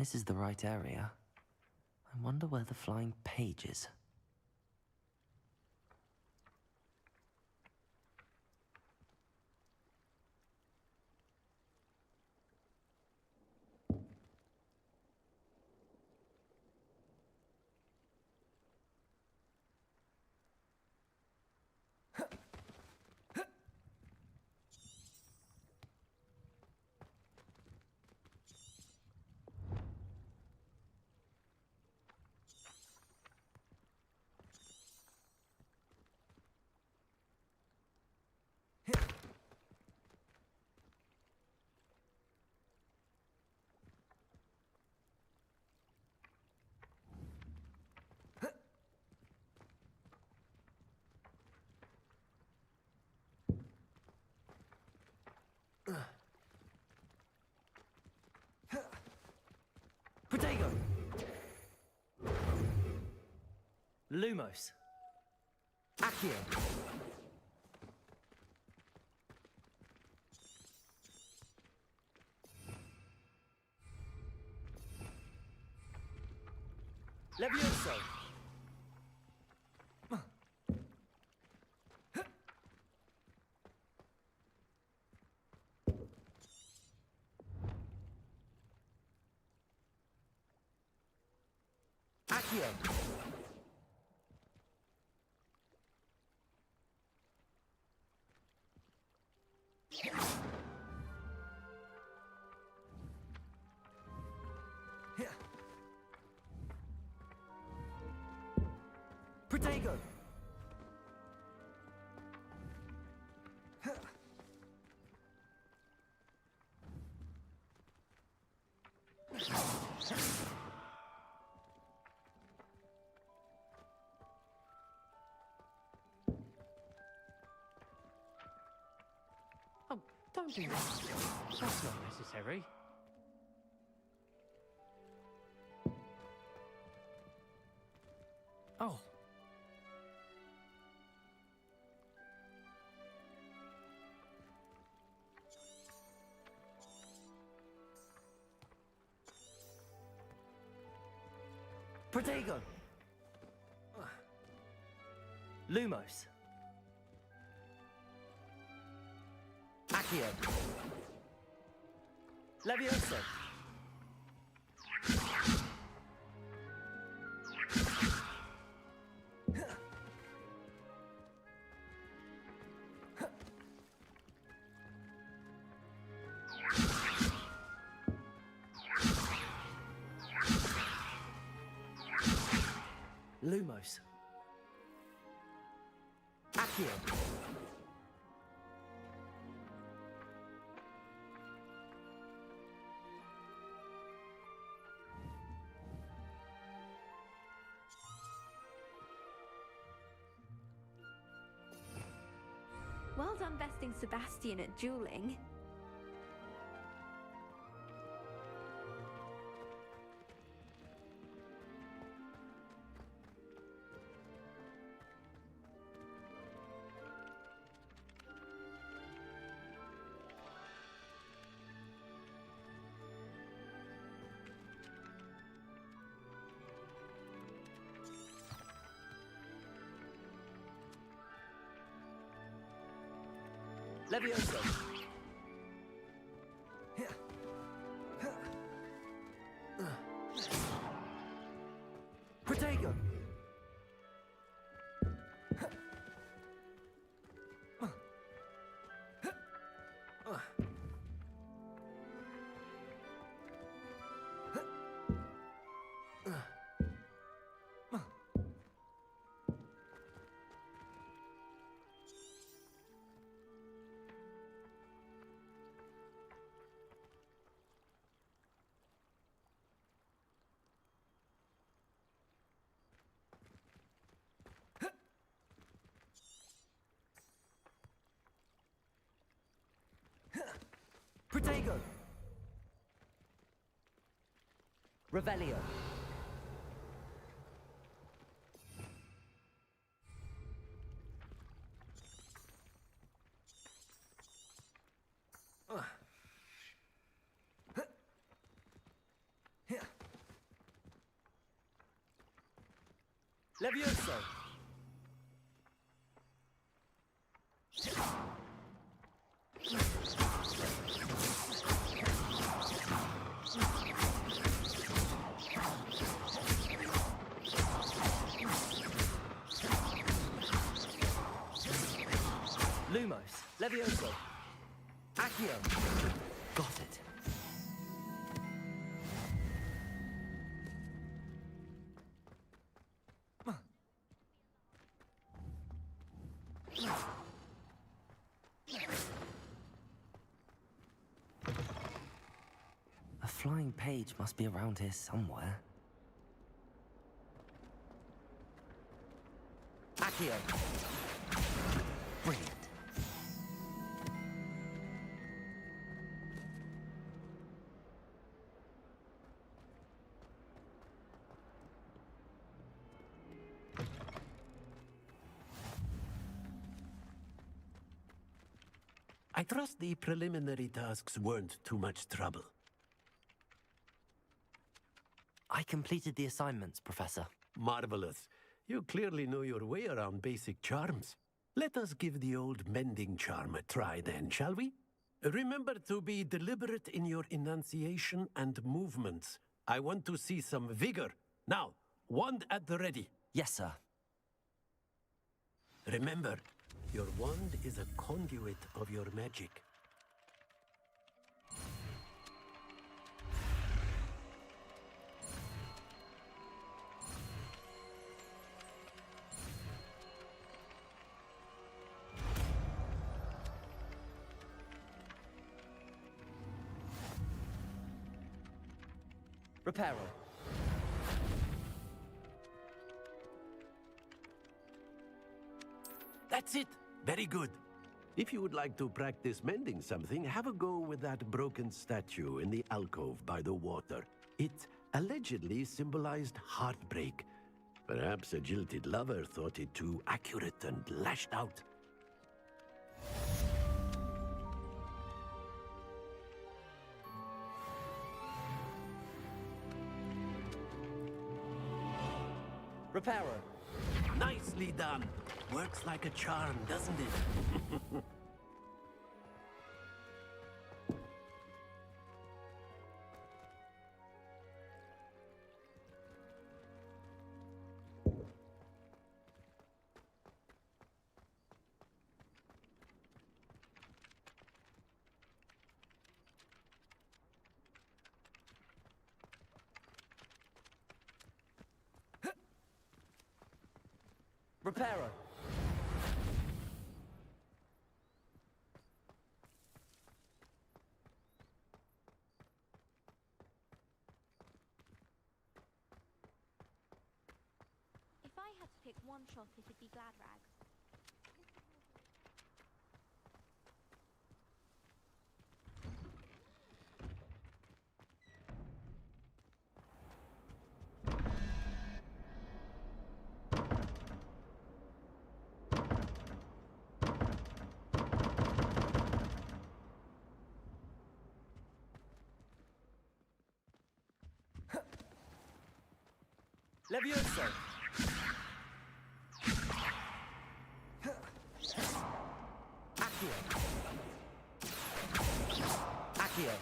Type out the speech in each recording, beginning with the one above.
This is the right area. I wonder where the flying page is. Protego! Lumos. Accio. Levioso. Accio. Protego. Oh, don't do that. That's not necessary. Oh. Protego! Lumos. Accio. Levioso. Lumos. Accio. Well done besting Sebastian at dueling. Levioso. Protego. Protego. Revelio. Yeah. Levioso! Lumos. Levioso! Accio! Got it. A flying page must be around here somewhere. Accio! Brilliant. I trust the preliminary tasks weren't too much trouble. I completed the assignments, Professor. Marvelous. You clearly know your way around basic charms. Let us give the old mending charm a try then, shall we? Remember to be deliberate in your enunciation and movements. I want to see some vigor. Now, wand at the ready. Yes, sir. Remember, your wand is a conduit of your magic. Reparo. That's it. Very good. If you would like to practice mending something, have a go with that broken statue in the alcove by the water. It allegedly symbolized heartbreak. Perhaps a jilted lover thought it too accurate and lashed out. Reparo. Nicely done. Works like a charm, doesn't it? Reparo. If I had to pick one shop, it'd be Glad Rags. Levioso! Accio! Accio!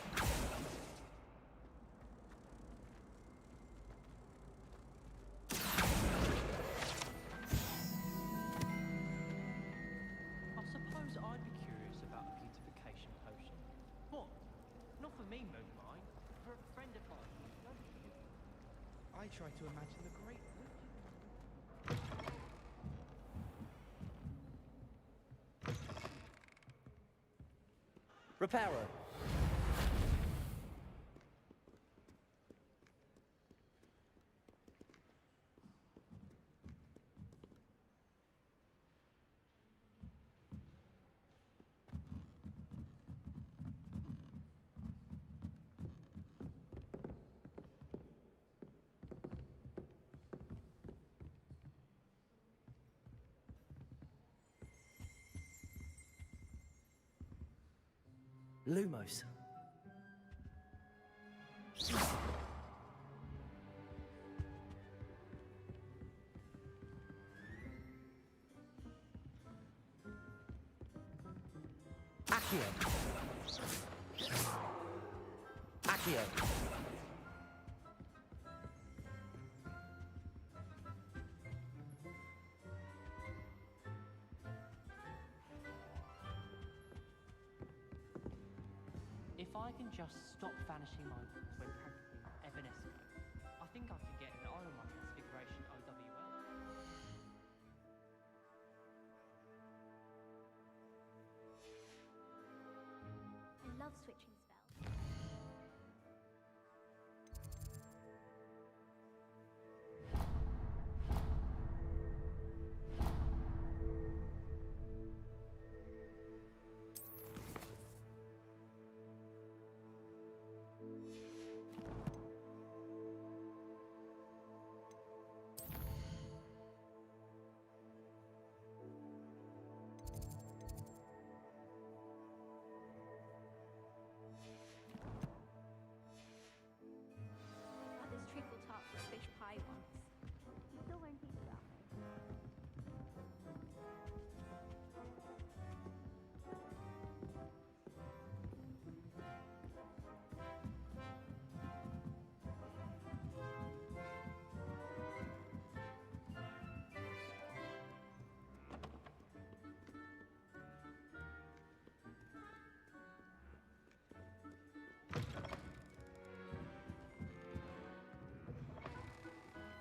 I suppose I'd be curious about a beautification potion. What? Not for me, Moonlight. For a friend of mine. I try to imagine the great Reparo. Lumos. Accio. Accio. If I can just stop vanishing my when practically Evanesco, I think I could get an eye on my Transfiguration OWL. I love switching spells. Got this treacle tart for fish pie once. You still won't eat that.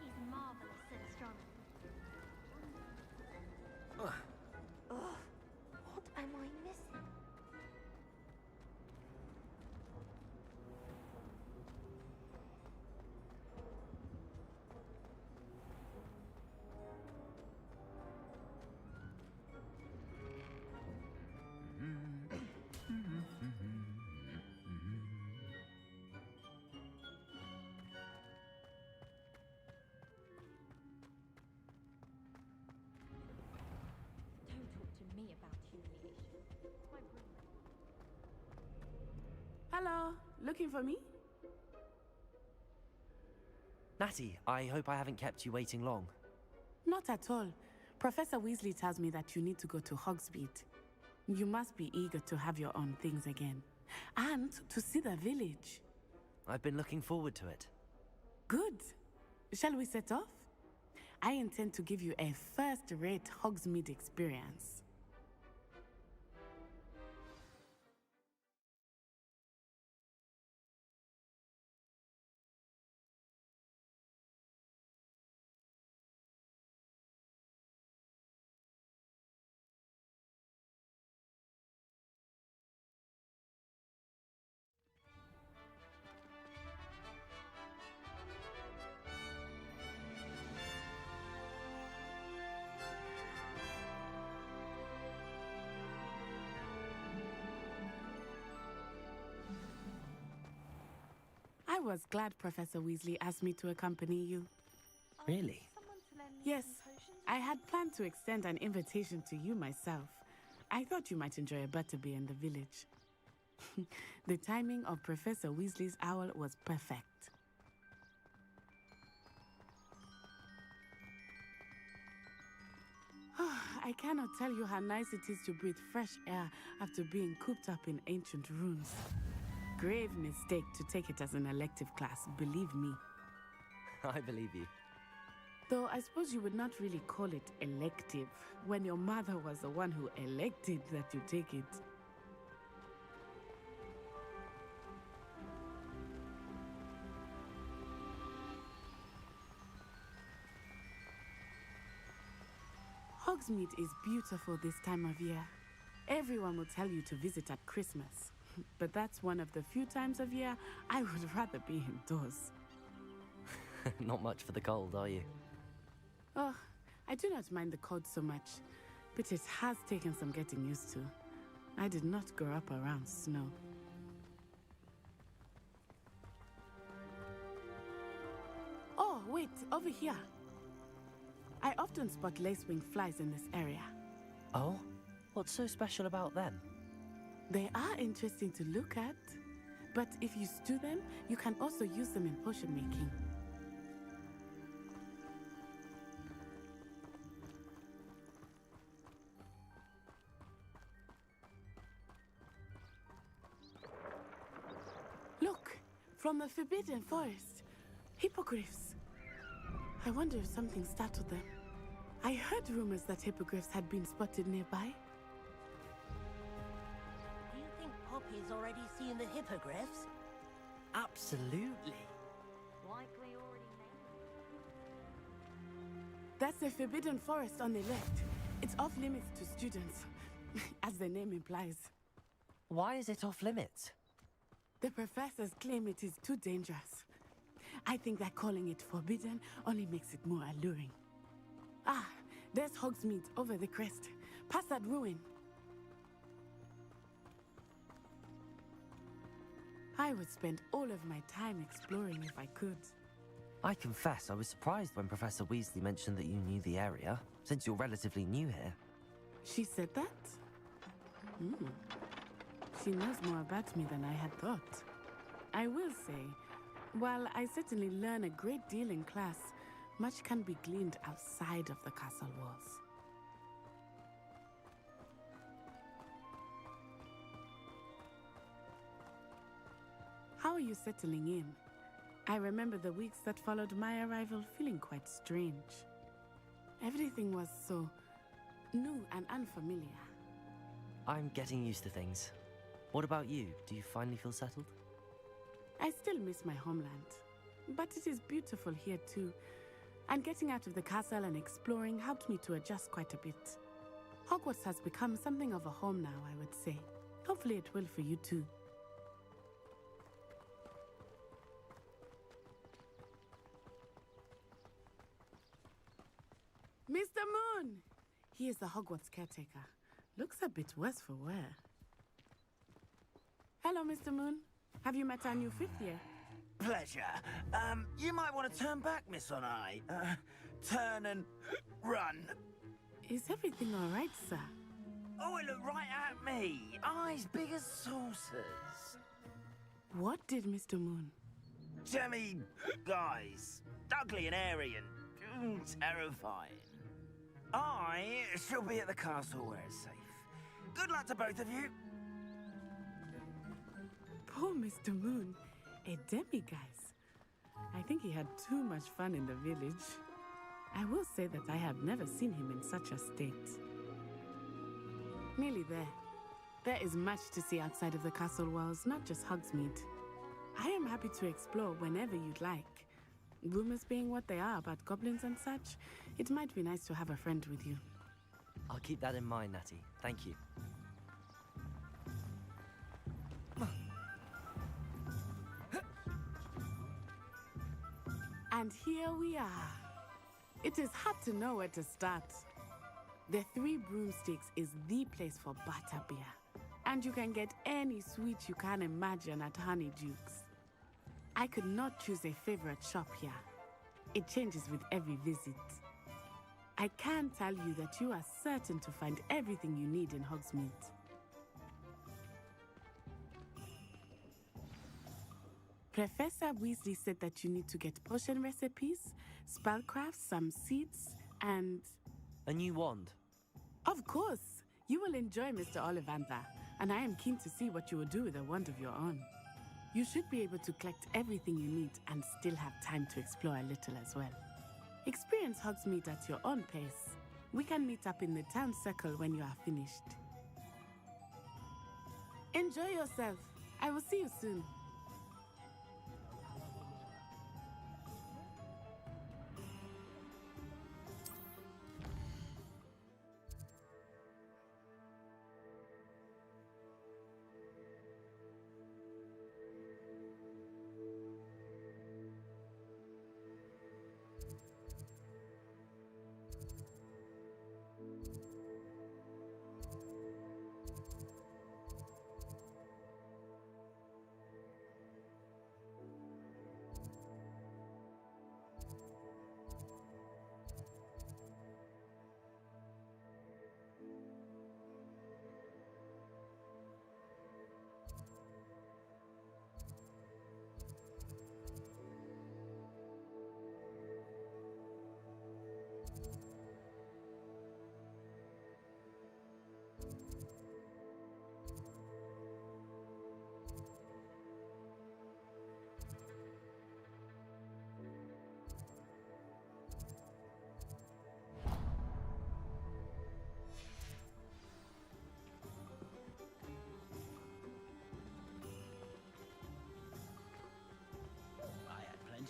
He's marvelous at astronomy. Ugh, what am I missing? Don't talk to me about humiliation. My brother. Hello, looking for me? Natty, I hope I haven't kept you waiting long. Not at all. Professor Weasley tells me that you need to go to Hogsmeade. You must be eager to have your own things again. And to see the village. I've been looking forward to it. Good. Shall we set off? I intend to give you a first-rate Hogsmeade experience. I was glad Professor Weasley asked me to accompany you. Really? Yes, I had planned to extend an invitation to you myself. I thought you might enjoy a butterbeer in the village. The timing of Professor Weasley's owl was perfect. I cannot tell you how nice it is to breathe fresh air after being cooped up in ancient ruins. Grave mistake to take it as an elective class, believe me. I believe you. Though I suppose you would not really call it elective when your mother was the one who elected that you take it. Hogsmeade is beautiful this time of year. Everyone will tell you to visit at Christmas. But that's one of the few times of year I would rather be indoors. Not much for the cold, are you? Oh, I do not mind the cold so much, but it has taken some getting used to. I did not grow up around snow. Oh, wait, over here. I often spot lacewing flies in this area. Oh? What's so special about them? They are interesting to look at, but if you stew them, you can also use them in potion making. From the Forbidden Forest. Hippogriffs. I wonder if something startled them. I heard rumors that hippogriffs had been spotted nearby. Do you think Poppy's already seen the hippogriffs? Absolutely. Likely already named. That's the Forbidden Forest on the left. It's off limits to students, as the name implies. Why is it off limits? The professors claim it is too dangerous. I think that calling it forbidden only makes it more alluring. Ah, there's Hogsmeade over the crest. Past that ruin. I would spend all of my time exploring if I could. I confess I was surprised when Professor Weasley mentioned that you knew the area, since you're relatively new here. She said that? She knows more about me than I had thought. I will say, while I certainly learn a great deal in class, much can be gleaned outside of the castle walls. How are you settling in? I remember the weeks that followed my arrival feeling quite strange. Everything was so new and unfamiliar. I'm getting used to things. What about you? Do you finally feel settled? I still miss my homeland, but it is beautiful here too. And getting out of the castle and exploring helped me to adjust quite a bit. Hogwarts has become something of a home now, I would say. Hopefully it will for you too. Mr. Moon! He is the Hogwarts caretaker. Looks a bit worse for wear. Hello, Mr. Moon. Have you met our new fifth year? Pleasure. You might want to turn back, Miss Onai. Turn and run. Is everything all right, sir? Oh, it looked right at me. Eyes big as saucers. What did Mr. Moon? Jemmy guys. Ugly and airy and terrifying. I shall be at the castle where it's safe. Good luck to both of you. Poor Mr. Moon. A demiguise. I think he had too much fun in the village. I will say that I have never seen him in such a state. Nearly there. There is much to see outside of the castle walls, not just Hogsmeade. I am happy to explore whenever you'd like. Rumors being what they are about goblins and such, it might be nice to have a friend with you. I'll keep that in mind, Natty. Thank you. And here we are. It is hard to know where to start. The Three Broomsticks is the place for butterbeer. And you can get any sweet you can imagine at Honeydukes. I could not choose a favorite shop here. It changes with every visit. I can tell you that you are certain to find everything you need in Hogsmeade. Professor Weasley said that you need to get potion recipes, spellcrafts, some seeds, and... A new wand. Of course! You will enjoy Mr. Ollivander, and I am keen to see what you will do with a wand of your own. You should be able to collect everything you need and still have time to explore a little as well. Experience Hogsmeade at your own pace. We can meet up in the town circle when you are finished. Enjoy yourself. I will see you soon.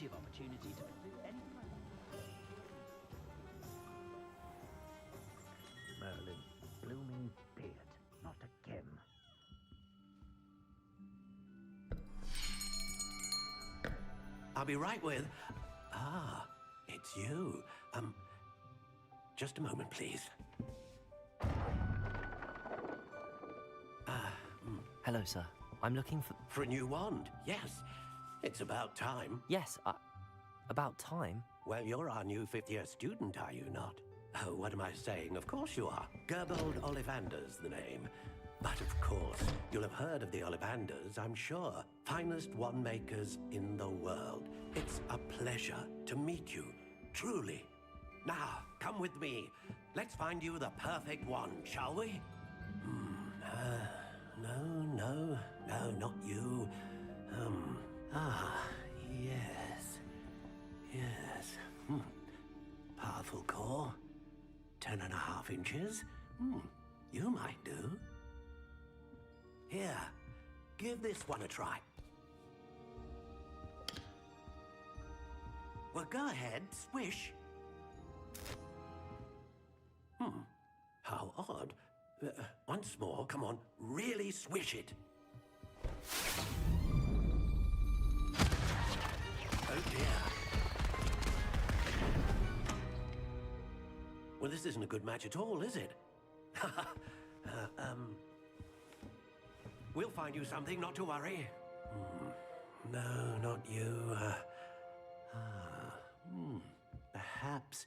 plenty of opportunity to pursue any kind Merlin, blooming beard, not again. I'll be right with... Ah, it's you. Just a moment, please. Hello, sir. I'm looking for... For a new wand, yes. It's about time. Yes, about time. Well, you're our new fifth-year student, are you not? Oh, what am I saying? Of course you are. Gerbold Ollivander's the name. But of course, you'll have heard of the Ollivanders, I'm sure. Finest wand makers in the world. It's a pleasure to meet you, truly. Now, come with me. Let's find you the perfect wand, shall we? No, not you. Yes. Powerful core. 10.5 inches. You might do. Here, give this one a try. Well, go ahead, swish. How odd. Once more, come on, really swish it. Oh dear. Well, this isn't a good match at all, is it? We'll find you something, not to worry. No, not you. Perhaps...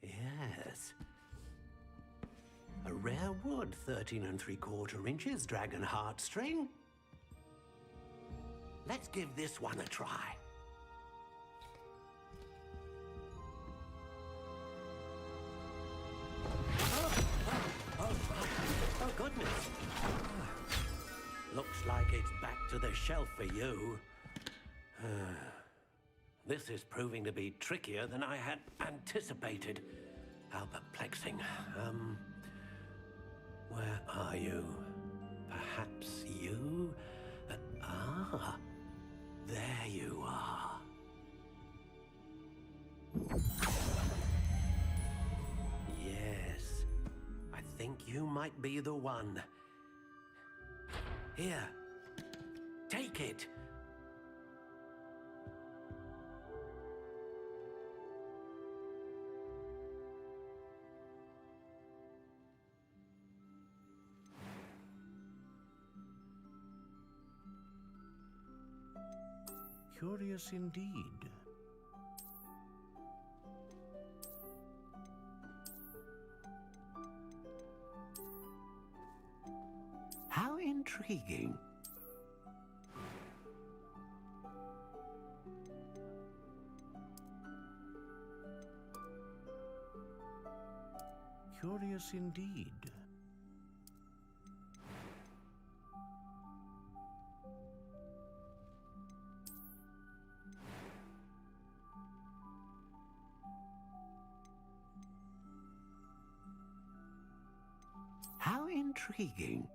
Yes. A rare wood, 13 3/4 inches, dragon heartstring. Let's give this one a try. Oh, goodness. Looks like it's back to the shelf for you. This is proving to be trickier than I had anticipated. How perplexing. Where are you? Perhaps you? There you are. Yes, I think you might be the one. Here, take it. Curious indeed. How intriguing. Curious indeed. How intriguing.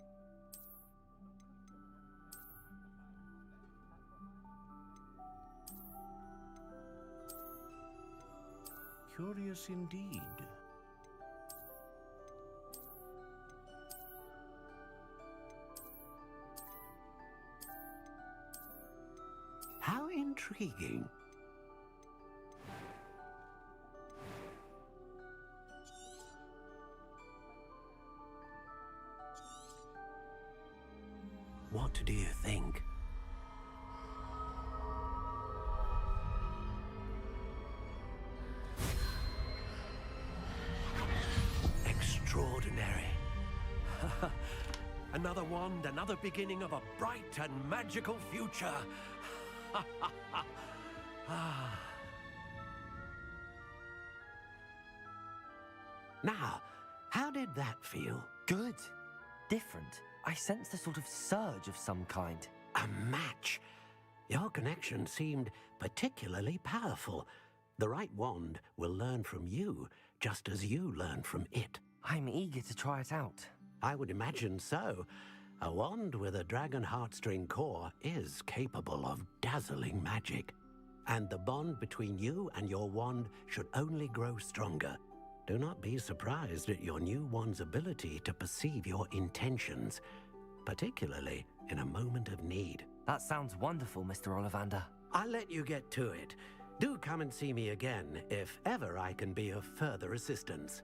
Curious indeed. How intriguing. What do you think? Extraordinary. Another wand, another beginning of a bright and magical future. Now, how did that feel? Good. Different. I sensed a sort of surge of some kind. A match. Your connection seemed particularly powerful. The right wand will learn from you, just as you learn from it. I'm eager to try it out. I would imagine so. A wand with a dragon heartstring core is capable of dazzling magic. And the bond between you and your wand should only grow stronger. Do not be surprised at your new wand's ability to perceive your intentions, particularly in a moment of need. That sounds wonderful, Mr. Ollivander. I'll let you get to it. Do come and see me again if ever I can be of further assistance.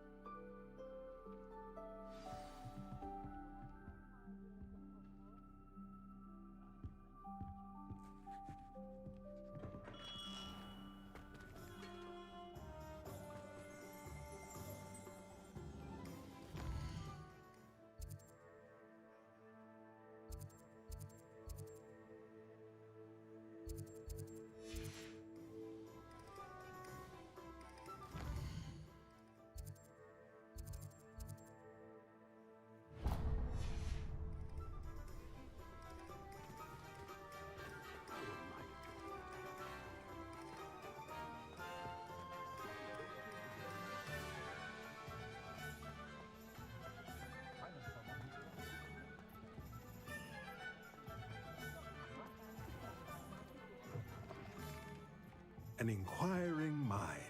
An inquiring mind.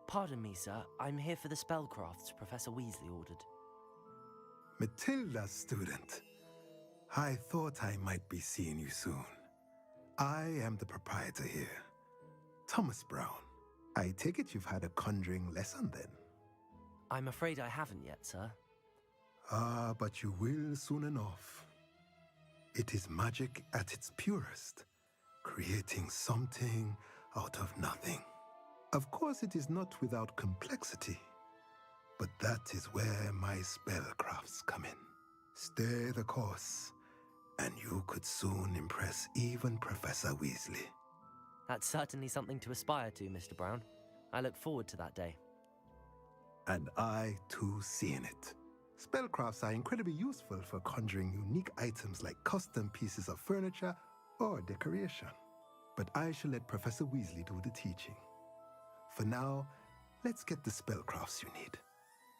Pardon me, sir. I'm here for the spellcrafts Professor Weasley ordered. Matilda, student. I thought I might be seeing you soon. I am the proprietor here, Thomas Brown. I take it you've had a conjuring lesson then? I'm afraid I haven't yet, sir. Ah, but you will soon enough. It is magic at its purest, creating something out of nothing. Of course, it is not without complexity, but that is where my spellcrafts come in. Stay the course, and you could soon impress even Professor Weasley. That's certainly something to aspire to, Mr. Brown. I look forward to that day. And I, too, seeing it. Spellcrafts are incredibly useful for conjuring unique items like custom pieces of furniture or decoration. But I shall let Professor Weasley do the teaching. For now, let's get the spellcrafts you need.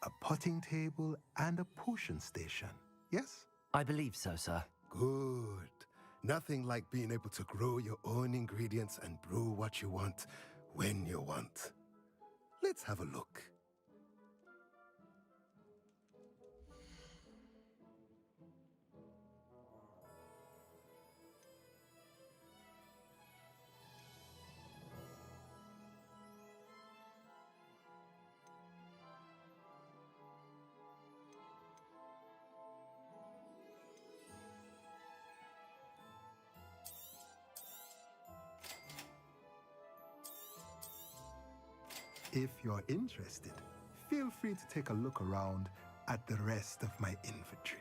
A potting table and a potion station, yes? I believe so, sir. Good. Nothing like being able to grow your own ingredients and brew what you want when you want. Let's have a look. If you're interested, feel free to take a look around at the rest of my inventory.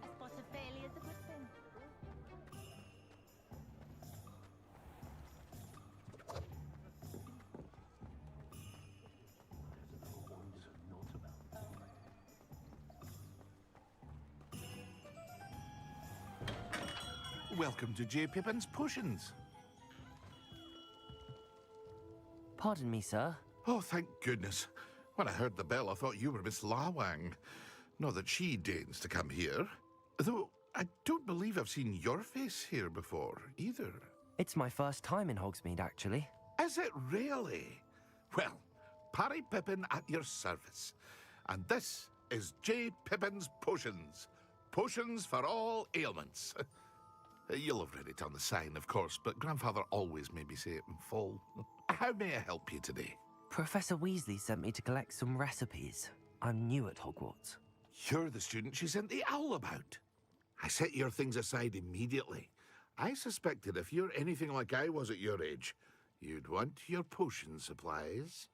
A spot of failure is a good thing. Welcome to J. Pippin's Potions. Pardon me, sir. Oh, thank goodness. When I heard the bell, I thought you were Miss Lawang. Not that she deigns to come here. Though I don't believe I've seen your face here before, either. It's my first time in Hogsmeade, actually. Is it really? Well, Parry Pippin at your service. And this is J. Pippin's Potions. Potions for all ailments. You'll have read it on the sign, of course, but Grandfather always made me say it in full. How may I help you today? Professor Weasley sent me to collect some recipes. I'm new at Hogwarts. You're the student she sent the owl about. I set your things aside immediately. I suspected if you're anything like I was at your age, you'd want your potion supplies.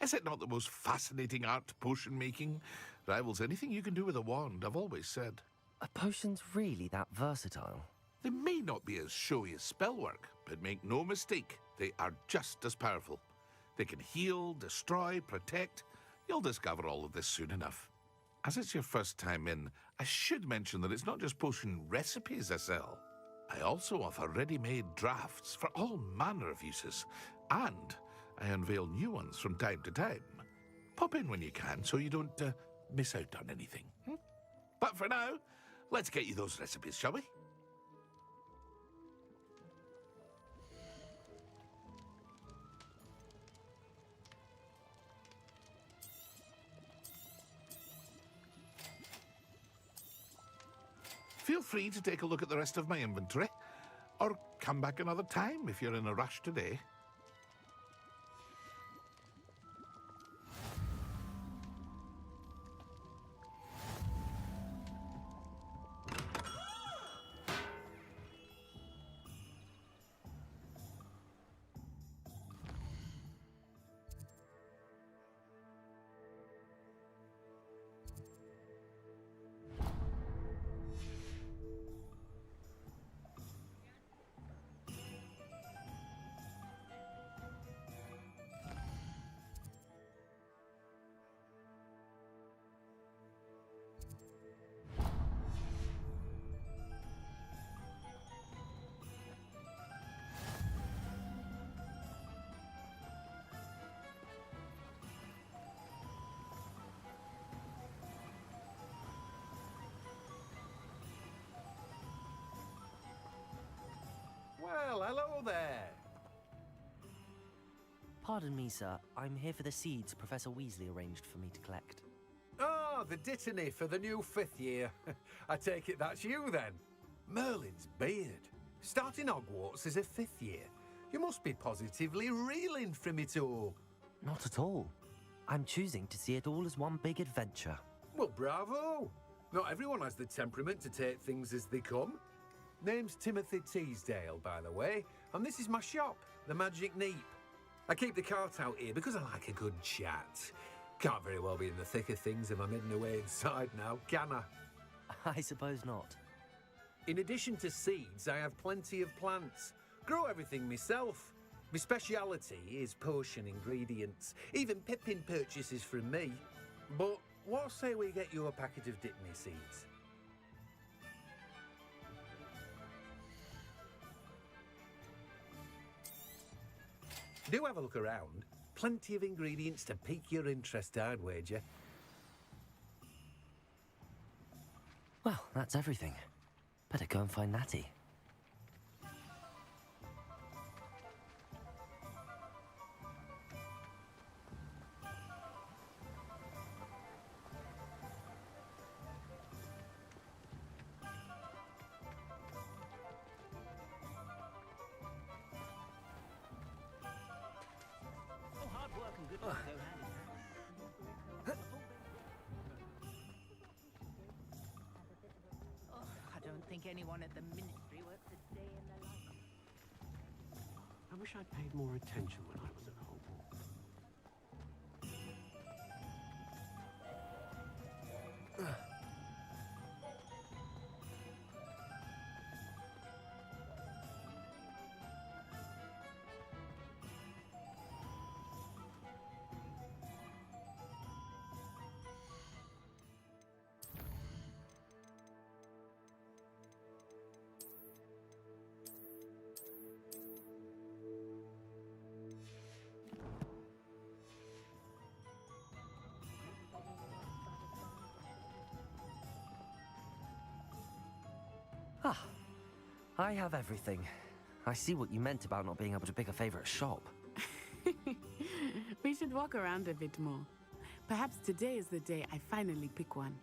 Is it not the most fascinating art, potion making? Rivals anything you can do with a wand, I've always said. Are potions really that versatile? They may not be as showy as spellwork, but make no mistake, they are just as powerful. They can heal, destroy, protect. You'll discover all of this soon enough. As it's your first time in, I should mention that it's not just potion recipes I sell. I also offer ready-made drafts for all manner of uses, and I unveil new ones from time to time. Pop in when you can so you don't miss out on anything. But for now, let's get you those recipes, shall we? Feel free to take a look at the rest of my inventory, or come back another time if you're in a rush today. Well, hello there. Pardon me, sir. I'm here for the seeds Professor Weasley arranged for me to collect. Oh, the dittany for the new 5th year. I take it that's you, then. Merlin's beard. Starting Hogwarts as a 5th year. You must be positively reeling from it all. Not at all. I'm choosing to see it all as one big adventure. Well, bravo. Not everyone has the temperament to take things as they come. Name's Timothy Teasdale, by the way, and this is my shop, the Magic Neep. I keep the cart out here because I like a good chat. Can't very well be in the thick of things if I'm hidden away inside now, can I? I suppose not. In addition to seeds, I have plenty of plants. Grow everything myself. My speciality is potion ingredients. Even Pippin purchases from me. But what say we get you a packet of Dittany seeds? Do have a look around. Plenty of ingredients to pique your interest, I'd wager. Well, that's everything. Better go and find Natty. I don't think anyone at the Ministry works a day in their life. I wish I'd paid more attention when I was at Hogwarts. Ah, I have everything. I see what you meant about not being able to pick a favorite shop. We should walk around a bit more. Perhaps today is the day I finally pick one.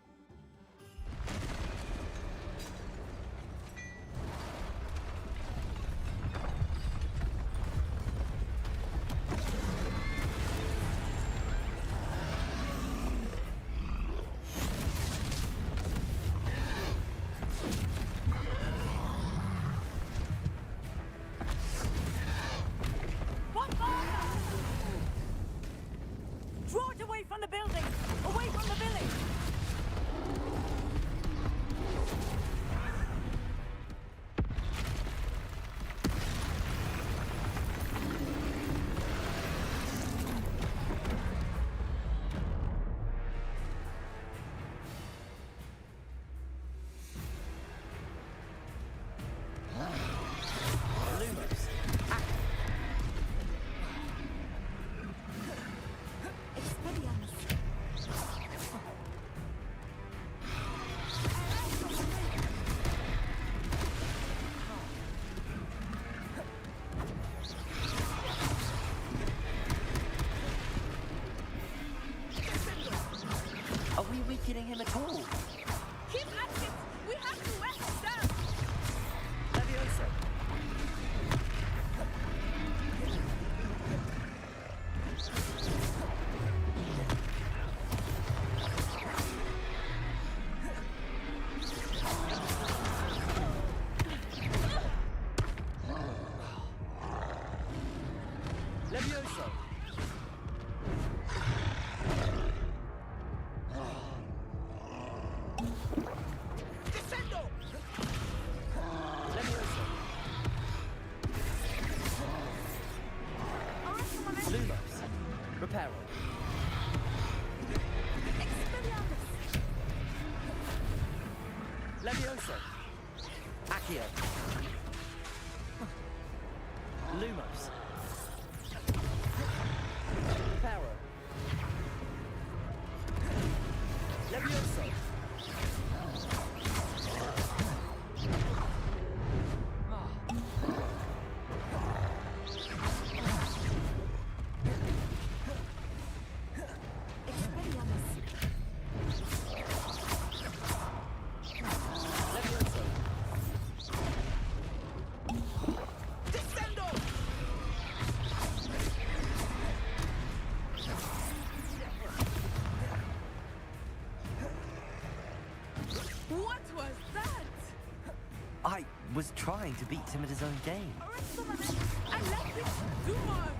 Lumos. Reparo. Levioso. Accio. Lumos. Reparo. Levioso. What was that? I was trying to beat him at his own game. I left it. Do more of it.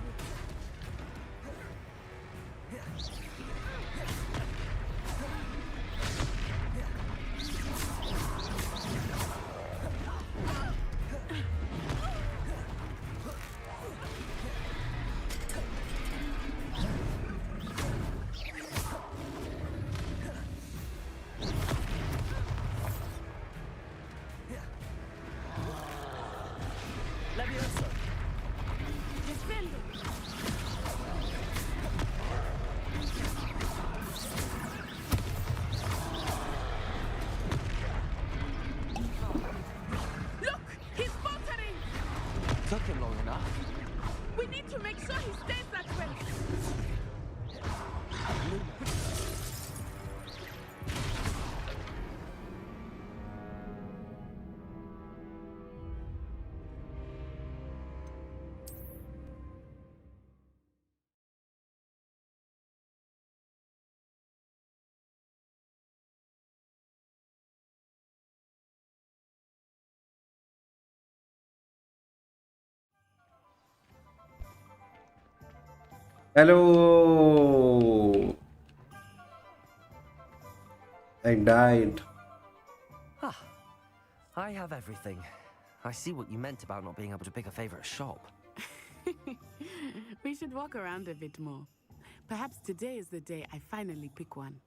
Levioso. Defendo. Look, he's faltering. Took him long enough. We need to make sure he stays that way. Hello. I died. Ah, I have everything. I see what you meant about not being able to pick a favorite shop. We should walk around a bit more. Perhaps today is the day I finally pick one.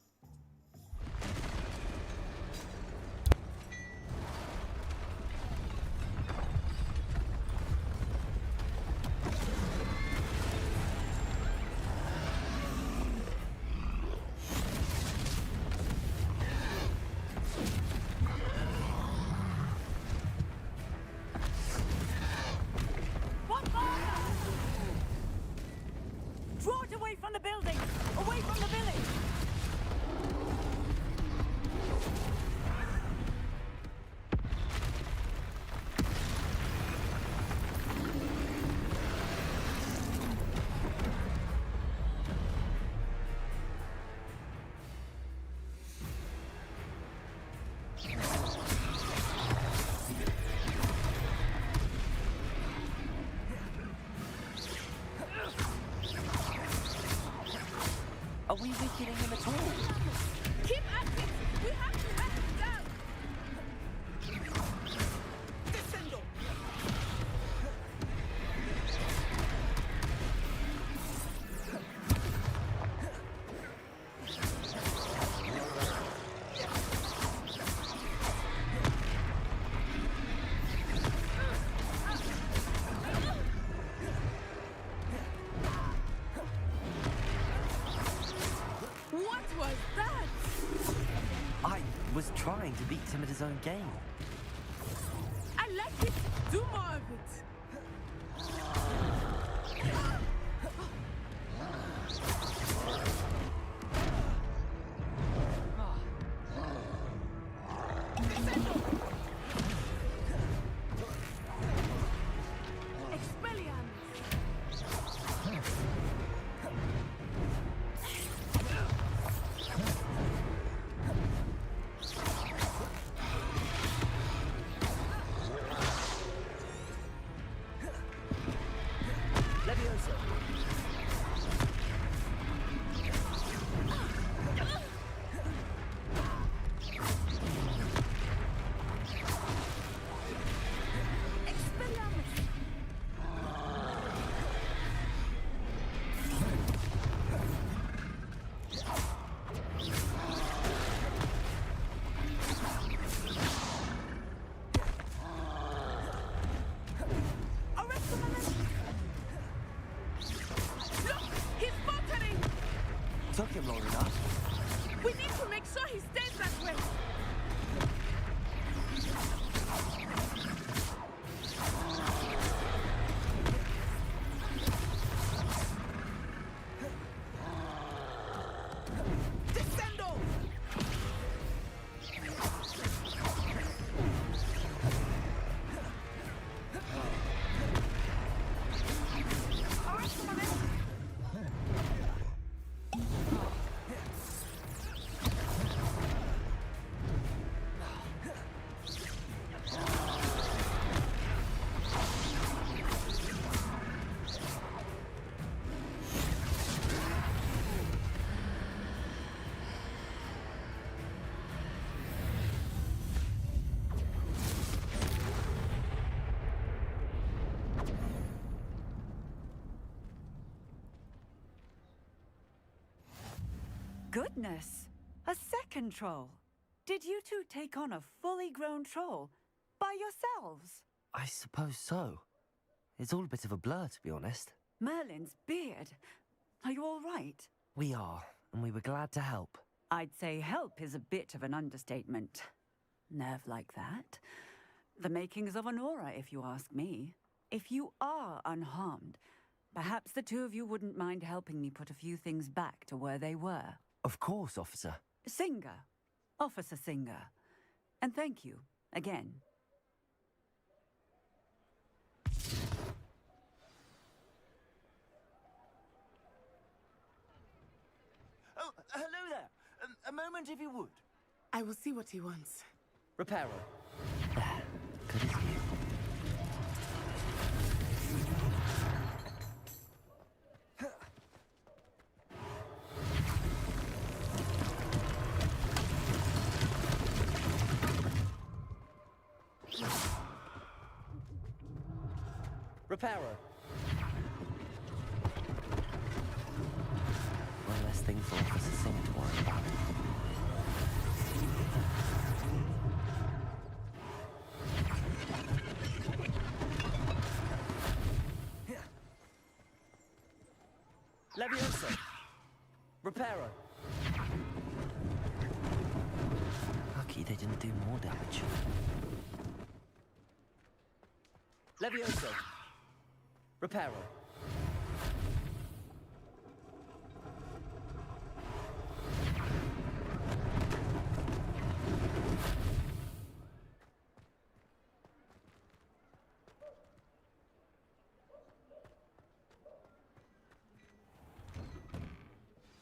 Draw it away from the building! Away from the village! Are we weakening him at all? Keep at it! We have to let him down! What was that? I was trying to beat him at his own game. I like it. Do more of it. goodness! A second troll! Did you two take on a fully grown troll by yourselves? I suppose so. It's all a bit of a blur, to be honest. Merlin's beard. Are you all right? We are, and we were glad to help. I'd say help is a bit of an understatement. Nerve like that. The makings of an aura, if you ask me. If you are unharmed, perhaps the two of you wouldn't mind helping me put a few things back to where they were. Of course, officer. Singer. Officer Singer. And thank you, again. Oh, hello there. A moment, if you would. I will see what he wants. Reparo. Good as you. Reparo. One less thing for Officer Singer to worry about. Leviosa. Reparo. Lucky they didn't do more damage. Leviosa. Reparo.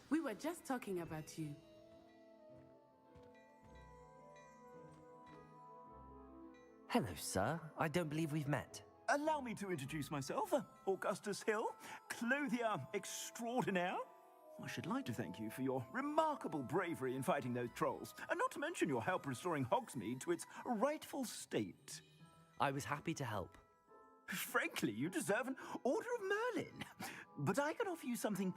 We were just talking about you. Hello, sir. I don't believe we've met. Allow me to introduce myself, Augustus Hill, clothier extraordinaire. I should like to thank you for your remarkable bravery in fighting those trolls, and not to mention your help restoring Hogsmeade to its rightful state. I was happy to help. Frankly, you deserve an Order of Merlin. But I can offer you something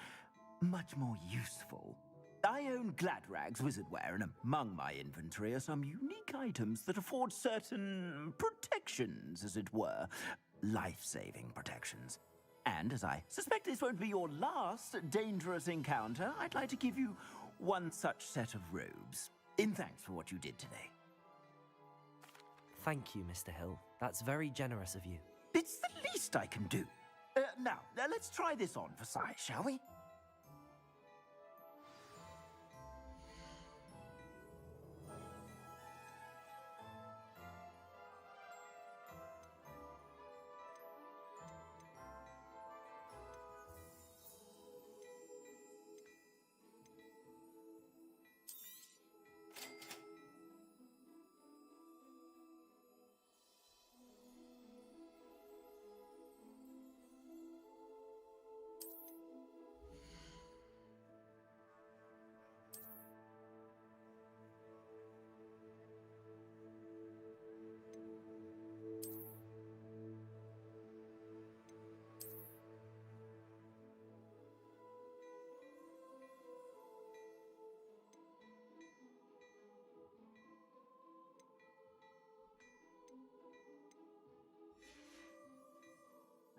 much more useful. I own Gladrag's wizardware, and among my inventory are some unique items that afford certain protections, as it were. Life-saving protections. And as I suspect this won't be your last dangerous encounter, I'd like to give you one such set of robes, in thanks for what you did today. Thank you, Mr. Hill. That's very generous of you. It's the least I can do. Now, let's try this on for size, shall we?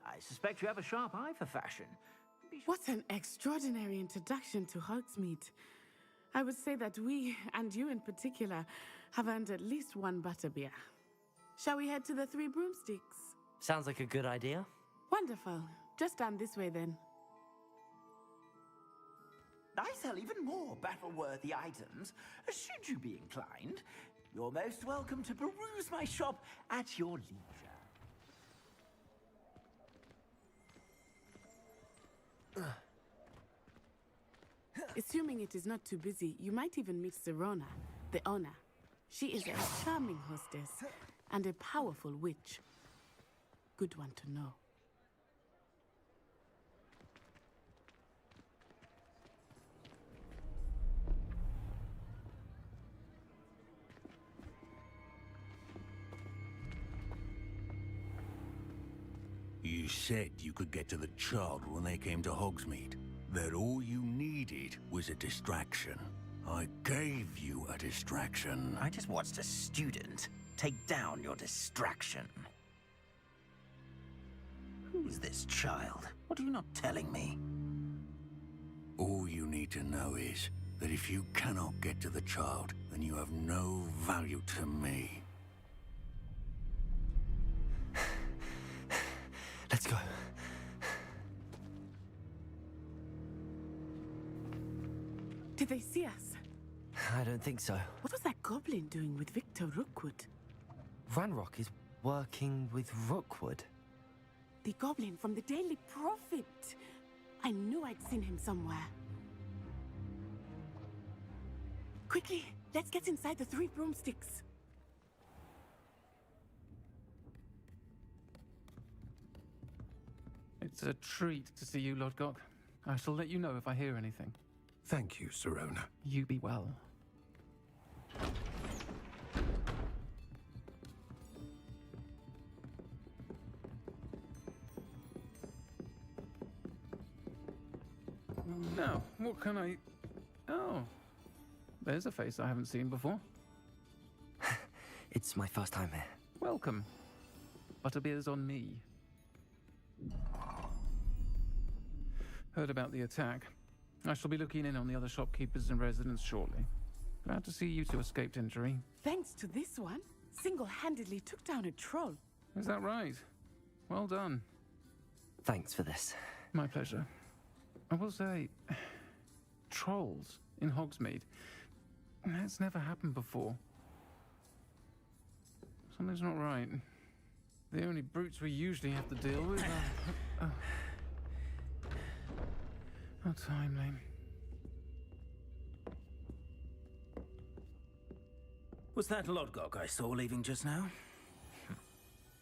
I suspect you have a sharp eye for fashion. What an extraordinary introduction to Hogsmeade. I would say that we, and you in particular, have earned at least one butterbeer. Shall we head to the Three Broomsticks? Sounds like a good idea. Wonderful. Just down this way then. I sell even more battle-worthy items. Should you be inclined, you're most welcome to peruse my shop at your leisure. Assuming it is not too busy, you might even meet Serona, the owner. She is a charming hostess and a powerful witch. Good one to know. You said you could get to the child when they came to Hogsmeade. that all you needed was a distraction. I gave you a distraction. I just watched a student take down your distraction. Who's this child? What are you not telling me? All you need to know is that if you cannot get to the child, then you have no value to me. Let's go. Did they see us? I don't think so. What was that goblin doing with Victor Rookwood? Ranrock is working with Rookwood. The goblin from the Daily Prophet. I knew I'd seen him somewhere. Quickly, let's get inside the 3 broomsticks. It's a treat to see you, Lodgok. I shall let you know if I hear anything. Thank you, Sirona. You be well. Now, what can I... Oh, there's a face I haven't seen before. It's my first time here. Welcome. Butterbeer's on me. Heard about the attack. I shall be looking in on the other shopkeepers and residents shortly. Glad to see you two escaped injury. Thanks to this one, single-handedly took down a troll. Is that right? Well done. Thanks for this. My pleasure. I will say, trolls in Hogsmeade. That's never happened before. Something's not right. The only brutes we usually have to deal with are... How timely. Was that Lodgok I saw leaving just now?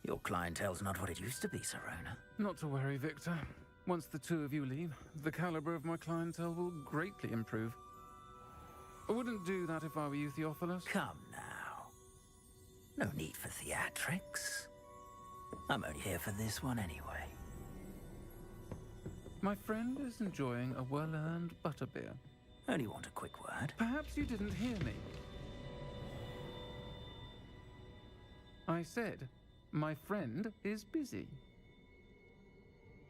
Your clientele's not what it used to be, Sirona. Not to worry, Victor. Once the two of you leave, the caliber of my clientele will greatly improve. I wouldn't do that if I were you, Theophilus. Come now. No need for theatrics. I'm only here for this one anyway. My friend is enjoying a well-earned butterbeer. Only want a quick word. Perhaps you didn't hear me. I said, my friend is busy.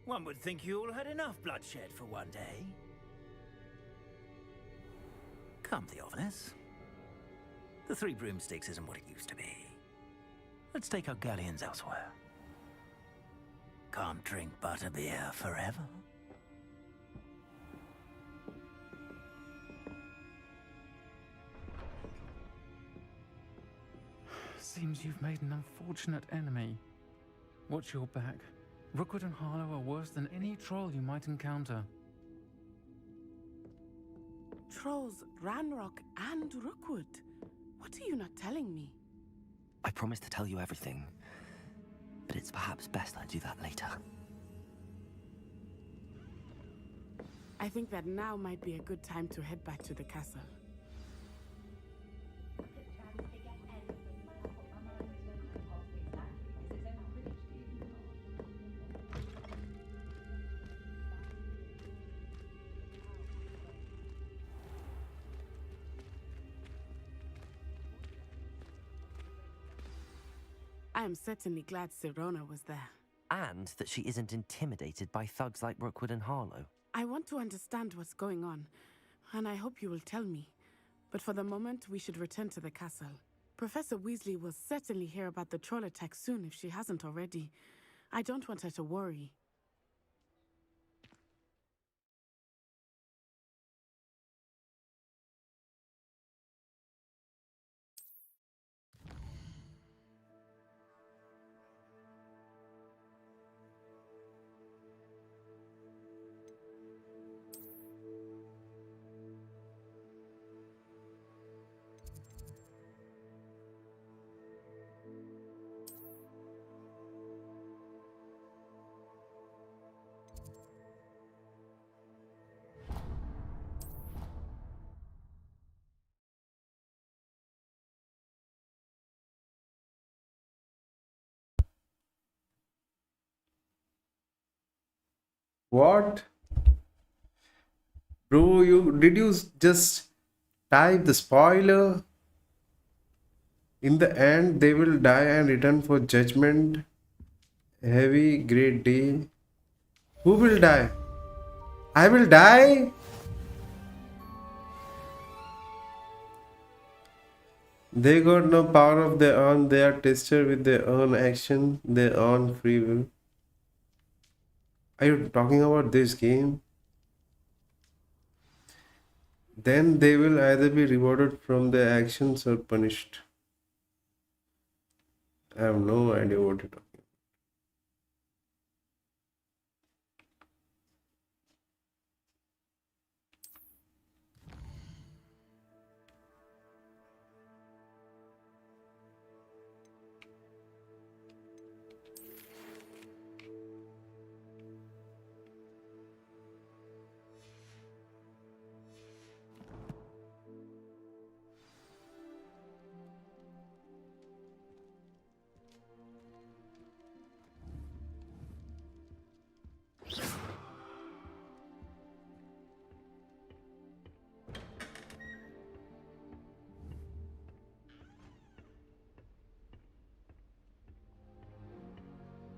One would think you all had enough bloodshed for one day. Come, Theophilus. The 3 broomsticks isn't what it used to be. Let's take our galleons elsewhere. Can't drink butterbeer forever. Seems you've made an unfortunate enemy. Watch your back. Rookwood and Harlow are worse than any troll you might encounter. Trolls, Ranrock, and Rookwood. What are you not telling me? I promise to tell you everything, but it's perhaps best I do that later. I think that now might be a good time to head back to the castle. I am certainly glad Sirona was there. And that she isn't intimidated by thugs like Rookwood and Harlow. I want to understand what's going on, and I hope you will tell me. But for the moment, we should return to the castle. Professor Weasley will certainly hear about the troll attack soon if she hasn't already. I don't want her to worry. What? Bro, you just type the spoiler? In the end, they will die and return for judgment. Heavy, great day. Who will die? I will die? They got no power of their own. They are tested with their own action, their own free will. Are you talking about this game? Then they will either be rewarded from their actions or punished. I have no idea what you're talking.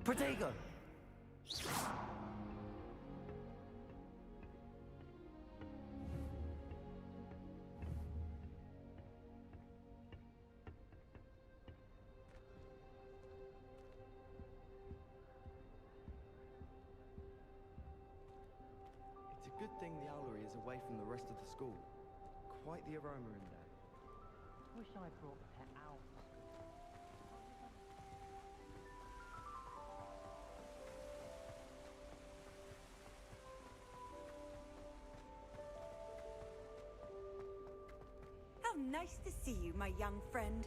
Protego! It's a good thing the owlery is away from the rest of the school. Quite the aroma in there. Wish I brought the pet owl. How nice to see you, my young friend.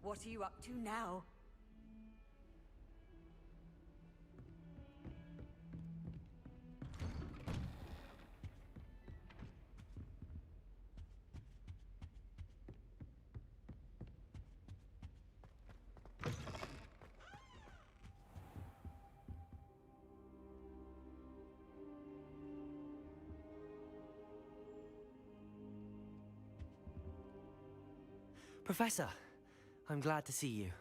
What are you up to now? Professor, I'm glad to see you.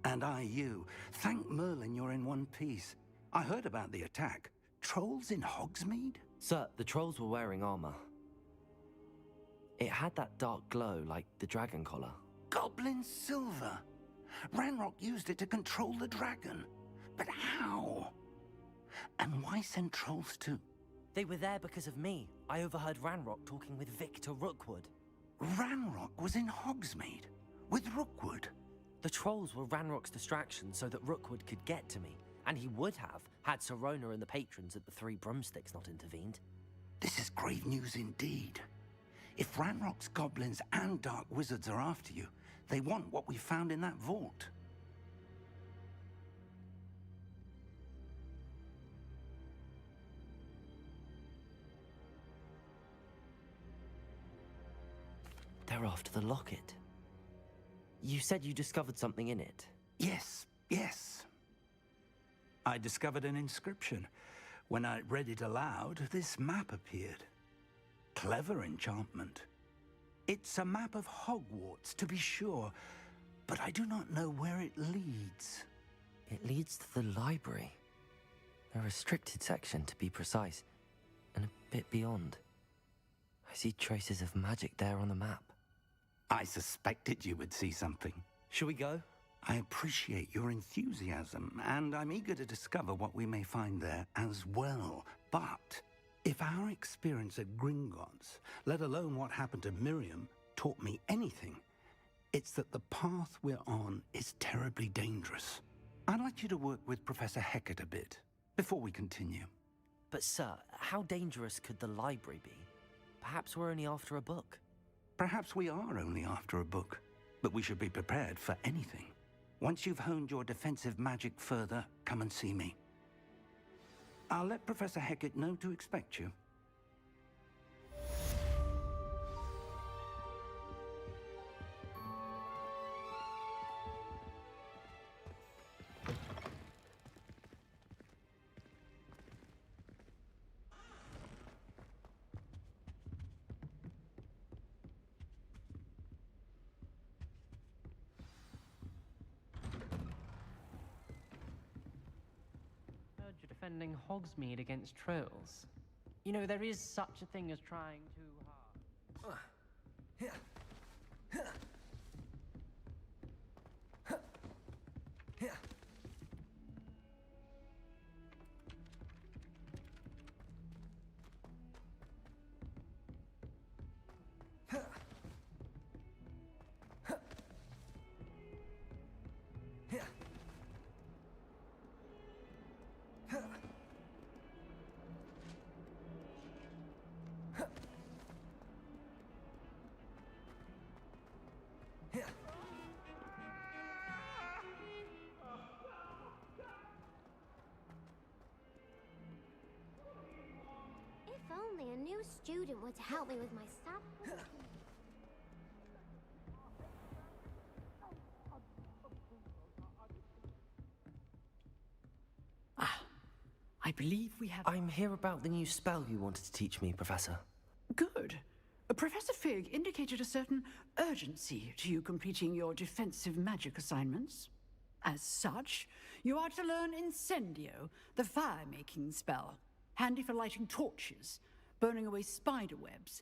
And I you. Thank Merlin you're in one piece. I heard about the attack. Trolls in Hogsmeade? Sir, the trolls were wearing armor. It had that dark glow like the dragon collar. Goblin silver. Ranrock used it to control the dragon. But how? And why send trolls too? They were there because of me. I overheard Ranrock talking with Victor Rookwood. Ranrock was in Hogsmeade with Rookwood. The trolls were Ranrock's distraction so that Rookwood could get to me. And he would have, had Sirona and the patrons at the Three Broomsticks not intervened. This is grave news indeed. If Ranrock's goblins and dark wizards are after you, they want what we found in that vault. They're after the locket. You said you discovered something in it. Yes, yes. I discovered an inscription. When I read it aloud, this map appeared. Clever enchantment. It's a map of Hogwarts, to be sure, but I do not know where it leads. It leads to the library. A restricted section, to be precise, and a bit beyond. I see traces of magic there on the map. I suspected you would see something. Shall we go? I appreciate your enthusiasm, and I'm eager to discover what we may find there as well. But if our experience at Gringotts, let alone what happened to Miriam, taught me anything, it's that the path we're on is terribly dangerous. I'd like you to work with Professor Hecat a bit before we continue. But sir, how dangerous could the library be? Perhaps we're only after a book. Perhaps we are only after a book, but we should be prepared for anything. Once you've honed your defensive magic further, come and see me. I'll let Professor Hecat know to expect you. You're defending Hogsmeade against trolls. You know, there is such a thing as trying too hard. If only a new student were to help me with my stuff. I believe we have... I'm here about the new spell you wanted to teach me, Professor. Good. Professor Fig indicated a certain urgency to you completing your defensive magic assignments. As such, you are to learn Incendio, the fire-making spell, handy for lighting torches, burning away spider webs,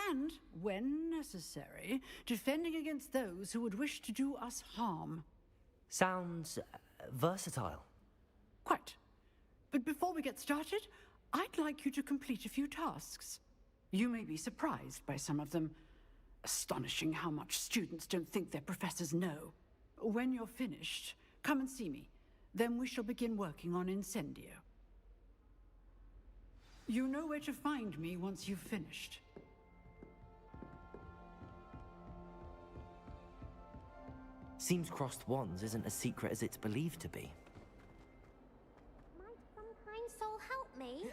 and, when necessary, defending against those who would wish to do us harm. Sounds versatile. Quite. But before we get started, I'd like you to complete a few tasks. You may be surprised by some of them. Astonishing how much students don't think their professors know. When you're finished, come and see me. Then we shall begin working on Incendio. You know where to find me once you've finished. Seems crossed wands isn't as secret as it's believed to be. Might some kind soul help me?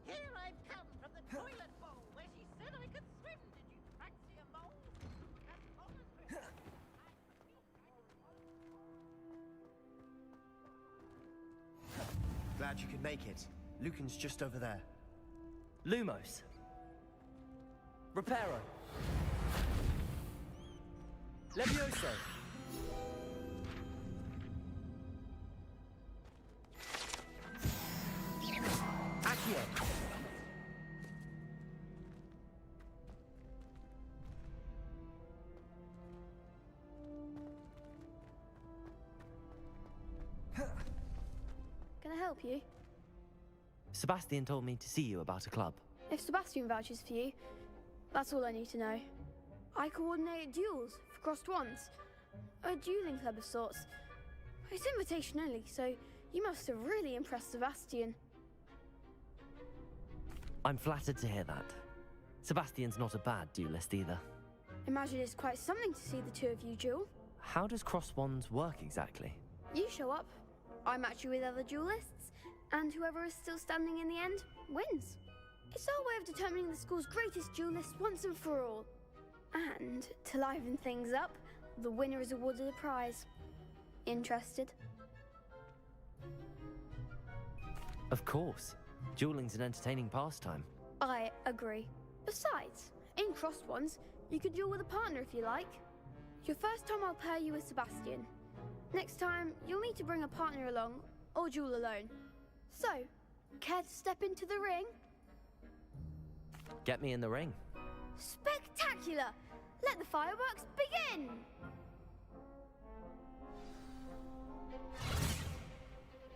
Here I've come from the toilet bowl where she said I could swim. Did you fancy a mole? Glad you could make it. Lucan's just over there. Lumos. Reparo. Levioso. Accio. Can I help you? Sebastian told me to see you about a club. If Sebastian vouches for you, that's all I need to know. I coordinate duels for crossed wands. A dueling club of sorts. It's invitation only, so you must have really impressed Sebastian. I'm flattered to hear that. Sebastian's not a bad duelist either. Imagine it's quite something to see the two of you duel. How does cross wands work exactly? You show up, I match you with other duelists, and whoever is still standing in the end wins. It's our way of determining the school's greatest duelist once and for all. And to liven things up, the winner is awarded a prize. Interested? Of course. Dueling's an entertaining pastime. I agree. Besides, in crossed ones, you could duel with a partner if you like. Your first time I'll pair you with Sebastian. Next time, you'll need to bring a partner along, or duel alone. So, care to step into the ring? Get me in the ring. Spectacular! Let the fireworks begin!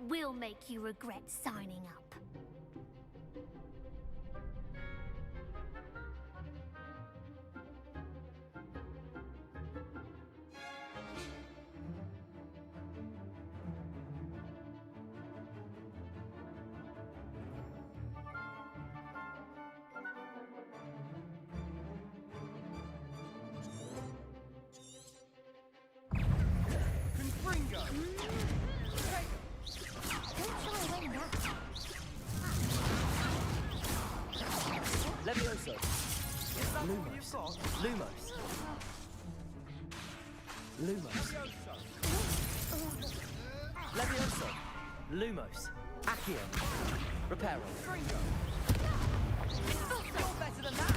We'll make you regret signing up. Levioso. Lumos. Lumos. Lumos. Levioso. Lumos. Accio. Reparo. You're better than that!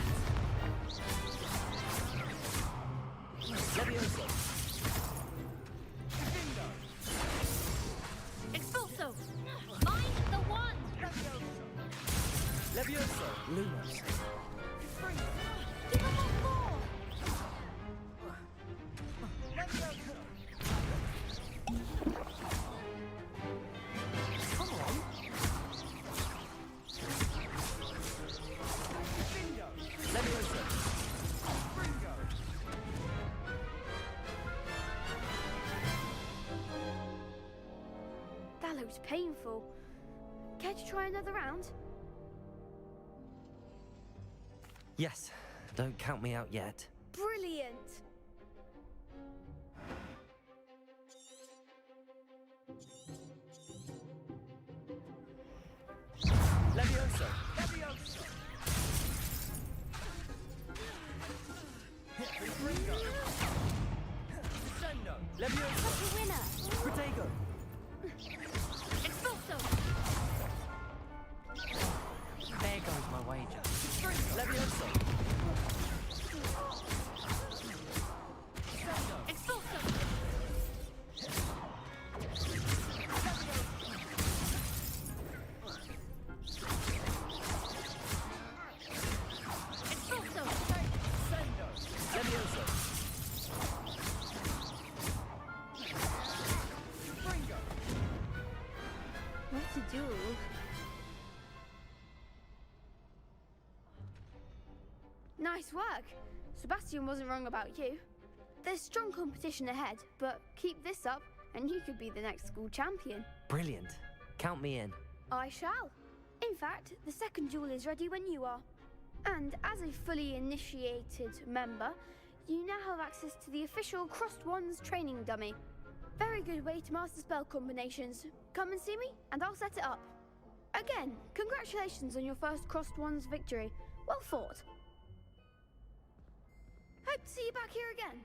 Levioso. Expulso! Find the one! Levioso. Lumos. Give him one more! Come on! Levioso. That looks painful. Care to try another round? Yes. Don't count me out yet. Brilliant! Levioso. Levioso! Descendo! Levioso. Such a winner! Protego. Expulso! There goes my wager. Levioso. Expulso! Expulso! Levioso. What to do? Nice work! Sebastian wasn't wrong about you. There's strong competition ahead, but keep this up and you could be the next school champion. Brilliant. Count me in. I shall. In fact, the second duel is ready when you are. And as a fully initiated member, you now have access to the official Crossed Wands training dummy. Very good way to master spell combinations. Come and see me, and I'll set it up. Again, congratulations on your first Crossed Wands victory. Well fought. Hope to see you back here again.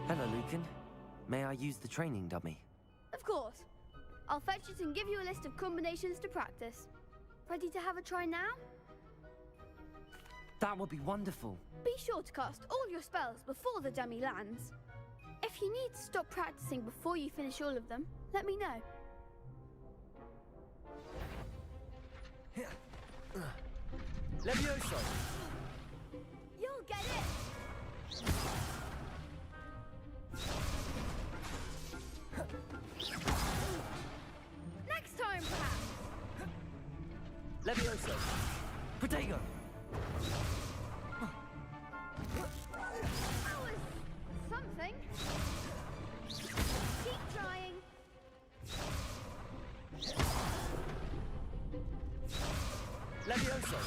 Hello, Lucan. May I use the training dummy? Of course. I'll fetch it and give you a list of combinations to practice. Ready to have a try now? That would be wonderful. Be sure to cast all your spells before the dummy lands. If you need to stop practicing before you finish all of them, let me know. Levioso! You'll get it! Next time, perhaps! Levioso! Protego! That was something. Keep trying. Levioso!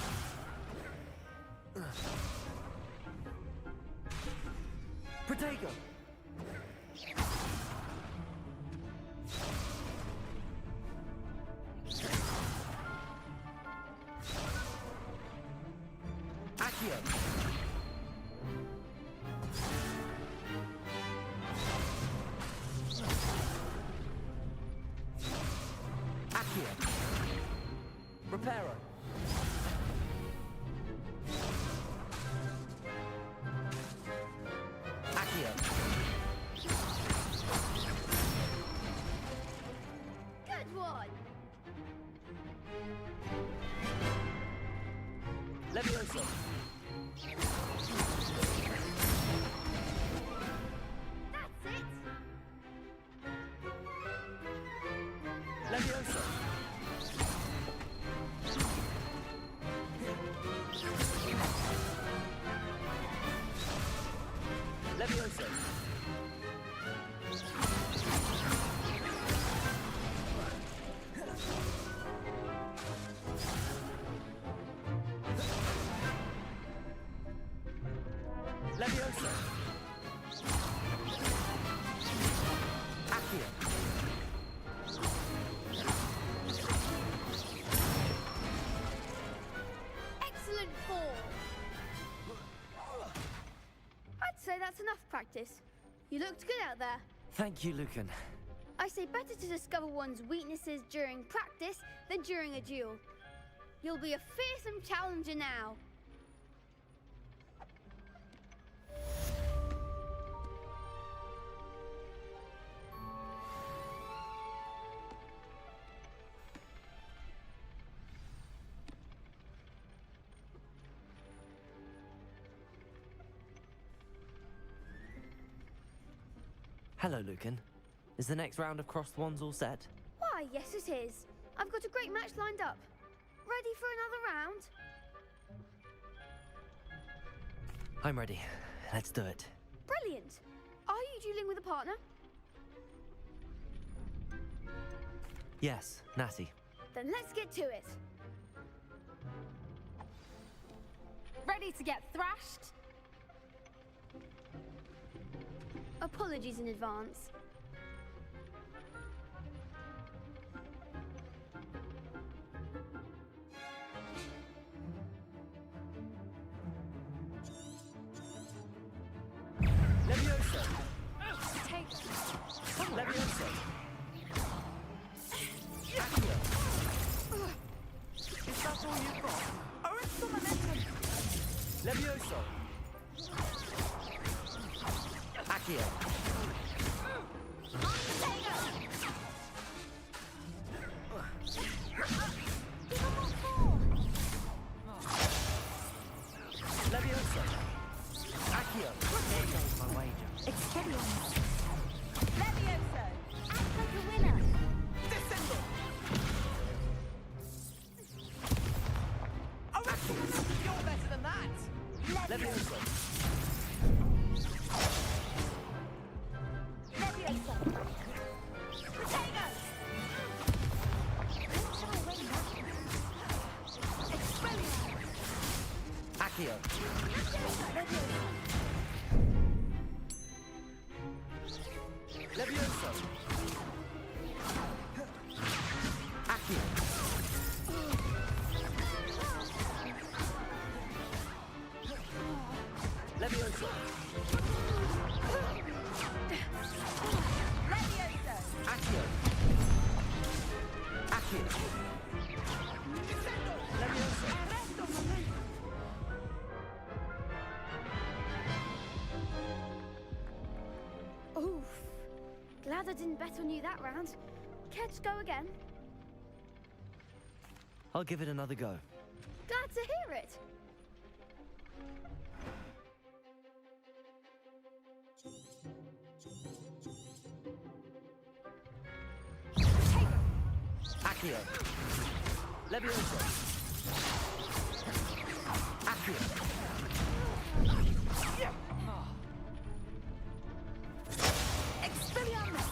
Protego! Accio! Accio! Reparo! Accio! Good one. Levioso! That's it. Levioso! Levioso! Levioso! Accio! Excellent form. I'd say that's enough practice. You looked good out there. Thank you, Lucan. I say better to discover one's weaknesses during practice than during a duel. You'll be a fearsome challenger now. Hello, Lucan. Is the next round of crossed wands all set? Why, yes it is. I've got a great match lined up. Ready for another round? I'm ready. Let's do it. Brilliant. Are you dueling with a partner? Yes, Natty. Then let's get to it. Ready to get thrashed? Apologies in advance. Levioso! Take Levioso! Accio! Is that all you've got? Arrest momentum! Levioso! Accio! Levioso! Accio! There goes my wager. Experience. Levioso! Act like a winner! Descendo! Accio! You're better than that! Levioso! Levioso! Potato! Accio! Levioso! Accio! Levioso! Accio! Accio! Levioso! Oof. Glad I didn't bet on you that round. Care to go again? I'll give it another go. Glad to hear it. Accio. Levioso. Accio. Expelliarmus!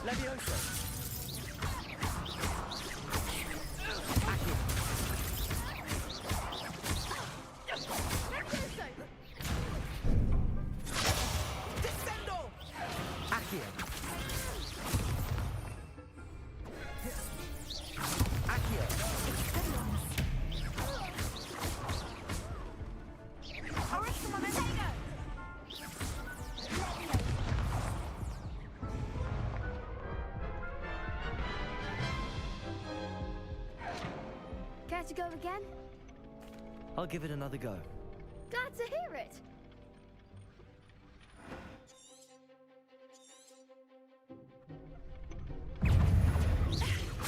Levioso. Accio. Descendo! Accio. Accio. Orissimo Matego! Care to go again? I'll give it another go. Glad to hear it.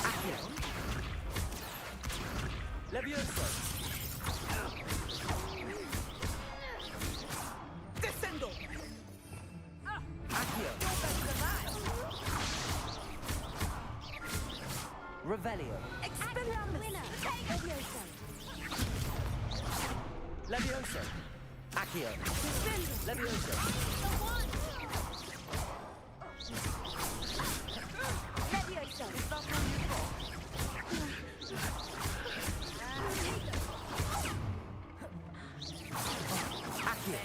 Accio. Levioso. Descendo! Accio. Revelio. Expelliarmus! Levioso! Levioso. Accio. Levioso. Levioso! Accio.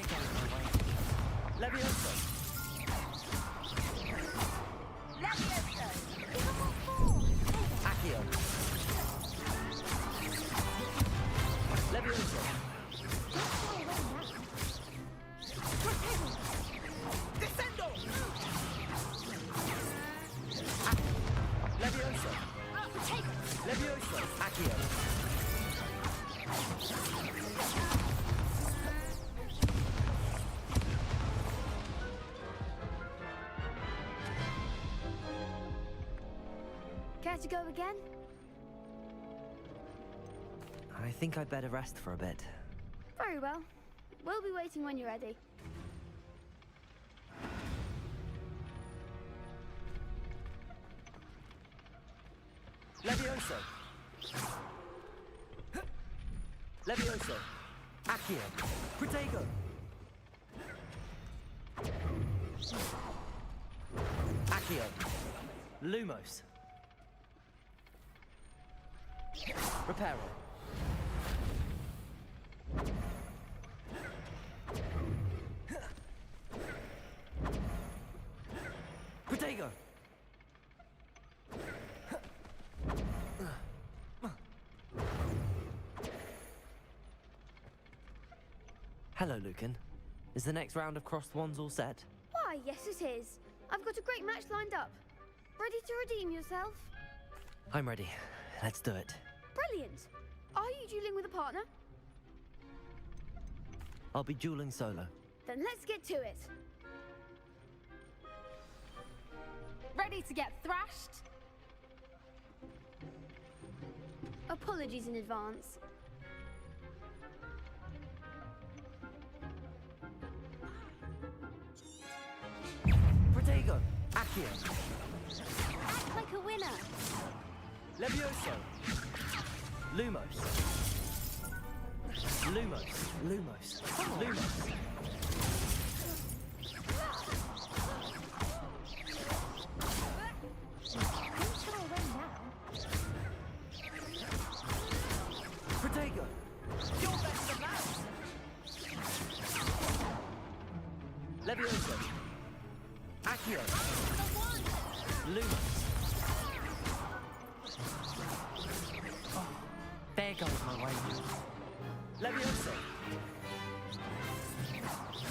Levioso. Levioso! Accio. Levioso. Descendo! Levioso. Levioso. Accio. Care to go again? I think I'd better rest for a bit. Very well. We'll be waiting when you're ready. Levioso. Levioso. Accio. Protego. Accio. Lumos. Reparo. Protego. Hello, Lucan. Is the next round of crossed wands all set? Why, yes it is. I've got a great match lined up. Ready to redeem yourself? I'm ready. Let's do it. Brilliant. Are you dueling with a partner? I'll be dueling solo. Then let's get to it. Ready to get thrashed? Apologies in advance. Protego. Accio. Act like a winner! Levioso. Lumos. Lumos. Lumos. Lumos. Protego. You're best of that! Levioso. Accio. Lumos. Oh, there goes my way. Levioso.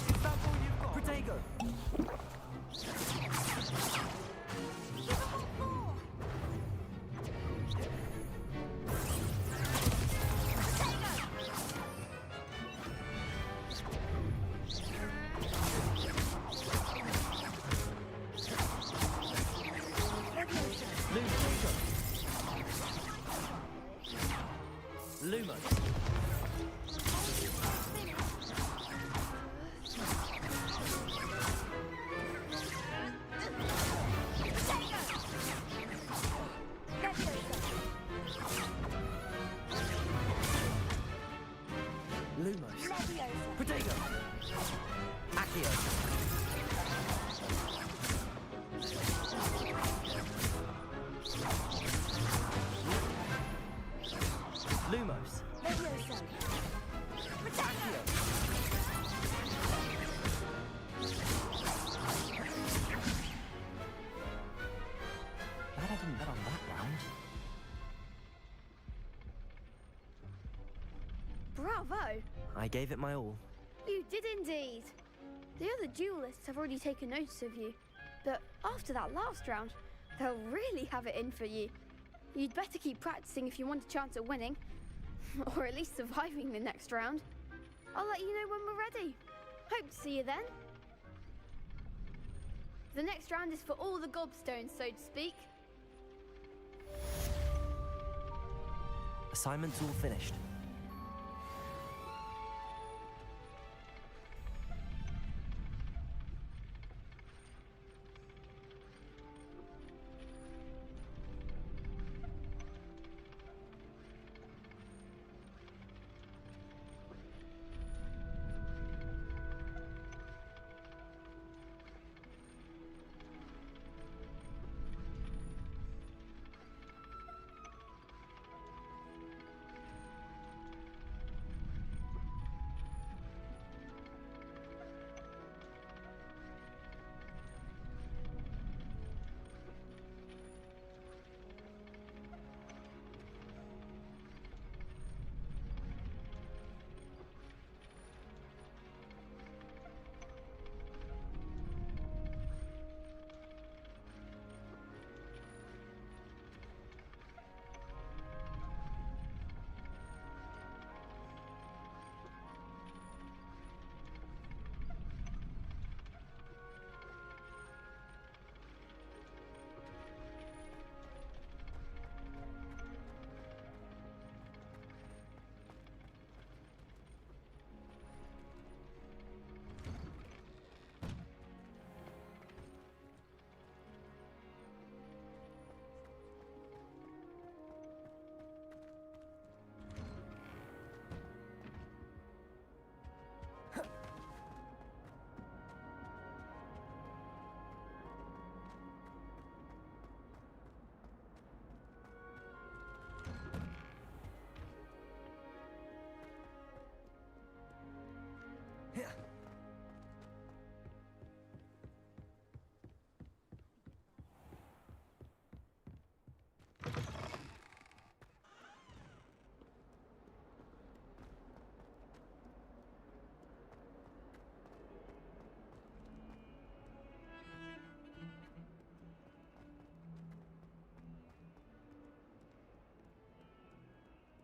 Is that all you've got? Protego. Lumos. Lumos. Leviosa. Protego. Accio. Lumos. Leviosa. Accio. Glad I didn't bet on that round. Bravo! I gave it my all. You did indeed. The other duelists have already taken notice of you, but after that last round, they'll really have it in for you. You'd better keep practicing if you want a chance at winning, or at least surviving the next round. I'll let you know when we're ready. Hope to see you then. The next round is for all the gobstones, so to speak. Assignment's all finished.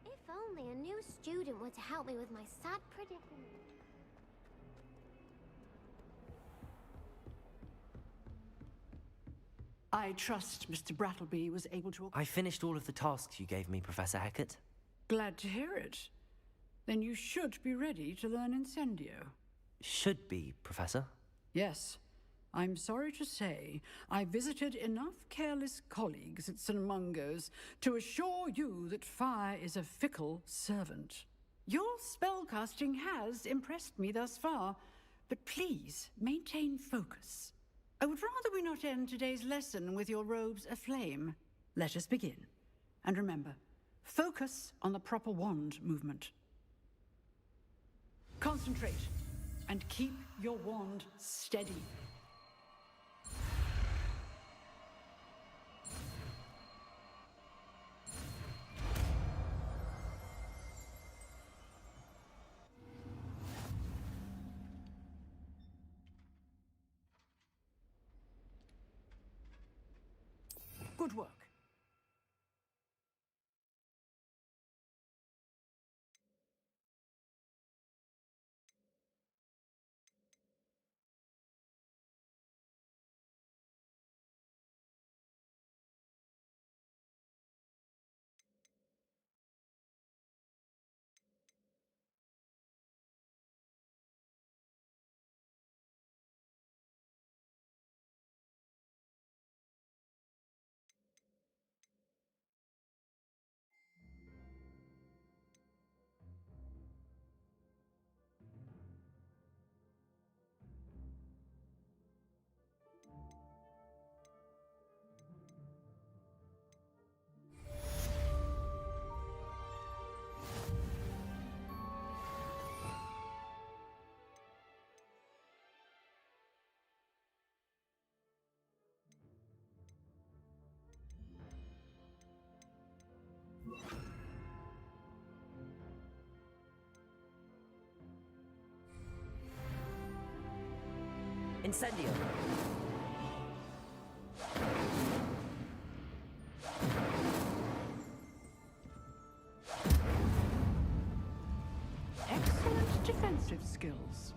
If only a new student were to help me with my sad predicament. I trust Mr. Brattleby was able to... I finished all of the tasks you gave me, Professor Hecat. Glad to hear it. Then you should be ready to learn Incendio. Should be, Professor. Yes. I'm sorry to say, I visited enough careless colleagues at St. Mungo's to assure you that fire is a fickle servant. Your spellcasting has impressed me thus far, but please maintain focus. I would rather we not end today's lesson with your robes aflame. Let us begin. And remember, focus on the proper wand movement. Concentrate, and keep your wand steady. Good work. Incendio! Excellent defensive skills.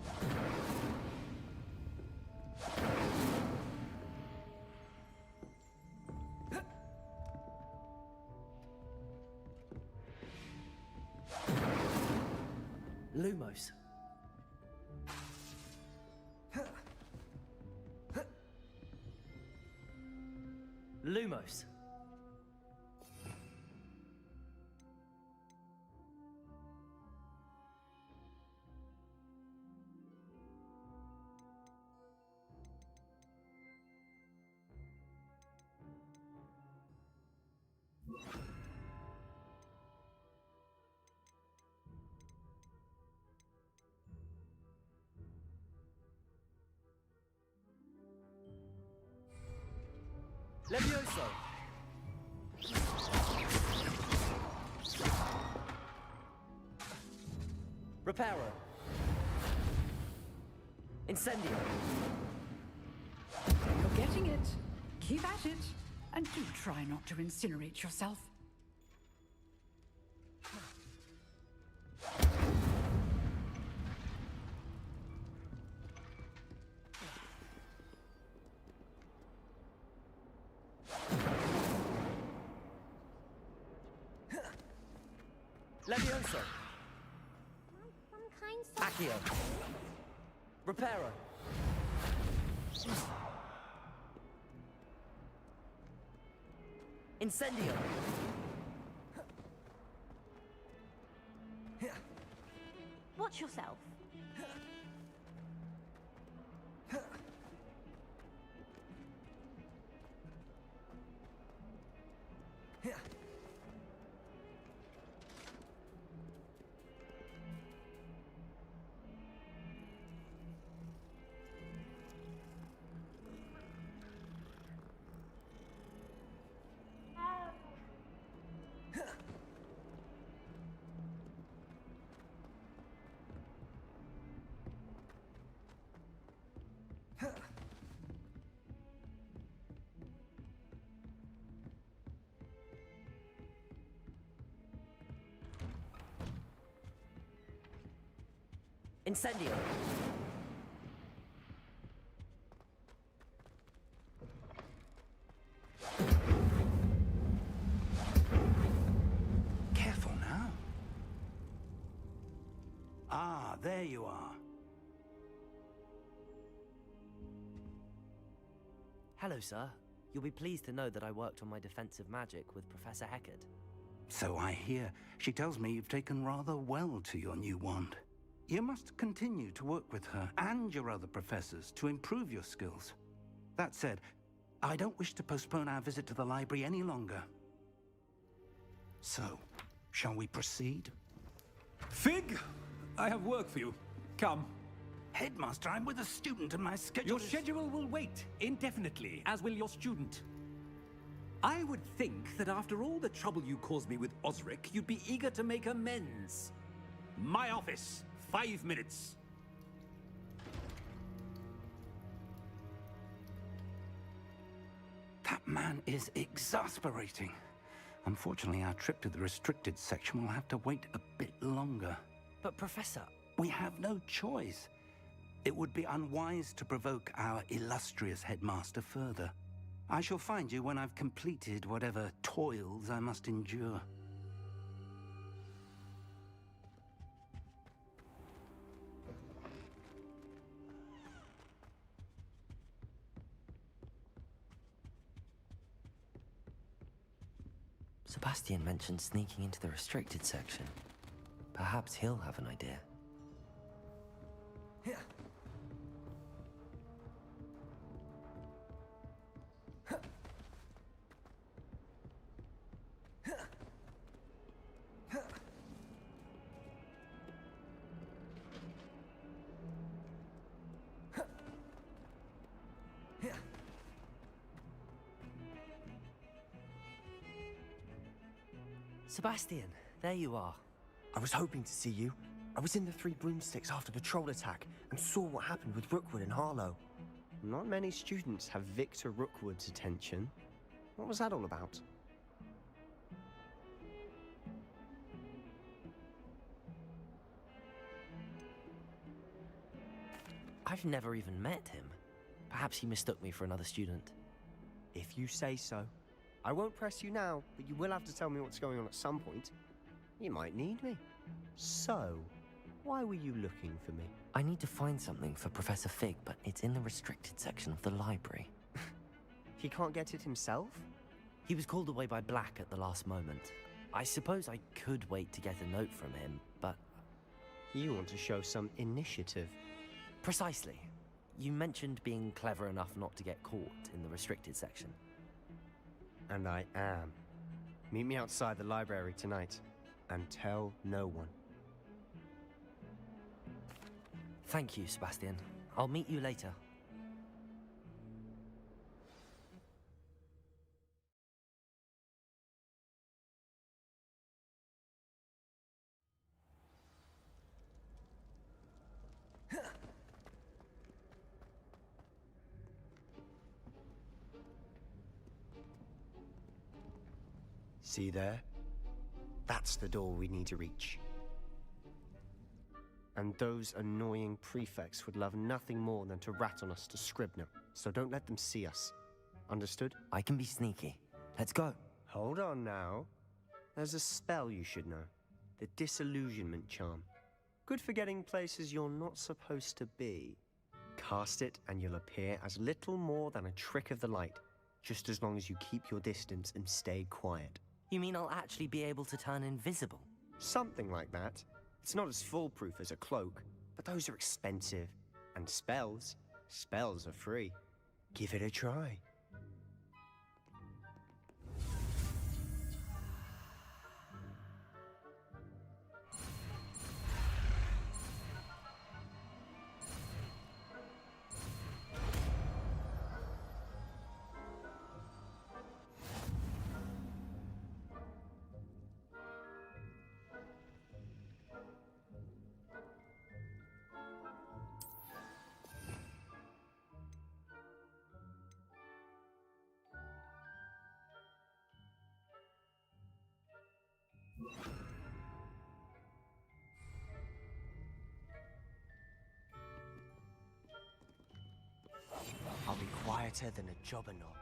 Lumos. Lumos. Levioso. Reparo. Incendio. You're getting it. Keep at it. And do try not to incinerate yourself. Levioso. Some kind Accio. Reparo. Incendio. Watch yourself. Incendio. Careful now. Ah, there you are. Hello, sir. You'll be pleased to know that I worked on my defensive magic with Professor Heckard. So I hear. She tells me you've taken rather well to your new wand. You must continue to work with her and your other professors to improve your skills. That said, I don't wish to postpone our visit to the library any longer. So, shall we proceed? Fig, I have work for you. Come. Headmaster, I'm with a student and my schedule Your schedule will wait indefinitely, as will your student. I would think that after all the trouble you caused me with Osric, you'd be eager to make amends. My office, 5 minutes. That man is exasperating. Unfortunately, our trip to the restricted section will have to wait a bit longer. But, Professor... We have no choice. It would be unwise to provoke our illustrious headmaster further. I shall find you when I've completed whatever toils I must endure. Sebastian mentioned sneaking into the restricted section. Perhaps he'll have an idea. Sebastian, there you are. I was hoping to see you. I was in the Three Broomsticks after Patrol attack and saw what happened with Rookwood and Harlow. Not many students have Victor Rookwood's attention. What was that all about? I've never even met him. Perhaps he mistook me for another student. If you say so. I won't press you now, but you will have to tell me what's going on at some point. You might need me. So, why were you looking for me? I need to find something for Professor Fig, but it's in the restricted section of the library. He can't get it himself? He was called away by Black at the last moment. I suppose I could wait to get a note from him, but... You want to show some initiative. Precisely. You mentioned being clever enough not to get caught in the restricted section. And I am. Meet me outside the library tonight, and tell no one. Thank you, Sebastian. I'll meet you later. See there? That's the door we need to reach. And those annoying prefects would love nothing more than to rat on us to Scribner, so don't let them see us. Understood? I can be sneaky. Let's go. Hold on now. There's a spell you should know. The Disillusionment Charm. Good for getting places you're not supposed to be. Cast it and you'll appear as little more than a trick of the light, just as long as you keep your distance and stay quiet. You mean I'll actually be able to turn invisible? Something like that. It's not as foolproof as a cloak, but those are expensive. And spells are free. Give it a try. I'll be quieter than a jobberknoll.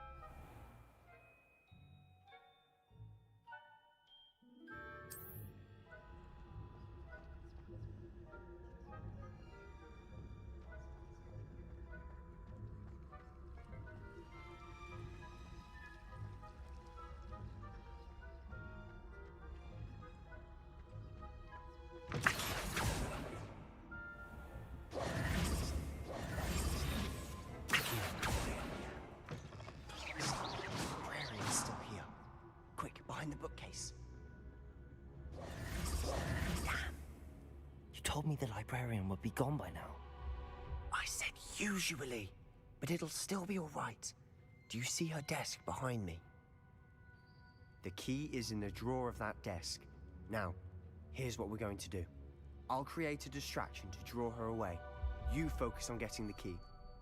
The bookcase. Damn. You told me the librarian would be gone by now. I said usually, but it'll still be all right. Do you see her desk behind me? The key is in the drawer of that desk. Now, here's what we're going to do. I'll create a distraction to draw her away. You focus on getting the key.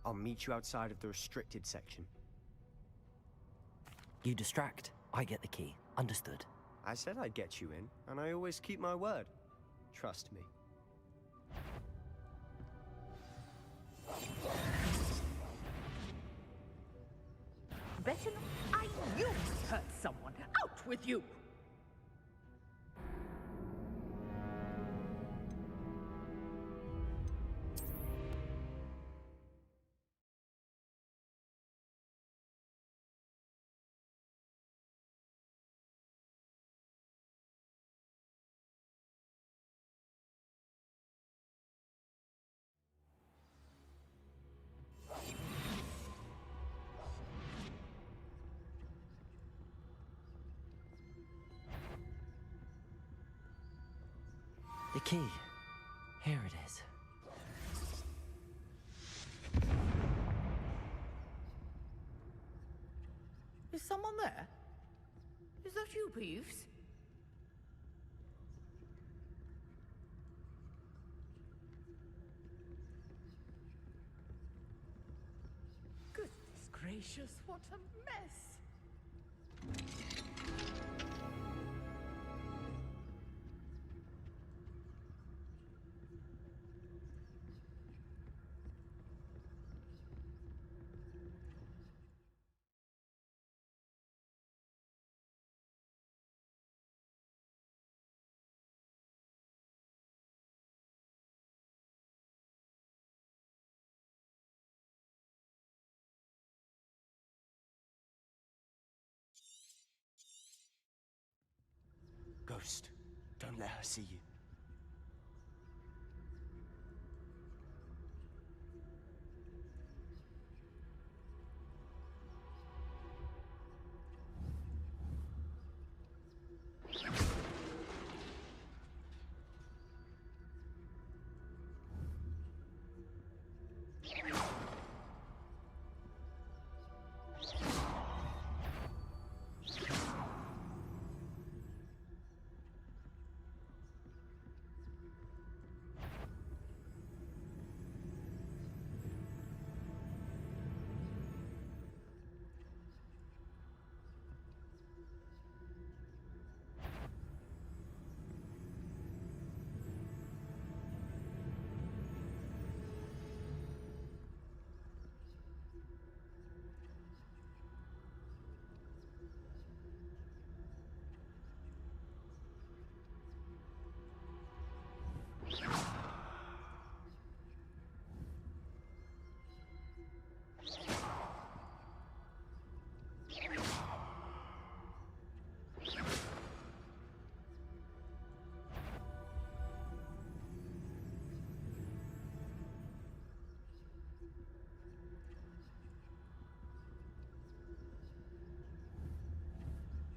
I'll meet you outside of the restricted section. You distract, I get the key. Understood. I said I'd get you in, and I always keep my word. Trust me. Better not. I knew it hurt someone. Out with you! The key. Here it is. Is someone there? Is that you, Peeves? gracious, what a mess! Ghost, don't let her see you.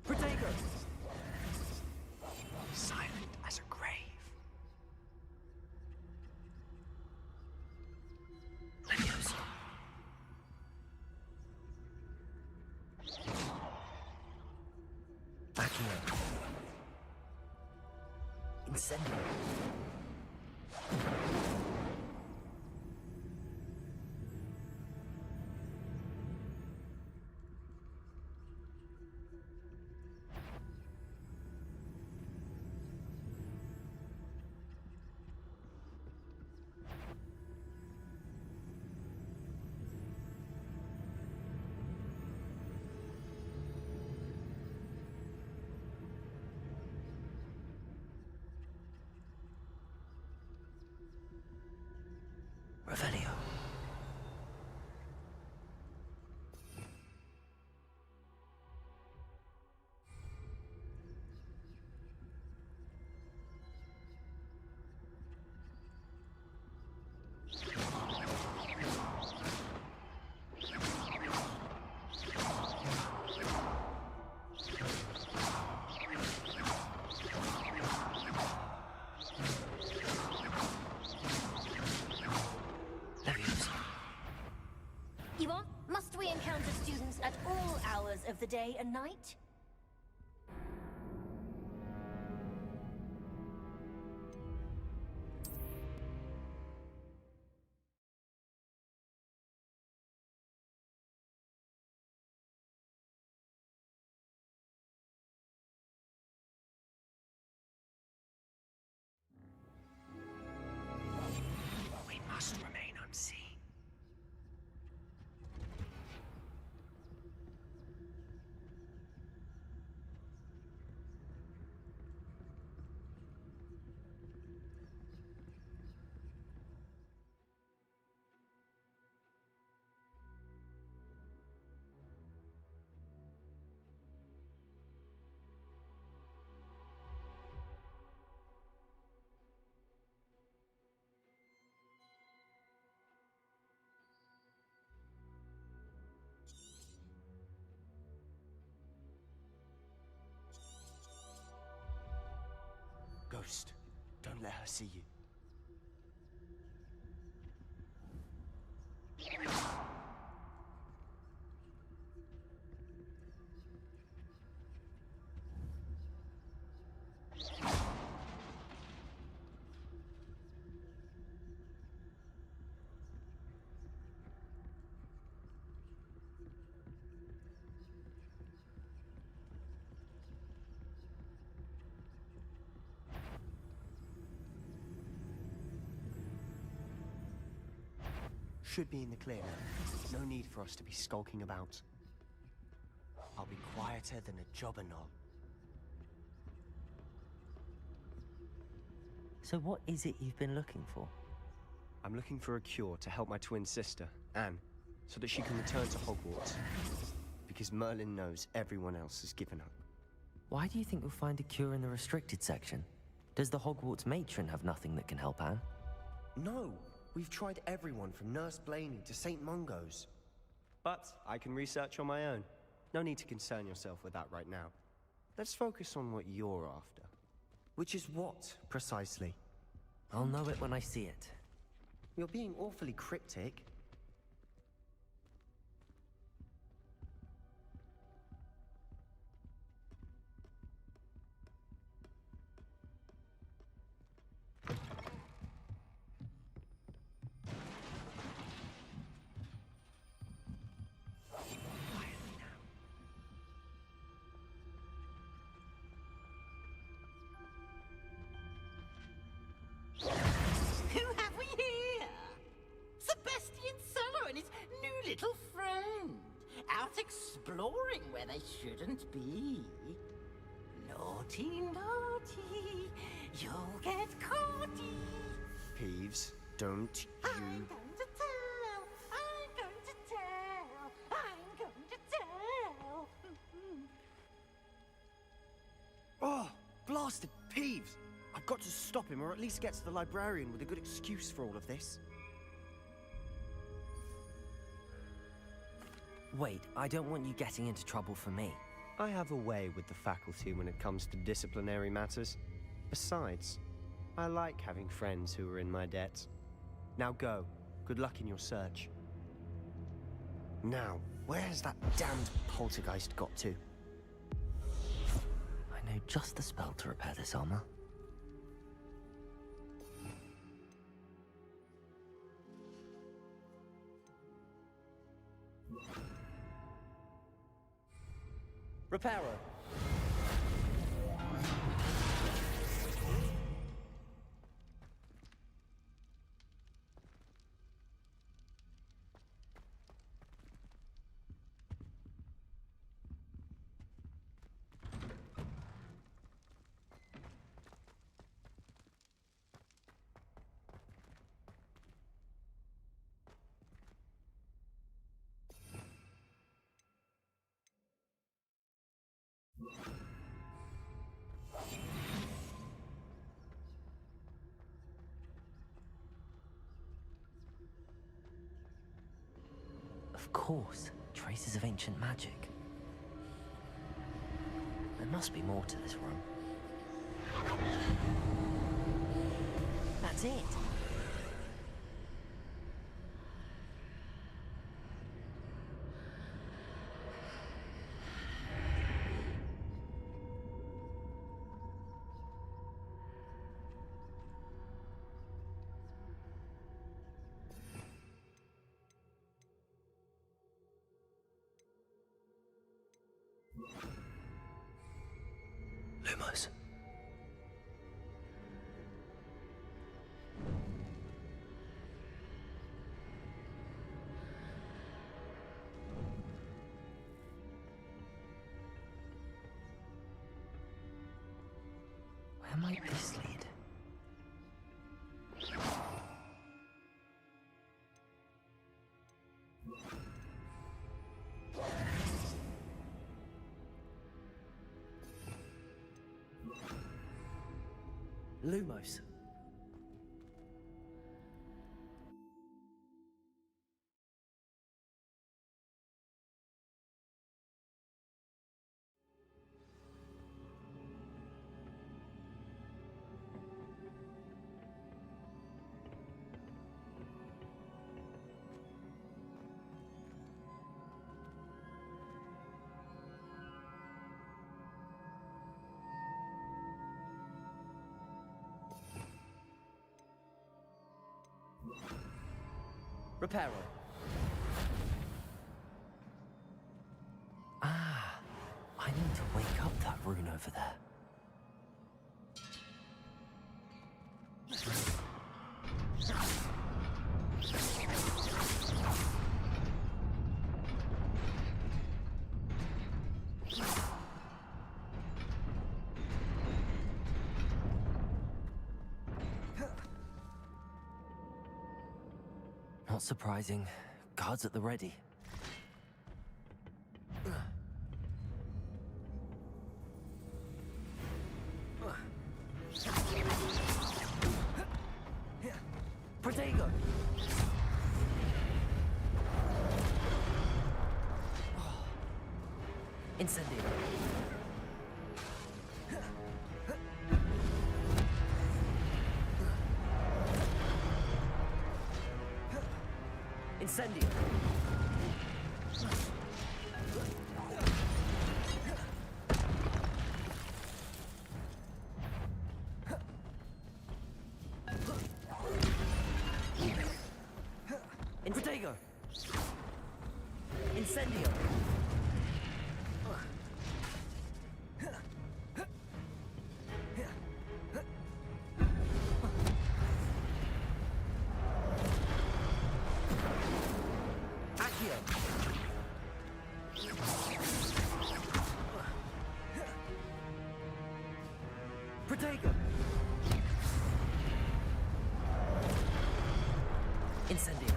Protego! Silent as a grave. Leviosa. Backing up. Incendio. Revelio. You are? Must we encounter students at all hours of the day and night? We must remain unseen. Ghost, don't let her see you. should be in the clear now. No need for us to be skulking about. I'll be quieter than a jobber knoll. So what is it you've been looking for? I'm looking for a cure to help my twin sister, Anne, so that she can return to Hogwarts. Because Merlin knows everyone else has given up. Why do you think you'll find a cure in the restricted section? Does the Hogwarts matron have nothing that can help Anne? No! We've tried everyone from Nurse Blaney to St. Mungo's. But I can research on my own. No need to concern yourself with that right now. Let's focus on what you're after. Which is what, precisely? I'll know it when I see it. You're being awfully cryptic. Who have we here? Sebastian Cello and his new little friend. Out exploring where they shouldn't be. Naughty, naughty, you'll get caughty. Peeves, don't you... I'm going to tell, I'm going to tell, I'm going to tell. Oh, blasted Peeves! I've got to stop him, or at least get to the librarian with a good excuse for all of this. Wait, I don't want you getting into trouble for me. I have a way with the faculty when it comes to disciplinary matters. Besides, I like having friends who are in my debt. Now go. Good luck in your search. Now, where has that damned poltergeist got to? I know just the spell to repair this armor. Repairer. Of course, traces of ancient magic. There must be more to this room. That's it. Lumos. Where might this lead? Lumos. Repairer. Ah, I need to wake up that rune over there. Not surprising. Guards at the ready. Protego! Incendio. Incendio. Protego. Incendio. Protego! Incendio!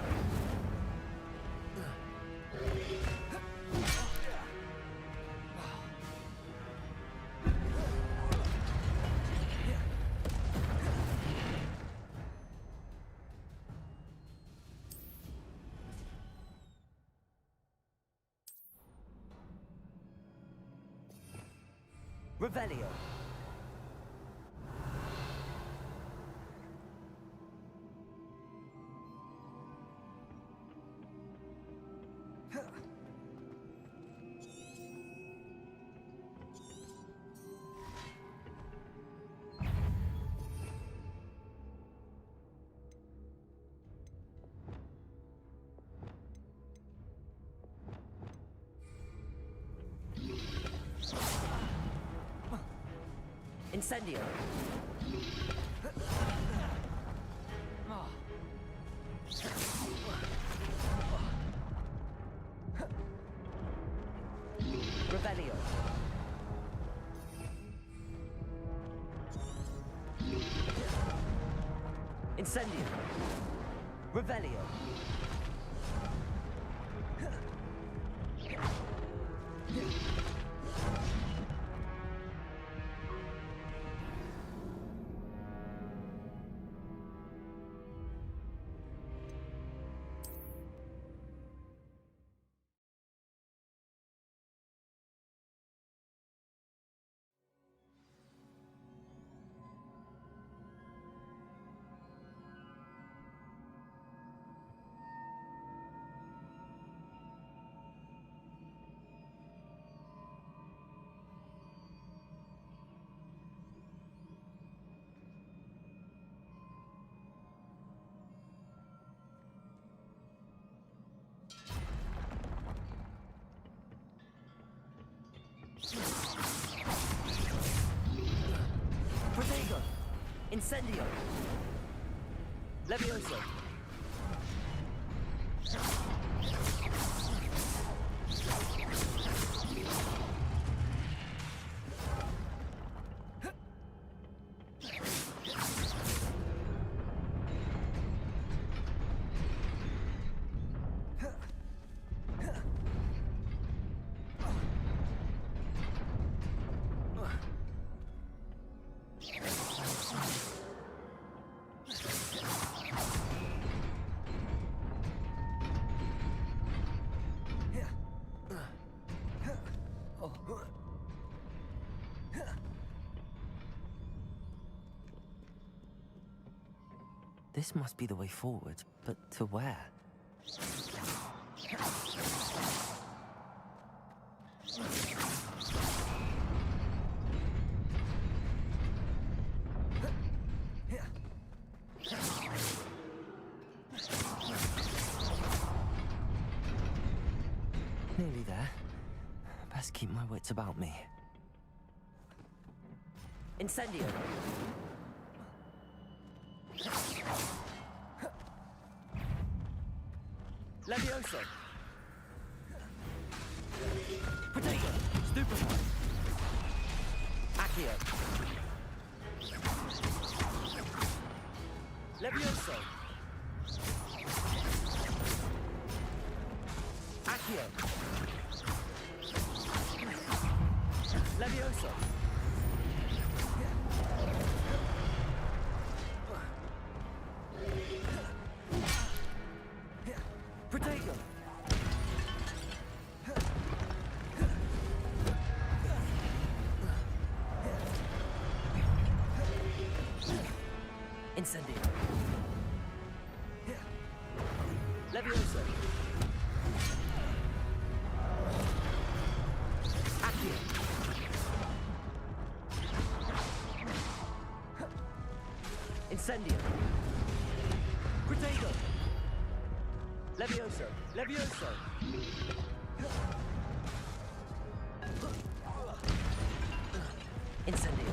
Revelio! Incendio! Revelio! Incendio! Revelio! Protego! Incendio! Levioso! This must be the way forward, but to where? Nearly there. Best keep my wits about me. Incendio! Levioso! Protego! Stupefy! Accio! Levioso! Accio. Levioso. Protego. Incendio. Levioso. Accio. Incendio. Protego. Levioso. Levioso. Incendio.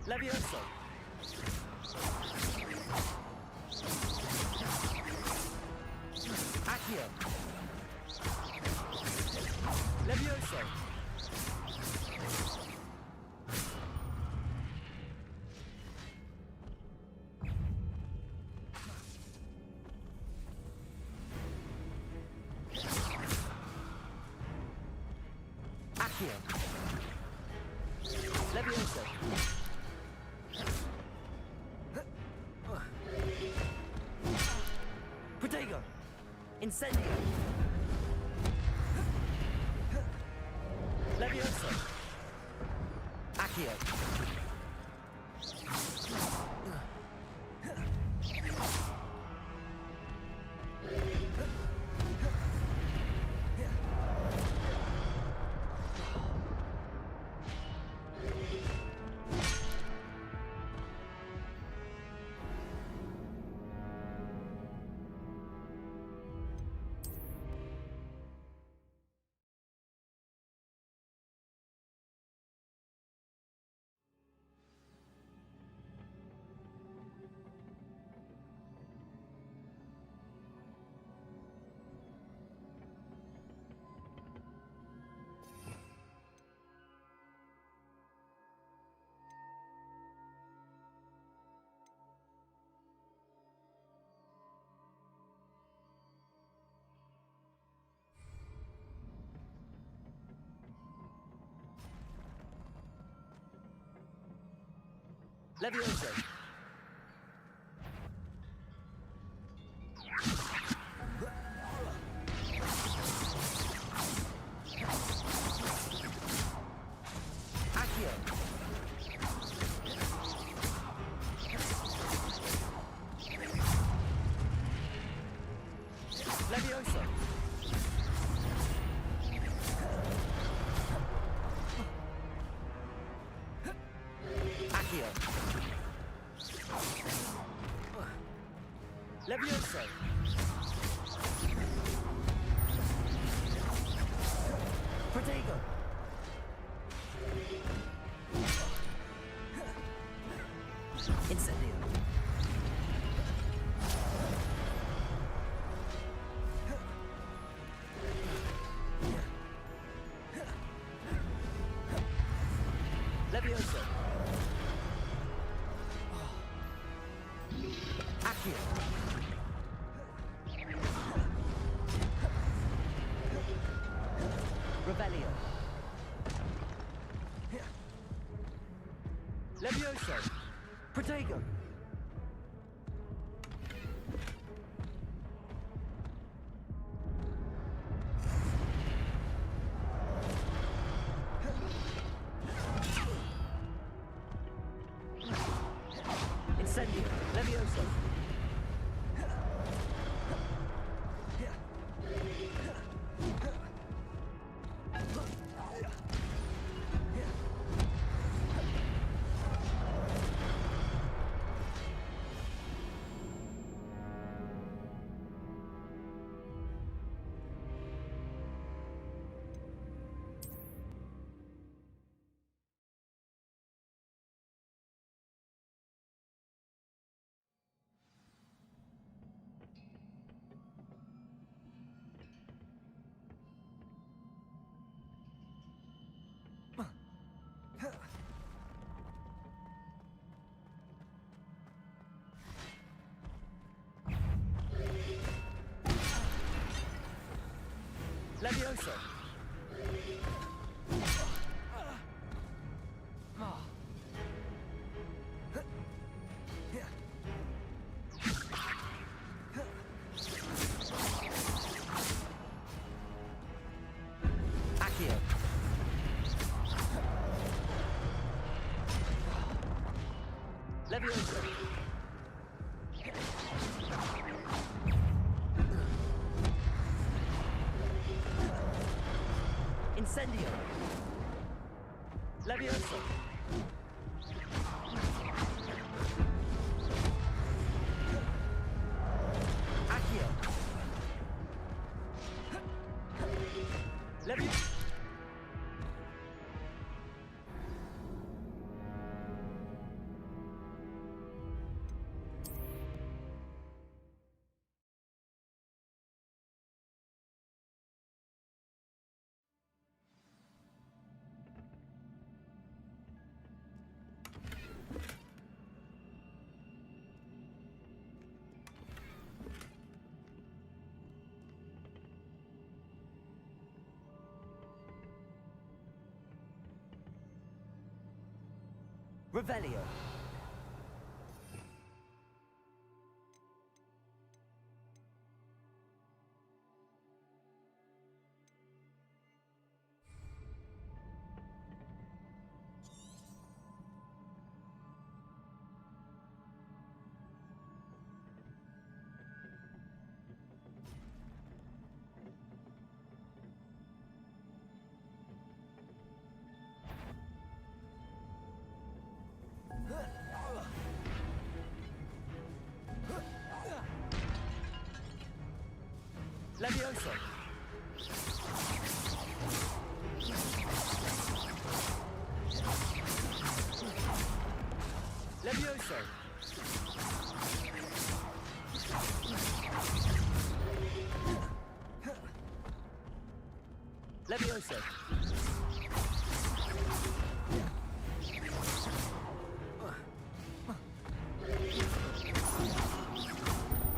Levioso. Accio. Levioso. Accio. Levioso. Protego. Incendio. Levioso. Accio. Levioso. Accio. Levioso. Accio. Levioso. Protego. Incendio. Levioso. Accio. Rebellion. Levioso. Protego. Incendio. Levioso. Levioso! Accio! Levioso! Incendio! Levioso! Accio! Levioso! Revelio. Levioso. Levioso. Levioso.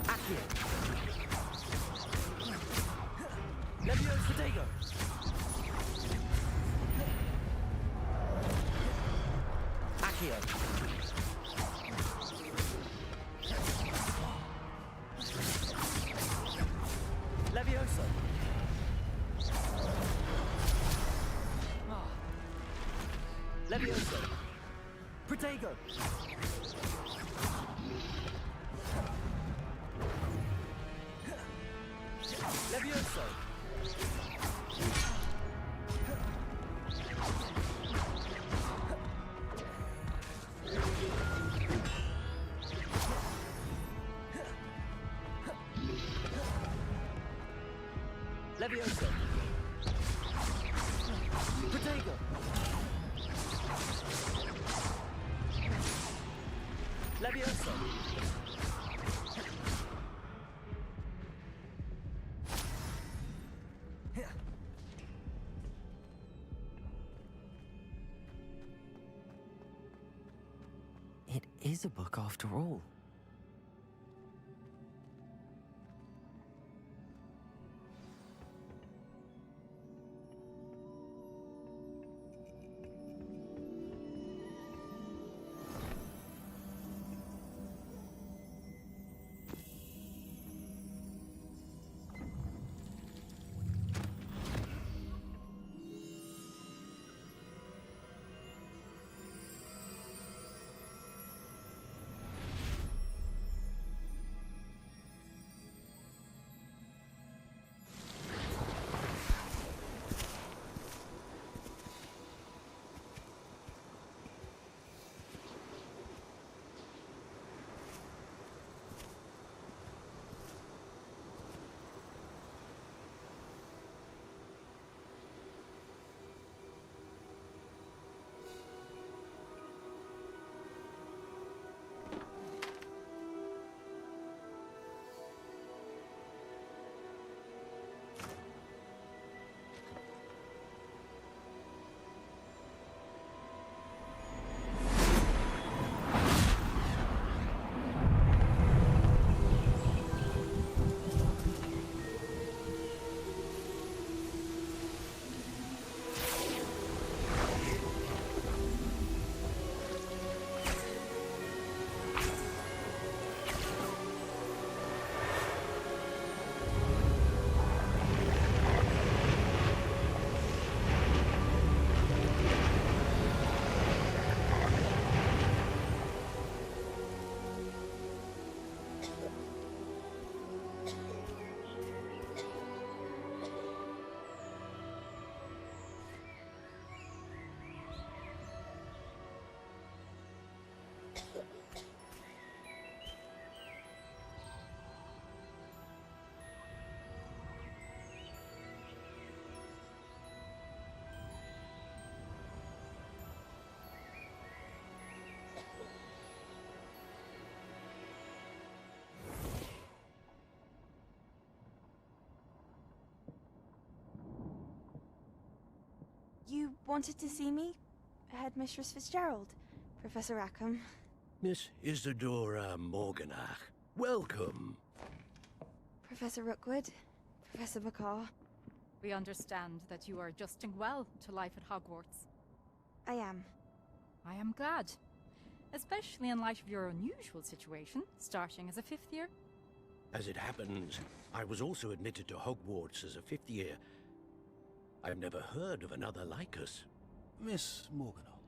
Accio. Levioso Protego. Accio. Levioso. Levioso. Protego. Levioso. Levioso. Protego. Levioso. It is a book after all. You wanted to see me? Headmistress Fitzgerald, Professor Rackham. Miss Isadora Morganach, welcome. Professor Rookwood, Professor Bakar. We understand that you are adjusting well to life at Hogwarts. I am. I am glad. Especially in light of your unusual situation, starting as a 5th year. As it happens, I was also admitted to Hogwarts as a 5th year. I've never heard of another like us. Miss Morganach,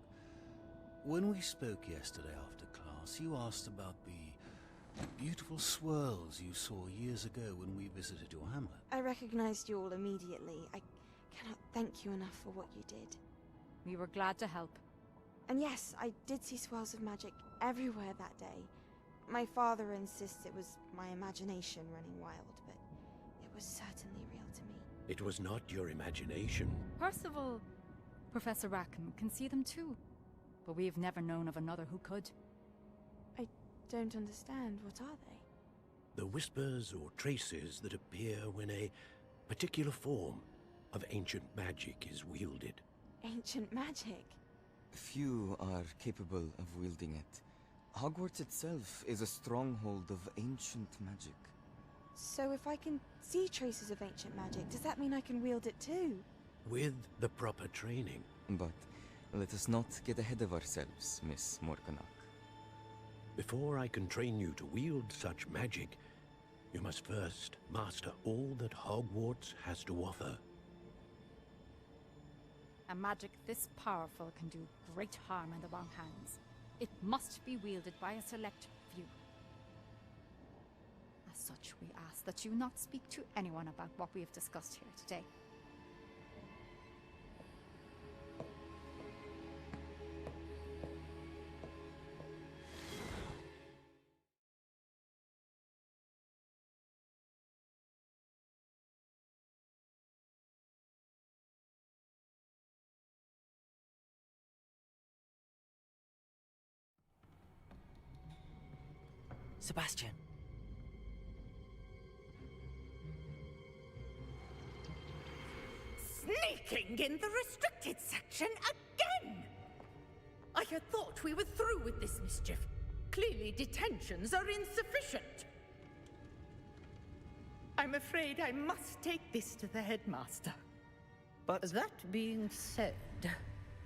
when we spoke yesterday after class, you asked about the beautiful swirls you saw years ago when we visited your hamlet. I recognized you all immediately. I cannot thank you enough for what you did. We were glad to help. And yes, I did see swirls of magic everywhere that day. My father insists it was my imagination running wild, but it was certainly real to me. It was not your imagination. Percival, Professor Rackham can see them too. But we have never known of another who could. I don't understand. What are they? The whispers or traces that appear when a particular form of ancient magic is wielded. Ancient magic? Few are capable of wielding it. Hogwarts itself is a stronghold of ancient magic. So if I can see traces of ancient magic, does that mean I can wield it too? With the proper training. But let us not get ahead of ourselves, Miss Morganach. Before I can train you to wield such magic, you must first master all that Hogwarts has to offer. A magic this powerful can do great harm in the wrong hands. It must be wielded by a select few. As such, we ask that you not speak to anyone about what we have discussed here today. Sebastian. Sneaking in the restricted section again! I had thought we were through with this mischief. Clearly detentions are insufficient. I'm afraid I must take this to the headmaster. But that being said,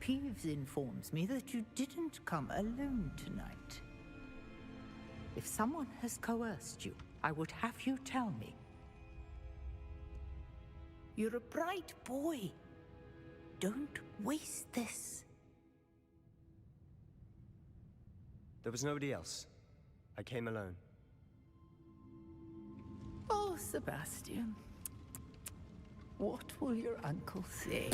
Peeves informs me that you didn't come alone tonight. If someone has coerced you, I would have you tell me. You're a bright boy. Don't waste this. there was nobody else. I came alone. Oh, Sebastian. What will your uncle say?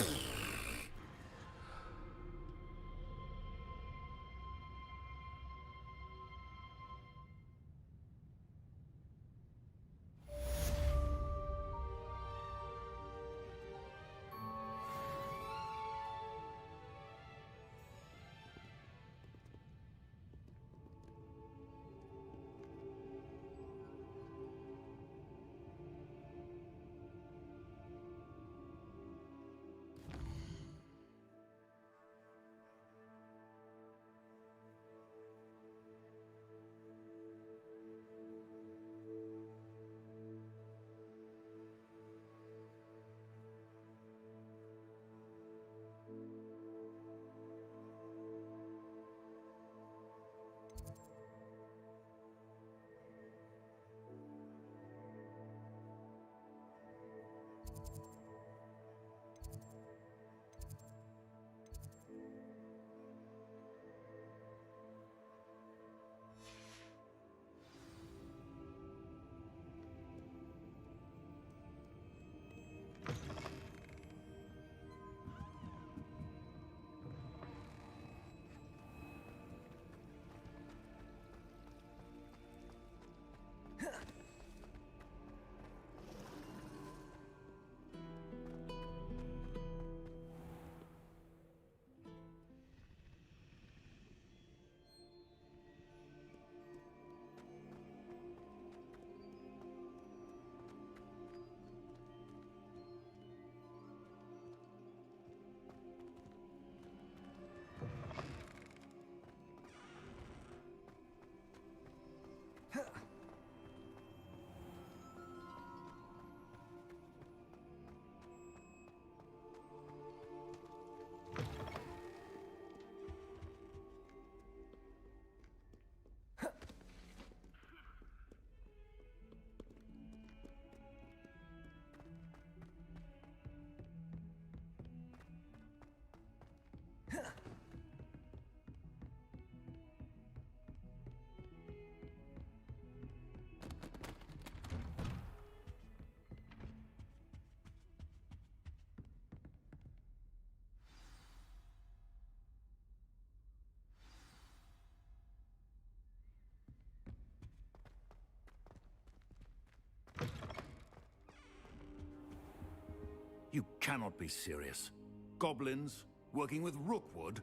You cannot be serious. Goblins working with Rookwood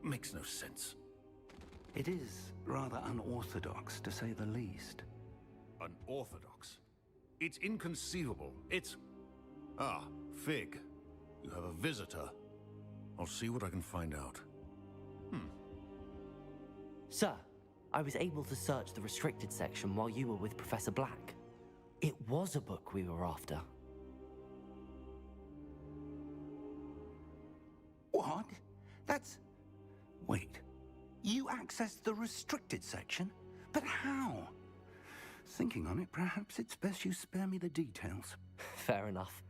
makes no sense. It is rather unorthodox, to say the least. Unorthodox? It's inconceivable. It's... Ah, Fig. You have a visitor. I'll see what I can find out. Sir, I was able to search the restricted section while you were with Professor Black. It was a book we were after. What? That's... Wait. You accessed the restricted section? But how? Thinking on it, perhaps it's best you spare me the details. Fair enough.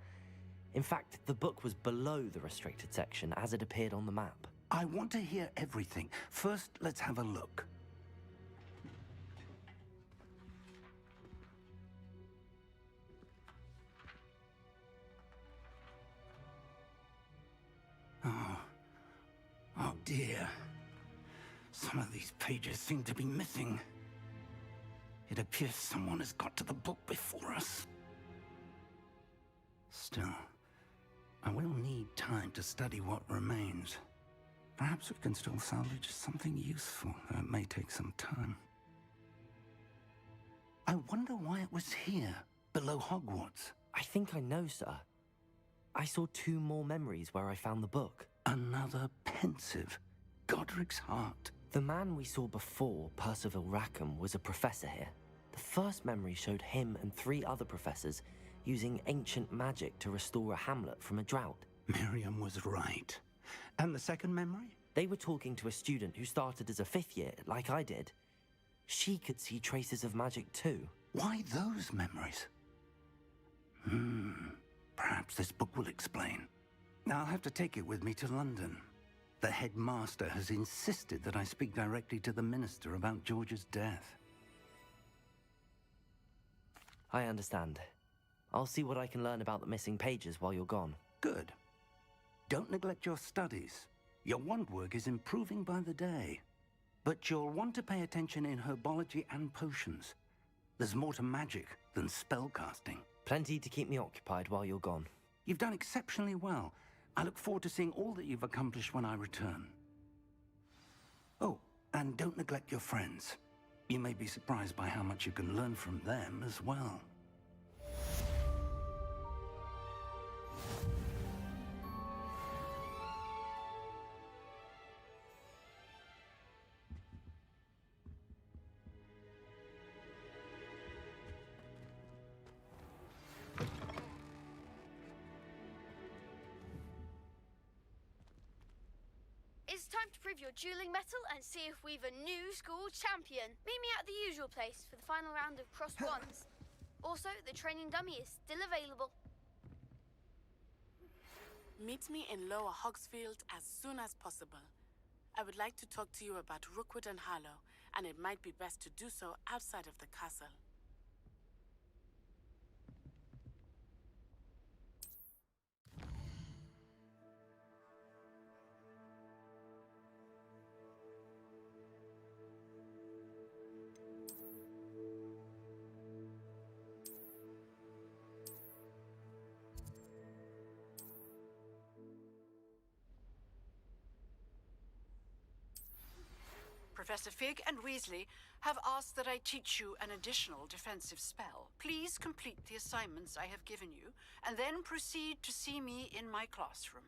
In fact, the book was below the restricted section as it appeared on the map. I want to hear everything. First, let's have a look. Oh dear. Some of these pages seem to be missing. It appears someone has got to the book before us. Still, I will need time to study what remains. Perhaps we can still salvage something useful, though it may take some time. I wonder why it was here, below Hogwarts. I think I know, sir. I saw 2 more memories where I found the book. Another pensive. Godric's heart. The man we saw before, Percival Rackham, was a professor here. The first memory showed him and 3 other professors using ancient magic to restore a hamlet from a drought. Miriam was right. And the second memory? They were talking to a student who started as a 5th year, like I did. She could see traces of magic too. Why those memories? Perhaps this book will explain. I'll have to take it with me to London. The headmaster has insisted that I speak directly to the minister about George's death. I understand. I'll see what I can learn about the missing pages while you're gone. Good. Don't neglect your studies. Your wand work is improving by the day. But you'll want to pay attention in herbology and potions. There's more to magic than spellcasting. Plenty to keep me occupied while you're gone. You've done exceptionally well. I look forward to seeing all that you've accomplished when I return. Oh, and don't neglect your friends. You may be surprised by how much you can learn from them as well. It's time to prove your dueling mettle and see if we've a new school champion. Meet me at the usual place for the final round of crossed wands. Also, the training dummy is still available. Meet me in Lower Hogsfield as soon as possible. I would like to talk to you about Rookwood and Harlow, and it might be best to do so outside of the castle. Professor Fig and Weasley have asked that I teach you an additional defensive spell. Please complete the assignments I have given you, and then proceed to see me in my classroom.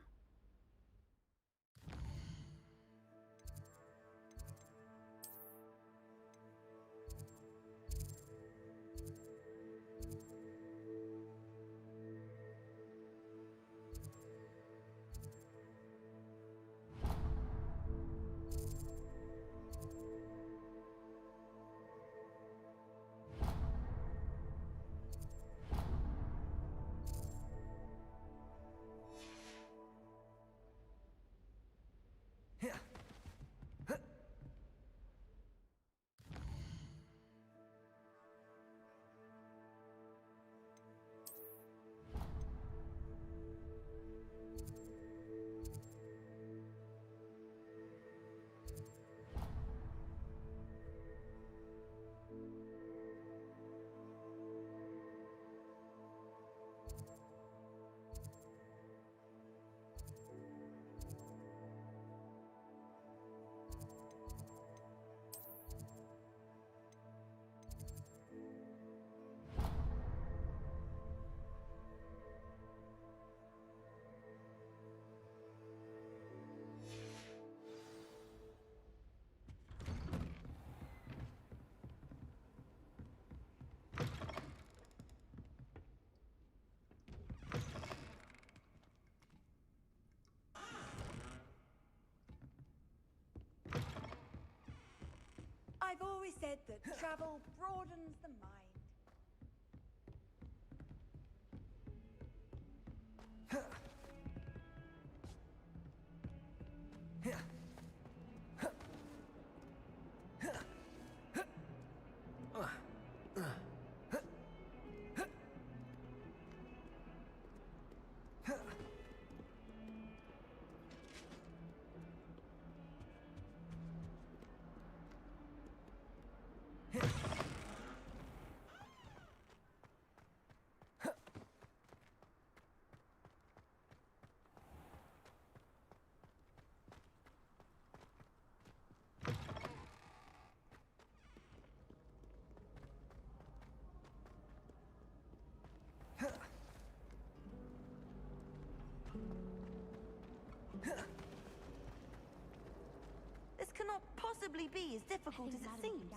I've always said that travel broadens the mind. This cannot possibly be as difficult as it seems.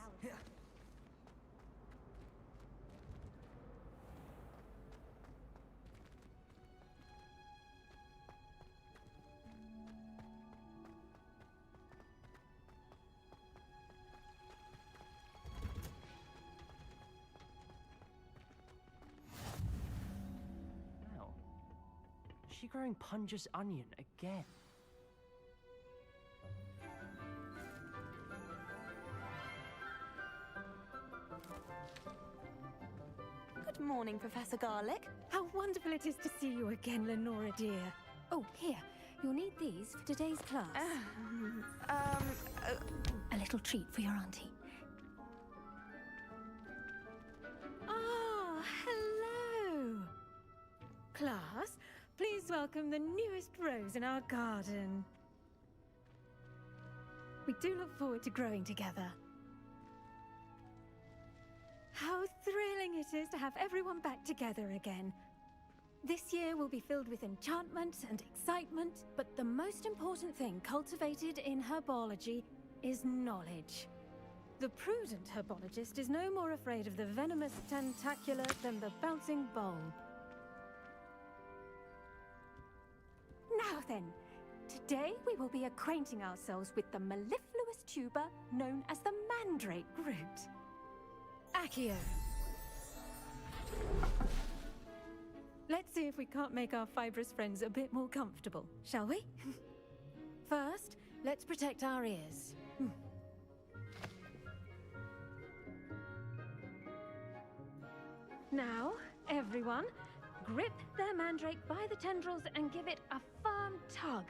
Now, is she growing Punja's onion again? Good morning, Professor Garlic. How wonderful it is to see you again, Lenora dear. Oh, here. You'll need these for today's class. A little treat for your auntie. Ah, hello. Class, please welcome the newest rose in our garden. We do look forward to growing together. How thrilling it is to have everyone back together again. This year will be filled with enchantment and excitement, but the most important thing cultivated in herbology is knowledge. The prudent herbologist is no more afraid of the venomous tentacular than the bouncing bulb. Now then, today we will be acquainting ourselves with the mellifluous tuber known as the mandrake root. Accio. Let's see if we can't make our fibrous friends a bit more comfortable, shall we? First, let's protect our ears. Now, everyone, grip their mandrake by the tendrils and give it a firm tug.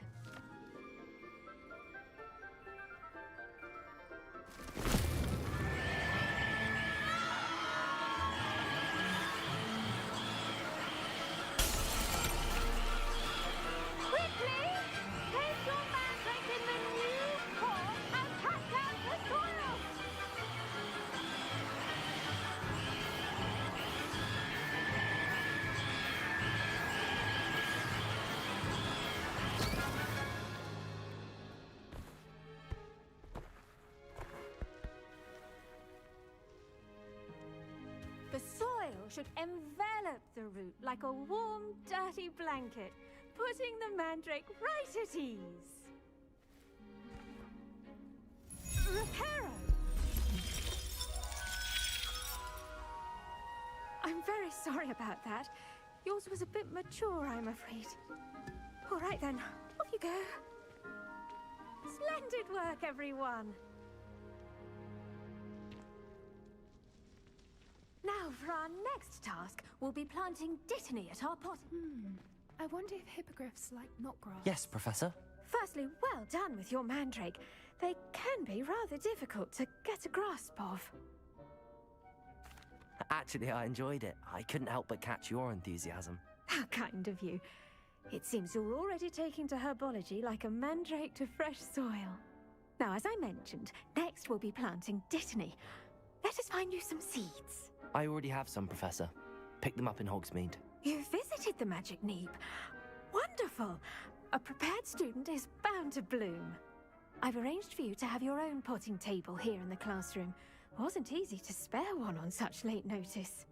The soil should envelop the root like a warm, dirty blanket, putting the mandrake right at ease. Reparo! I'm very sorry about that. Yours was a bit mature, I'm afraid. All right then, off you go. Splendid work, everyone! Now, for our next task, we'll be planting dittany at our pot. I wonder if hippogriffs like knotgrass. Yes, Professor. Firstly, well done with your mandrake. They can be rather difficult to get a grasp of. Actually, I enjoyed it. I couldn't help but catch your enthusiasm. How kind of you. It seems you're already taking to herbology like a mandrake to fresh soil. Now, as I mentioned, next we'll be planting dittany. Let us find you some seeds. I already have some, Professor. Picked them up in Hogsmeade. You visited the Magic Neep. Wonderful! A prepared student is bound to bloom. I've arranged for you to have your own potting table here in the classroom. Wasn't easy to spare one on such late notice.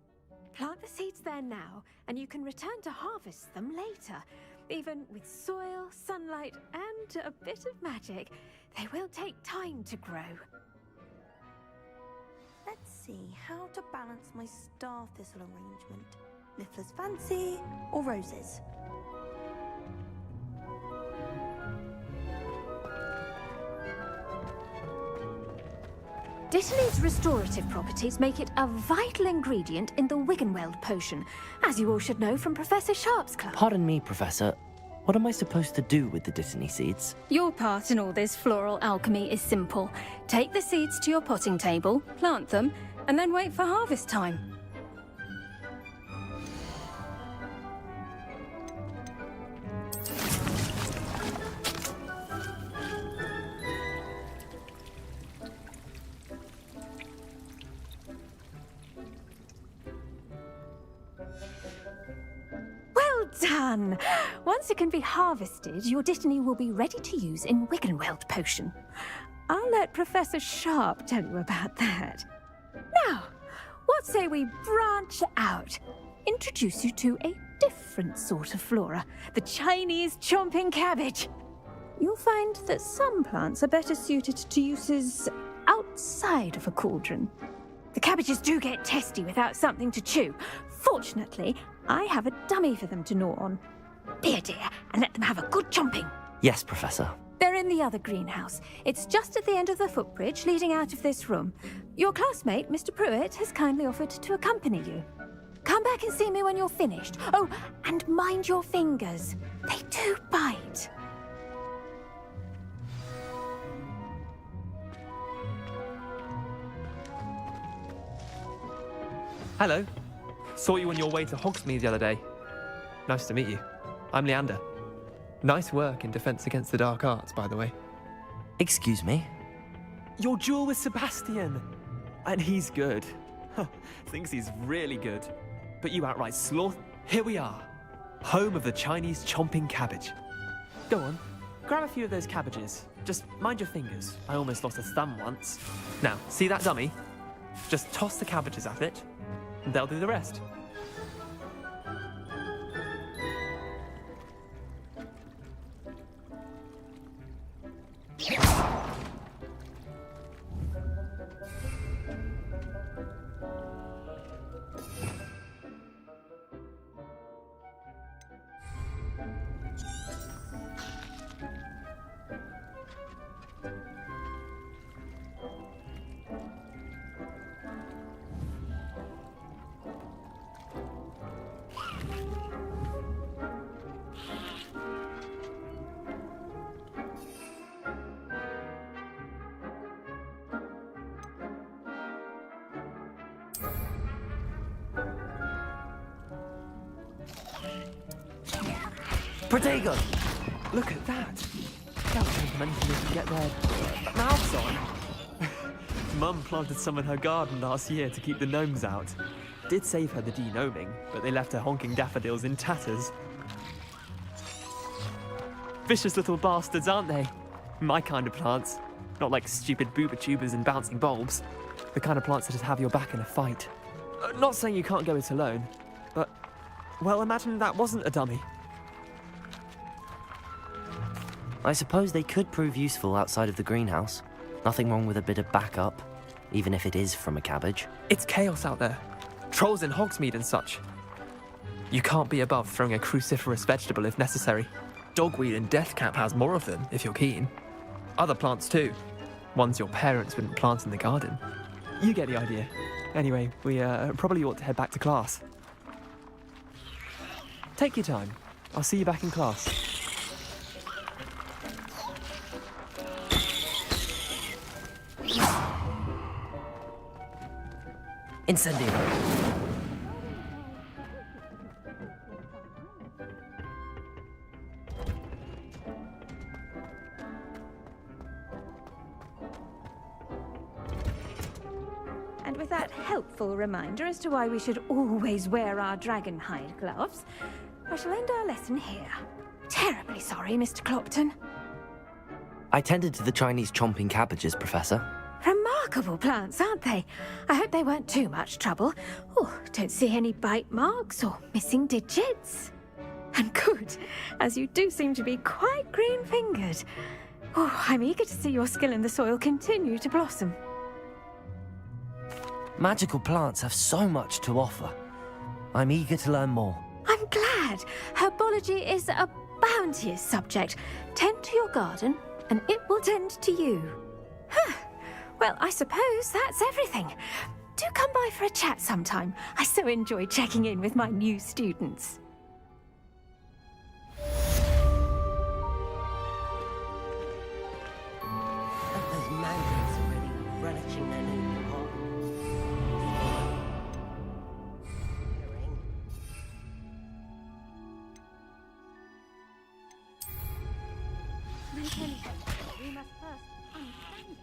Plant the seeds there now, and you can return to harvest them later. Even with soil, sunlight, and a bit of magic, they will take time to grow. Let's see how to balance my star thistle arrangement. Niffler's fancy or roses? Dittany's restorative properties make it a vital ingredient in the Wiggenweld potion, as you all should know from Professor Sharp's class. Pardon me, Professor. What am I supposed to do with the Dittany seeds? Your part in all this floral alchemy is simple. Take the seeds to your potting table, plant them, and then wait for harvest time. Done! Once it can be harvested, your Dittany will be ready to use in Wiggenweld potion. I'll let Professor Sharp tell you about that. Now, what say we branch out? Introduce you to a different sort of flora, the Chinese chomping cabbage. You'll find that some plants are better suited to uses outside of a cauldron. The cabbages do get testy without something to chew. Fortunately, I have a dummy for them to gnaw on. Be a dear and let them have a good chomping. Yes, Professor. They're in the other greenhouse. It's just at the end of the footbridge leading out of this room. Your classmate, Mr. Pruitt, has kindly offered to accompany you. Come back and see me when you're finished. Oh, and mind your fingers. They do bite. Hello. Saw you on your way to Hogsmeade the other day. Nice to meet you. I'm Leander. Nice work in Defense Against the Dark Arts, by the way. Excuse me? Your duel with Sebastian. And he's good. Thinks he's really good. But you outright sloth. Here we are. Home of the Chinese chomping cabbage. Go on. Grab a few of those cabbages. Just mind your fingers. I almost lost a thumb once. Now, see that dummy? Just toss the cabbages at it. They'll do the rest. Protego! Look at that. That'll take them anything they can get their mouths on. Mum planted some in her garden last year to keep the gnomes out. Did save her the de-gnoming, but they left her honking daffodils in tatters. Vicious little bastards, aren't they? My kind of plants. Not like stupid booba tubers and bouncing bulbs. The kind of plants that just have your back in a fight. Not saying you can't go it alone, but, well, imagine that wasn't a dummy. I suppose they could prove useful outside of the greenhouse. Nothing wrong with a bit of backup, even if it is from a cabbage. It's chaos out there. Trolls in Hogsmeade and such. You can't be above throwing a cruciferous vegetable if necessary. Dogweed and deathcap has more of them, if you're keen. Other plants too. Ones your parents wouldn't plant in the garden. You get the idea. Anyway, we probably ought to head back to class. Take your time. I'll see you back in class. Incendio. And with that helpful reminder as to why we should always wear our dragon hide gloves, I shall end our lesson here. Terribly sorry, Mr. Clopton. I tended to the Chinese chomping cabbages, Professor. Remarkable plants, aren't they? I hope they weren't too much trouble. Oh, don't see any bite marks or missing digits. And good, as you do seem to be quite green-fingered. Oh, I'm eager to see your skill in the soil continue to blossom. Magical plants have so much to offer. I'm eager to learn more. I'm glad. Herbology is a bounteous subject. Tend to your garden, and it will tend to you. Huh. Well, I suppose that's everything. Do come by for a chat sometime. I so enjoy checking in with my new students. Those mandarins are really relishing their new pot. We must first understand it.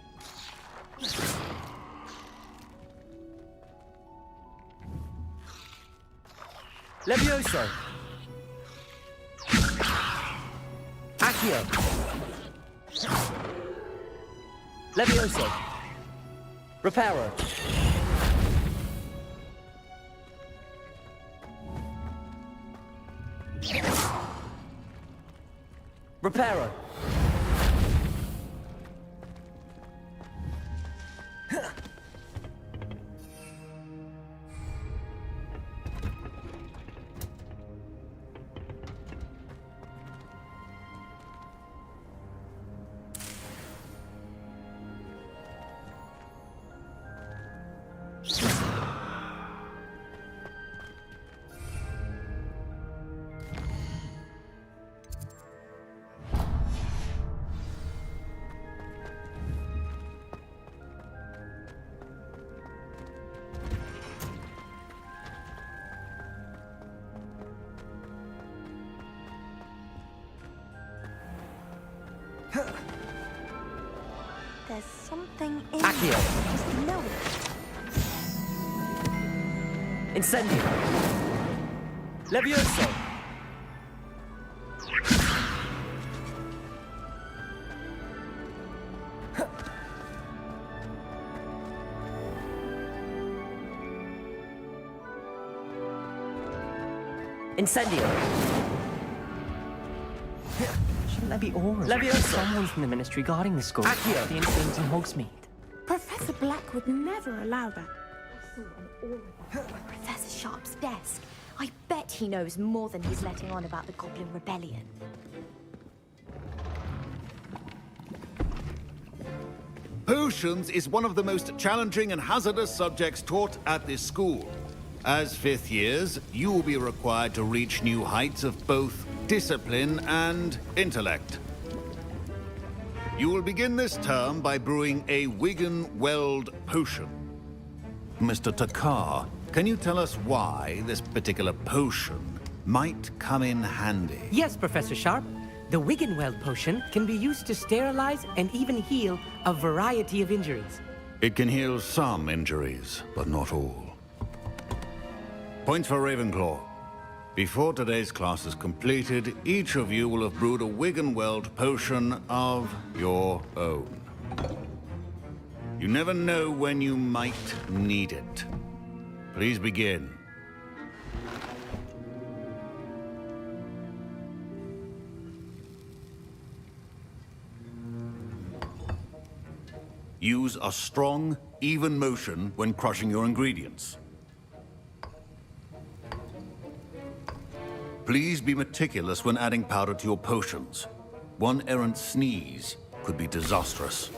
Levioso! Accio! Levioso! Reparo! Reparo! There's something in Accio. there. Just know it. Incendio! Levioso! Incendio! Shouldn't there be auras? Levioso! Someone from the ministry guarding the school. Accio. The incident in Hogsmeade. Professor Black would never allow that. Professor Sharp's desk. I bet he knows more than he's letting on about the Goblin Rebellion. Potions is one of the most challenging and hazardous subjects taught at this school. As fifth years, you will be required to reach new heights of both discipline and intellect. You will begin this term by brewing a Wigan-Weld potion. Mr. Takar, can you tell us why this particular potion might come in handy? Yes, Professor Sharp. The Wigan-Weld potion can be used to sterilize and even heal a variety of injuries. It can heal some injuries, but not all. Points for Ravenclaw. Before today's class is completed, each of you will have brewed a Wigan-Weld potion of your own. You never know when you might need it. Please begin. Use a strong, even motion when crushing your ingredients. Please be meticulous when adding powder to your potions. One errant sneeze could be disastrous.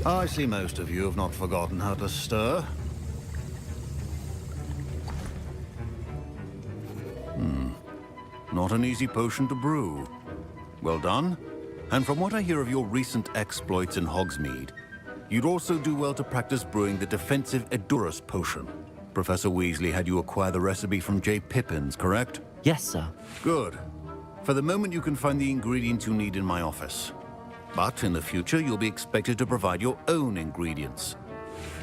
I see most of you have not forgotten how to stir. Not an easy potion to brew. Well done. And from what I hear of your recent exploits in Hogsmeade, you'd also do well to practice brewing the defensive Edurus potion. Professor Weasley had you acquire the recipe from J. Pippin's, correct? Yes, sir. Good. For the moment, you can find the ingredients you need in my office. But in the future, you'll be expected to provide your own ingredients.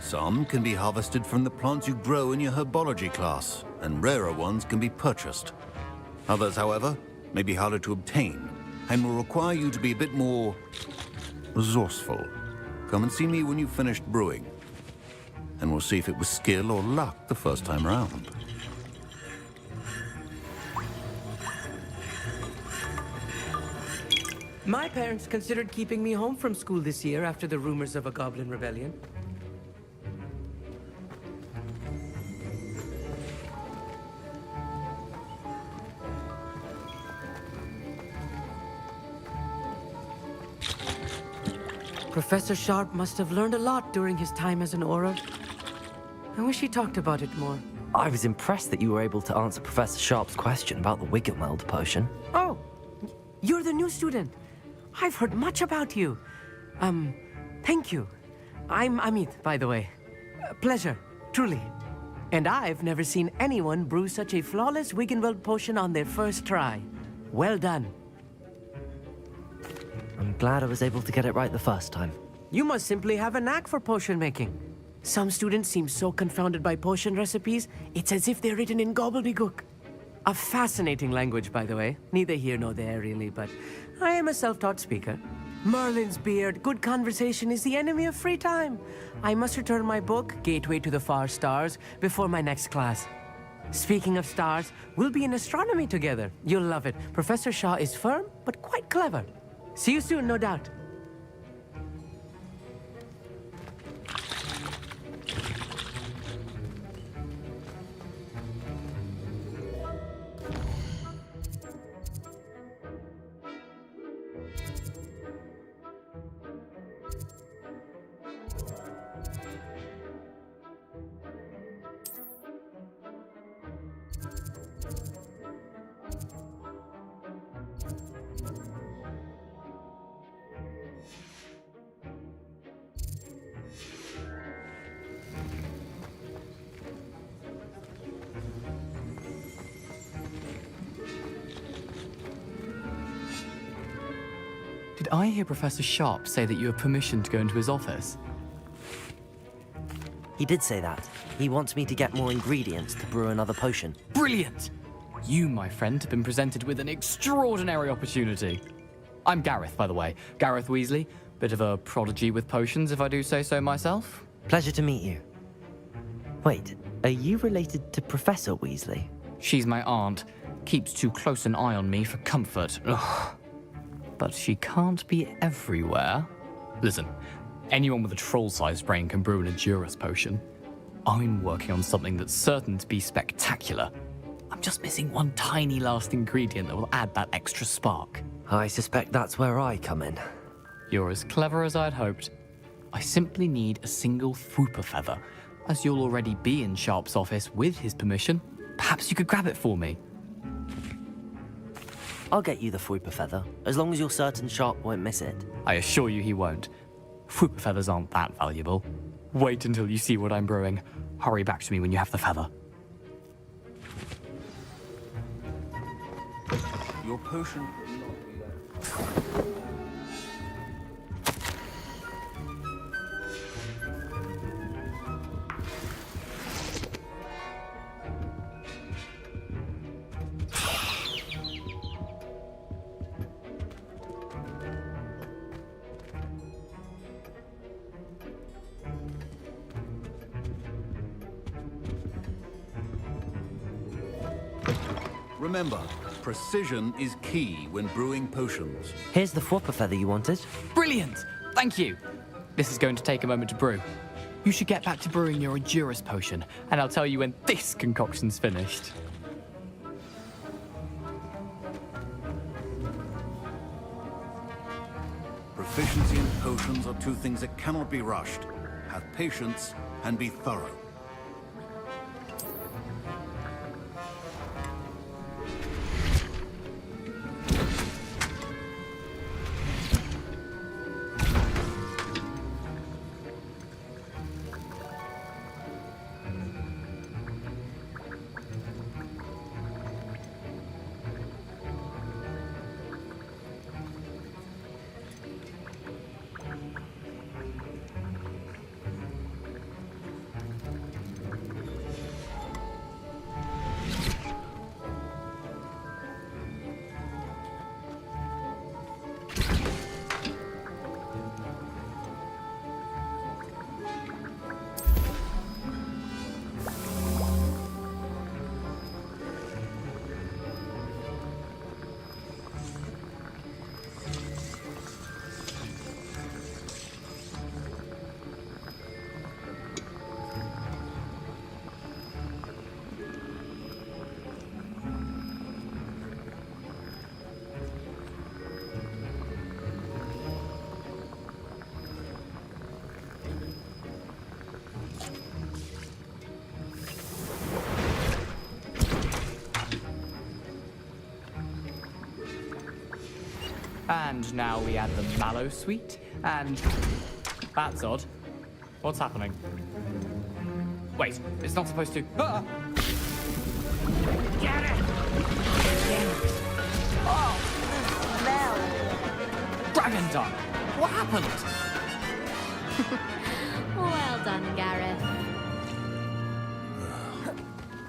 Some can be harvested from the plants you grow in your herbology class, and rarer ones can be purchased. Others, however, may be harder to obtain, and will require you to be a bit more resourceful. Come and see me when you've finished brewing, and we'll see if it was skill or luck the first time round. My parents considered keeping me home from school this year after the rumors of a goblin rebellion. Professor Sharp must have learned a lot during his time as an Auror. I wish he talked about it more. I was impressed that you were able to answer Professor Sharp's question about the Wiggenweld potion. Oh, you're the new student. I've heard much about you. Thank you. I'm Amit, by the way. Pleasure, truly. And I've never seen anyone brew such a flawless Wiggenweld potion on their first try. Well done. I'm glad I was able to get it right the first time. You must simply have a knack for potion making. Some students seem so confounded by potion recipes, it's as if they're written in gobbledygook. A fascinating language, by the way. Neither here nor there, really, but I am a self-taught speaker. Merlin's beard, good conversation is the enemy of free time. I must return my book, Gateway to the Far Stars, before my next class. Speaking of stars, we'll be in astronomy together. You'll love it. Professor Shaw is firm, but quite clever. See you soon, no doubt. Did I hear Professor Sharp say that you have permission to go into his office? He did say that. He wants me to get more ingredients to brew another potion. Brilliant! You, my friend, have been presented with an extraordinary opportunity. I'm Gareth, by the way. Gareth Weasley. Bit of a prodigy with potions, if I do say so myself. Pleasure to meet you. Wait, are you related to Professor Weasley? She's my aunt. Keeps too close an eye on me for comfort. Ugh. But she can't be everywhere. Listen, anyone with a troll-sized brain can brew an Edurus potion. I'm working on something that's certain to be spectacular. I'm just missing one tiny last ingredient that will add that extra spark. I suspect that's where I come in. You're as clever as I'd hoped. I simply need a single Fwooper feather. As you'll already be in Sharp's office with his permission, perhaps you could grab it for me. I'll get you the Fwooper feather, as long as you're certain Sharp won't miss it. I assure you he won't. Fwooper feathers aren't that valuable. Wait until you see what I'm brewing. Hurry back to me when you have the feather. Your potion will not be there. Remember, precision is key when brewing potions. Here's the Fwooper feather you wanted. Brilliant! Thank you! This is going to take a moment to brew. You should get back to brewing your Edurus potion, and I'll tell you when this concoction's finished. Proficiency in potions are two things that cannot be rushed. Have patience and be thorough. And now we add the mallow sweet, and... That's odd. What's happening? Wait, it's not supposed to... Ah! Get it! Oh! Smell! Dragon Dung! What happened? Well done, Gareth.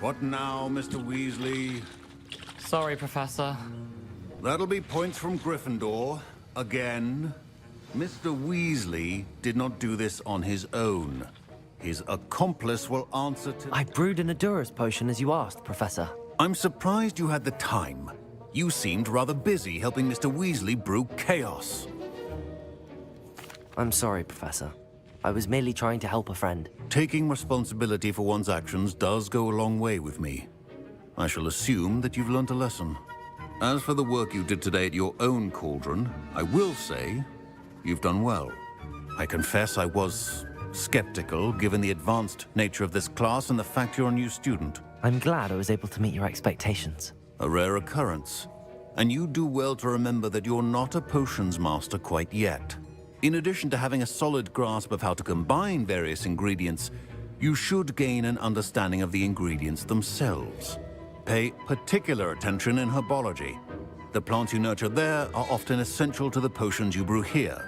What now, Mr. Weasley? Sorry, Professor. That'll be points from Gryffindor. Again. Mr. Weasley did not do this on his own. His accomplice will answer to... I brewed an Adurus potion as you asked, Professor. I'm surprised you had the time. You seemed rather busy helping Mr. Weasley brew chaos. I'm sorry, Professor. I was merely trying to help a friend. Taking responsibility for one's actions does go a long way with me. I shall assume that you've learnt a lesson. As for the work you did today at your own cauldron, I will say you've done well. I confess I was skeptical, given the advanced nature of this class and the fact you're a new student. I'm glad I was able to meet your expectations. A rare occurrence. And you do well to remember that you're not a potions master quite yet. In addition to having a solid grasp of how to combine various ingredients, you should gain an understanding of the ingredients themselves. Pay particular attention in herbology. The plants you nurture there are often essential to the potions you brew here.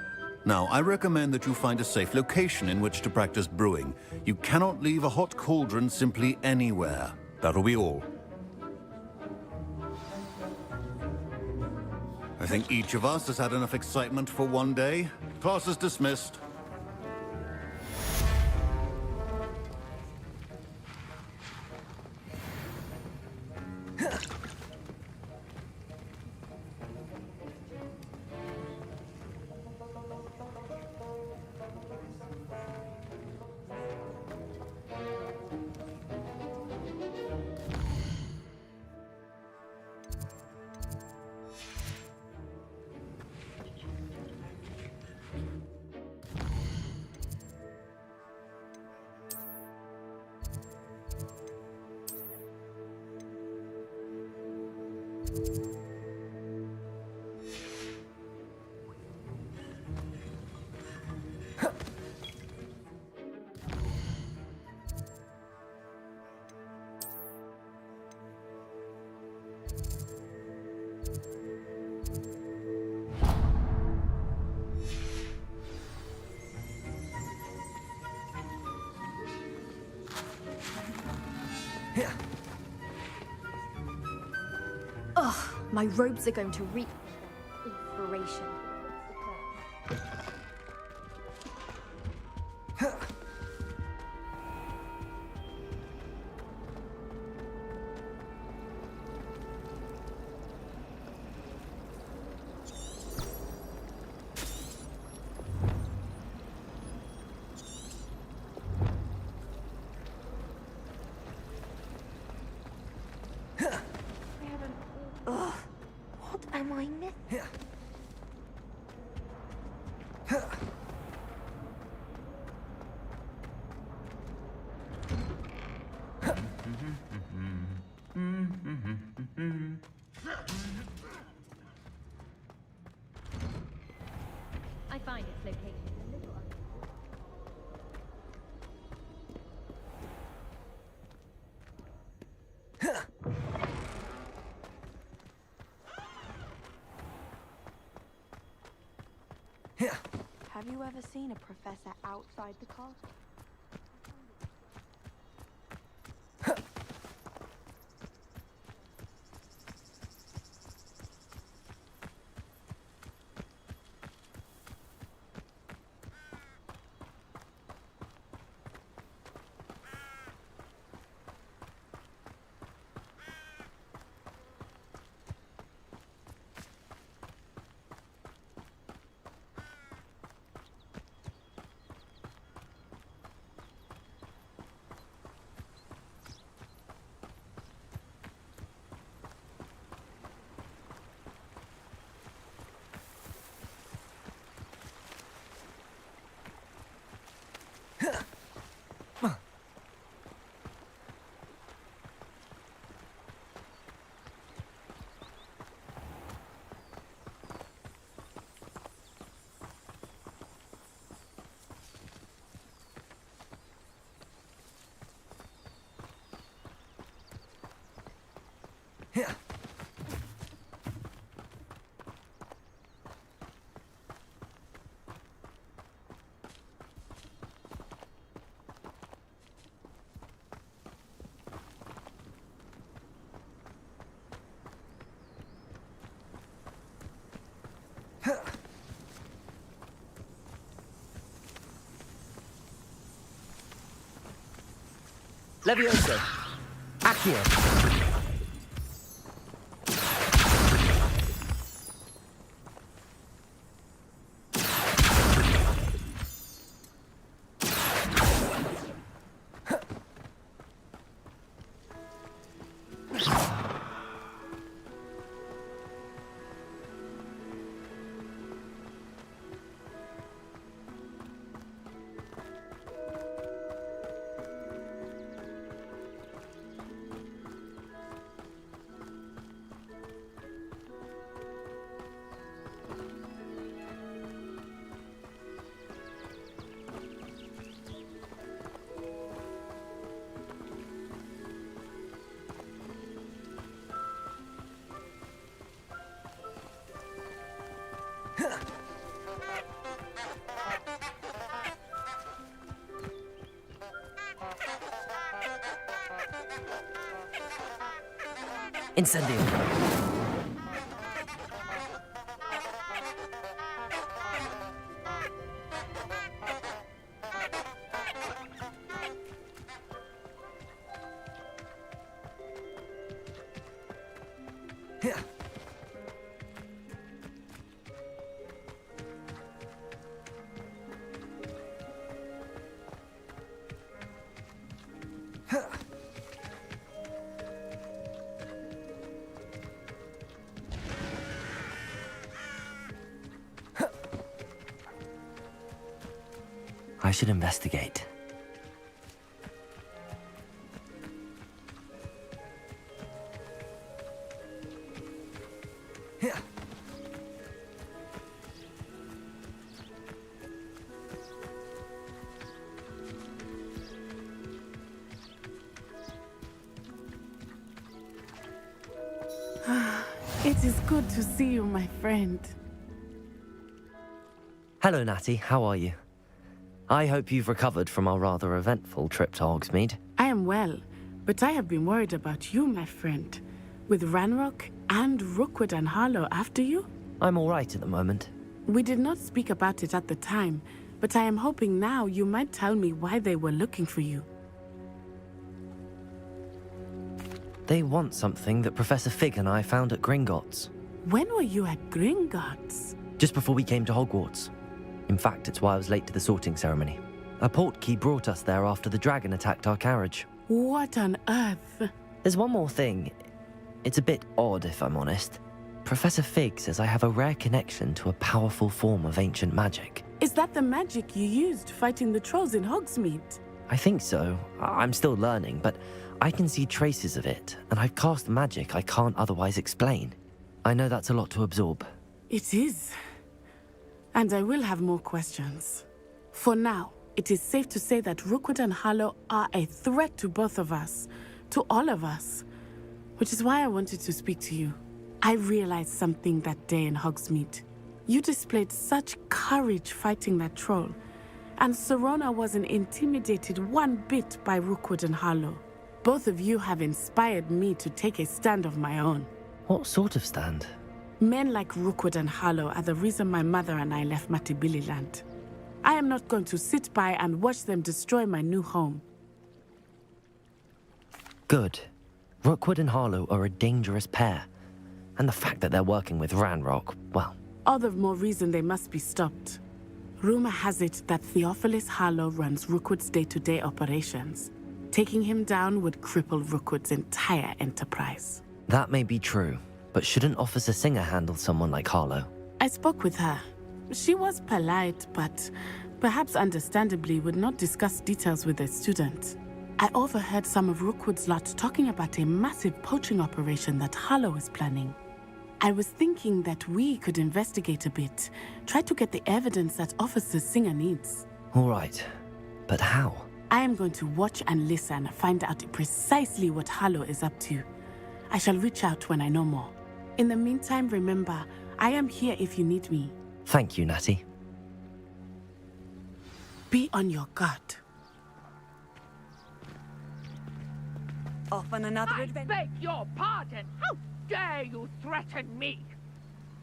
Now, I recommend that you find a safe location in which to practice brewing. You cannot leave a hot cauldron simply anywhere. That'll be all. I think each of us has had enough excitement for one day. Class is dismissed. Ugh, my robes are going to reap inspiration. Ugh, what am I missing? I find its location a little Have you ever seen a professor outside the castle? Levioso. Accio. Incendio. I should investigate. It is good to see you, my friend. Hello, Natty. How are you? I hope you've recovered from our rather eventful trip to Hogsmeade. I am well, but I have been worried about you, my friend. With Ranrock and Rookwood and Harlow after you? I'm all right at the moment. We did not speak about it at the time, but I am hoping now you might tell me why they were looking for you. They want something that Professor Fig and I found at Gringotts. When were you at Gringotts? Just before we came to Hogwarts. In fact, it's why I was late to the sorting ceremony. A portkey brought us there after the dragon attacked our carriage. What on earth? There's one more thing. It's a bit odd, if I'm honest. Professor Fig says I have a rare connection to a powerful form of ancient magic. Is that the magic you used fighting the trolls in Hogsmeade? I think so. I'm still learning, but I can see traces of it, and I've cast magic I can't otherwise explain. I know that's a lot to absorb. It is. And I will have more questions. For now, it is safe to say that Rookwood and Harlow are a threat to both of us, to all of us, which is why I wanted to speak to you. I realized something that day in Hogsmeade. You displayed such courage fighting that troll, and Serona wasn't intimidated one bit by Rookwood and Harlow. Both of you have inspired me to take a stand of my own. What sort of stand? Men like Rookwood and Harlow are the reason my mother and I left Matibililand. I am not going to sit by and watch them destroy my new home. Good. Rookwood and Harlow are a dangerous pair. And the fact that they're working with Ranrock, well... All the more reason they must be stopped. Rumor has it that Theophilus Harlow runs Rookwood's day-to-day operations. Taking him down would cripple Rookwood's entire enterprise. That may be true, but shouldn't Officer Singer handle someone like Harlow? I spoke with her. She was polite, but perhaps understandably would not discuss details with a student. I overheard some of Rookwood's lot talking about a massive poaching operation that Harlow is planning. I was thinking that we could investigate a bit, try to get the evidence that Officer Singer needs. All right, but how? I am going to watch and listen, find out precisely what Harlow is up to. I shall reach out when I know more. In the meantime, remember, I am here if you need me. Thank you, Natty. Be on your guard. Off on another adventure. I beg your pardon. How dare you threaten me?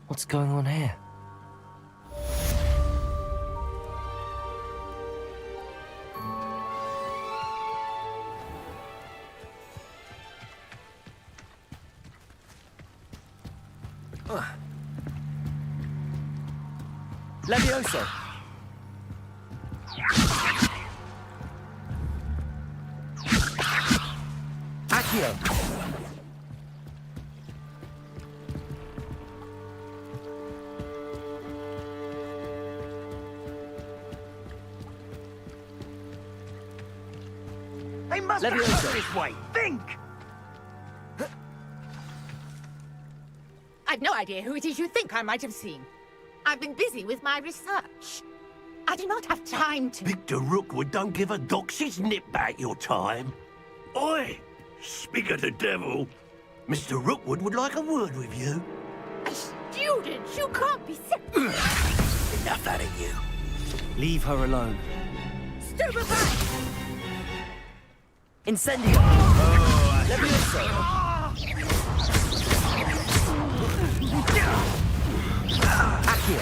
What's going on here? Levioso. Accio. They must have Levioso. come this way. Think! I've no idea who it is you think I might have seen. I've been busy with my research. I do not have time to... Victor Rookwood don't give a doxy's nip back your time. Oi! Speak of the devil. Mr. Rookwood would like a word with you. A student? You can't be sick. Enough out of you. Leave her alone. Stupefy! Incendio! Levioso! Accio!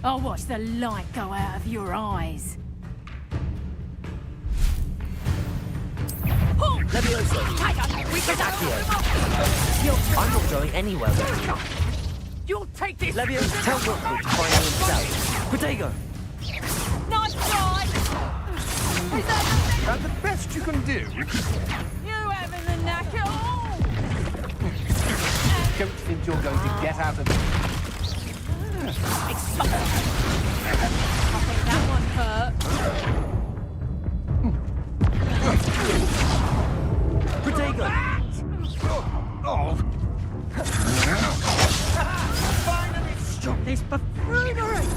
I'll watch the light go out of your eyes. Levioso! Accio! I'm not going anywhere with you. You'll take this! Levioso, tell Rookwood to find me himself. Protego! Nice try! That's the best you can do. You having the knack at all? Don't think you're going to get out of it. I think that one hurt. Protego! Finally stop this buffoonery!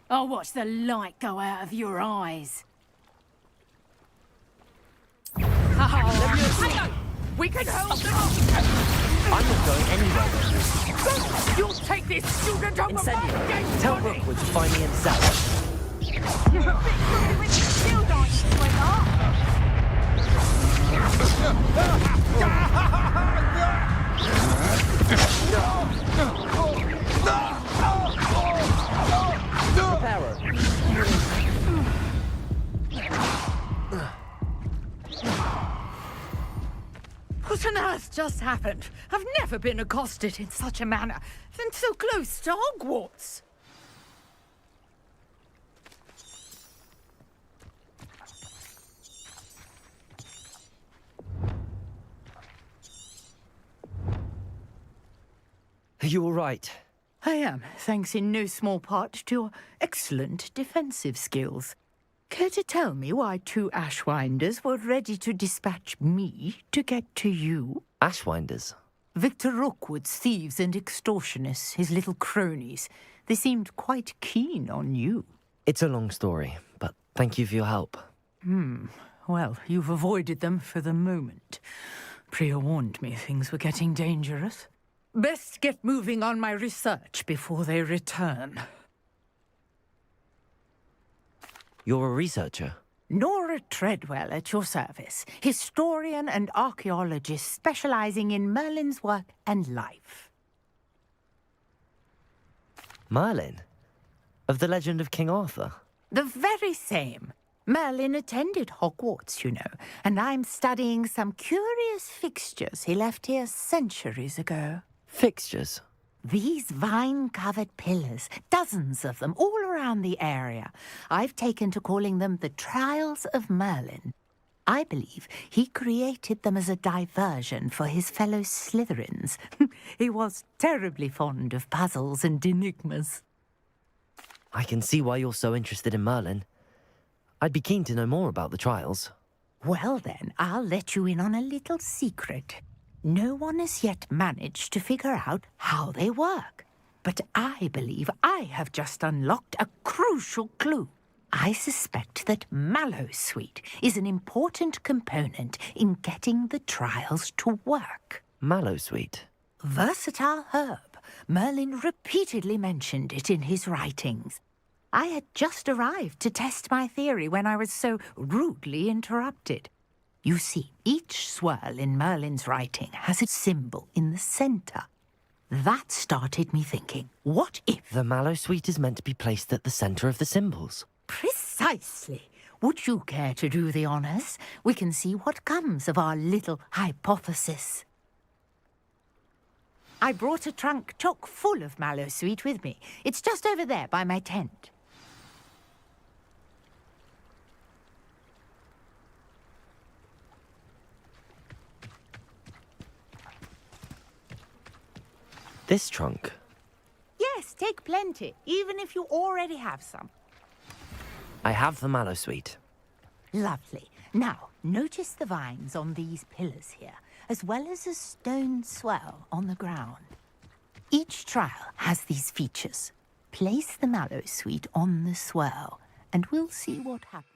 I'll watch the light go out of your eyes. Oh, we can help them! I'm not going anywhere with you. You'll take this student over Incendio! Tell Rookwood to find me himself. You're a bit cruel with your shield, aren't you, sweetheart? What on earth just happened? I've never been accosted in such a manner, and so close to Hogwarts. Are you all right? I am, thanks in no small part to your excellent defensive skills. Care to tell me why 2 Ashwinders were ready to dispatch me to get to you? Ashwinders? Victor Rookwood's thieves and extortionists, his little cronies. They seemed quite keen on you. It's a long story, but thank you for your help. Well, you've avoided them for the moment. Priya warned me things were getting dangerous. Best get moving on my research before they return. You're a researcher? Nora Treadwell at your service, historian and archaeologist specializing in Merlin's work and life. Merlin? Of the legend of King Arthur? The very same. Merlin attended Hogwarts, you know, and I'm studying some curious fixtures he left here centuries ago. Fixtures? These vine-covered pillars, dozens of them, all around the area. I've taken to calling them the Trials of Merlin. I believe he created them as a diversion for his fellow Slytherins. He was terribly fond of puzzles and enigmas. I can see why you're so interested in Merlin. I'd be keen to know more about the trials. Well then, I'll let you in on a little secret. No one has yet managed to figure out how they work. But I believe I have just unlocked a crucial clue. I suspect that mallowsweet is an important component in getting the trials to work. Mallowsweet? Versatile herb. Merlin repeatedly mentioned it in his writings. I had just arrived to test my theory when I was so rudely interrupted. You see, each swirl in Merlin's writing has a symbol in the centre. That started me thinking, what if... The mallowsweet is meant to be placed at the centre of the symbols. Precisely. Would you care to do the honours? We can see what comes of our little hypothesis. I brought a trunk chock full of mallowsweet with me. It's just over there by my tent. This trunk? Yes, take plenty, even if you already have some. I have the mallowsweet. Lovely. Now, notice the vines on these pillars here, as well as a stone swell on the ground. Each trial has these features. Place the mallowsweet on the swell, and we'll see what happens.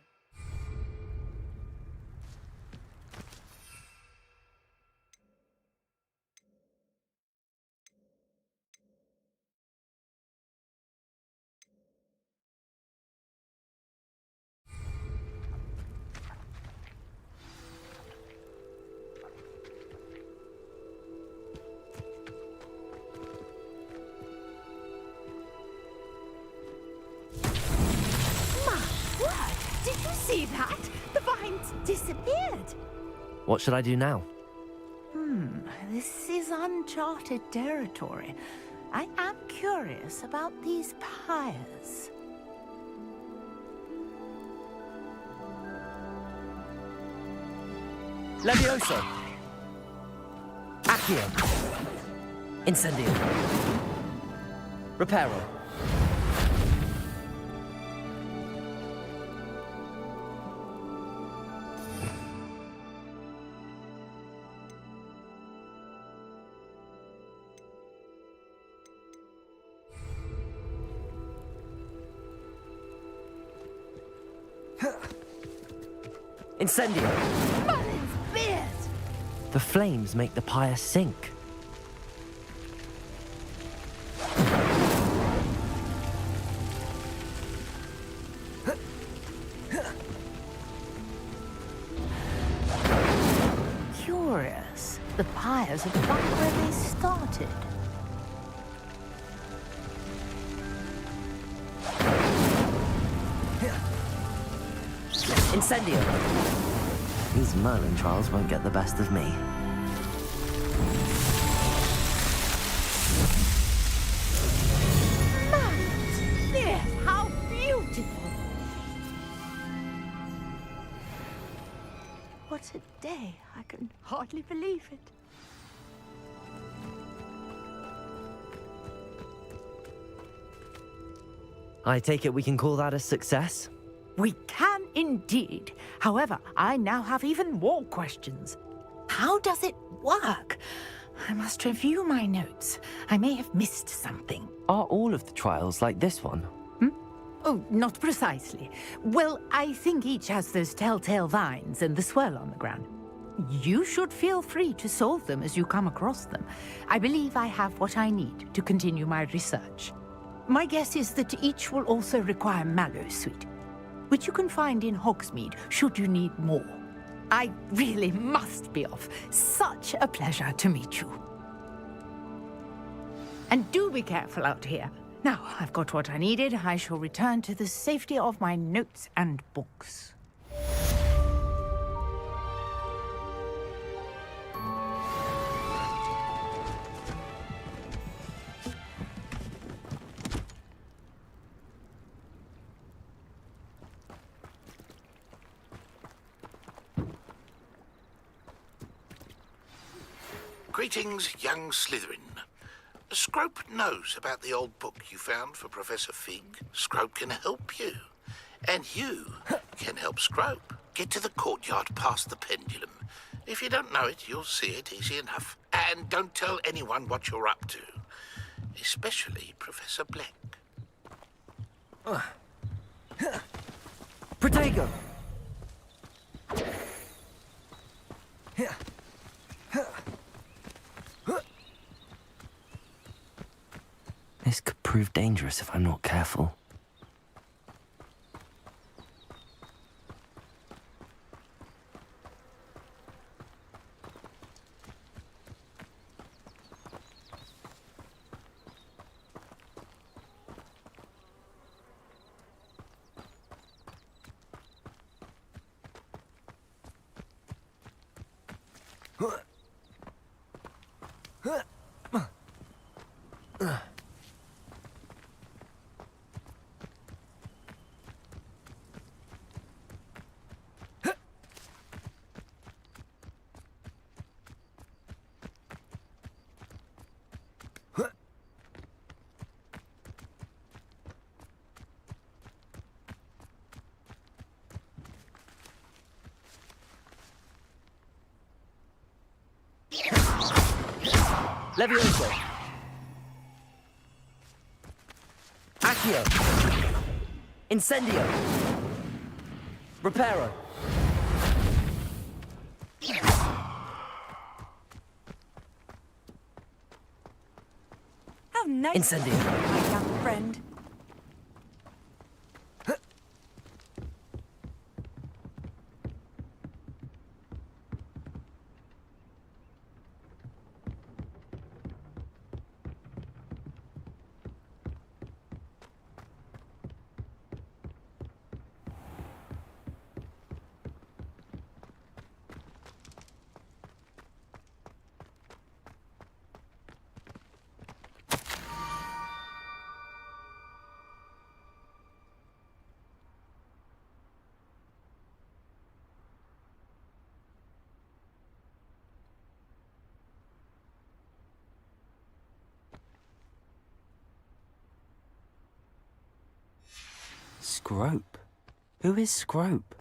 Did you see that? The vines disappeared. What should I do now? This is uncharted territory. I am curious about these pyres. Levioso! Accio! Incendio! Reparo! Incendio! Merlin's beard! The flames make the pyre sink. Curious. The pyres are back where they started. Incendio! These Merlin trials won't get the best of me. Merlin's beard! How beautiful! What a day. I can hardly believe it. I take it we can call that a success? We can indeed. However, I now have even more questions. How does it work? I must review my notes. I may have missed something. Are all of the trials like this one? Oh, not precisely. Well, I think each has those telltale vines and the swirl on the ground. You should feel free to solve them as you come across them. I believe I have what I need to continue my research. My guess is that each will also require mallowsweet, which you can find in Hogsmeade should you need more. I really must be off. Such a pleasure to meet you. And do be careful out here. Now, I've got what I needed. I shall return to the safety of my notes and books. Greetings, young Slytherin. Scrope knows about the old book you found for Professor Fig. Scrope can help you. And you can help Scrope. Get to the courtyard past the pendulum. If you don't know it, you'll see it easy enough. And don't tell anyone what you're up to. Especially Professor Black. Protego! This could prove dangerous if I'm not careful. Levioso! Accio! Incendio! Reparo! How nice, Incendio! my young friend. Scrope? Who is Scrope?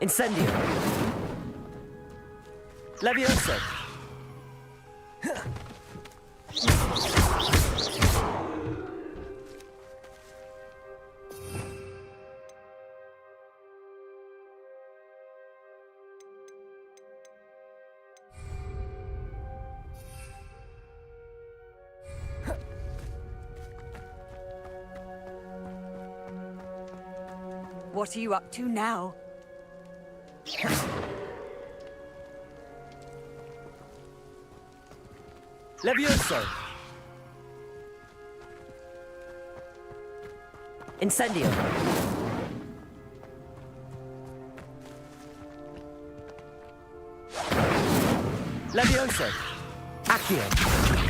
Incendio! Levioso! What are you up to now? Levioso! Incendio! Levioso! Accio!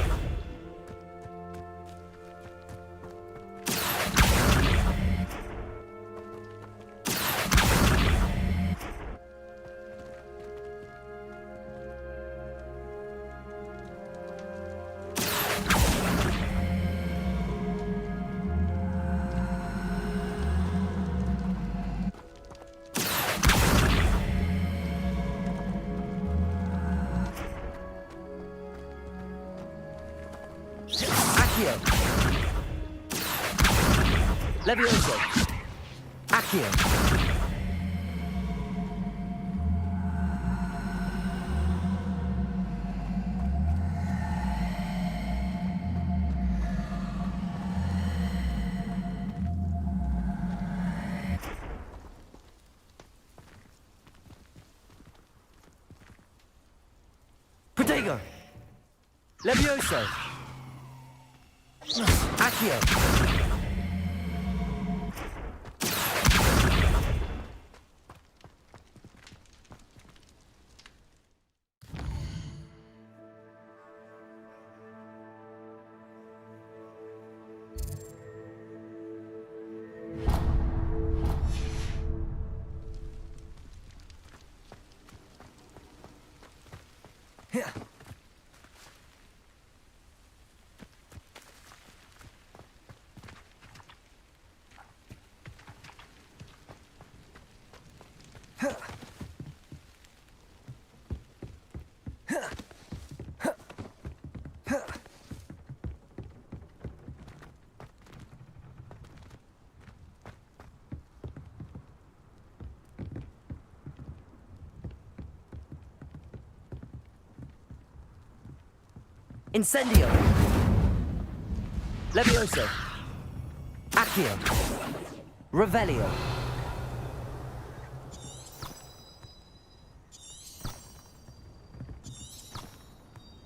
Accio! Levioso! Accio! Protego! Levioso! Accio! Incendio. Levioso. Accio. Revelio.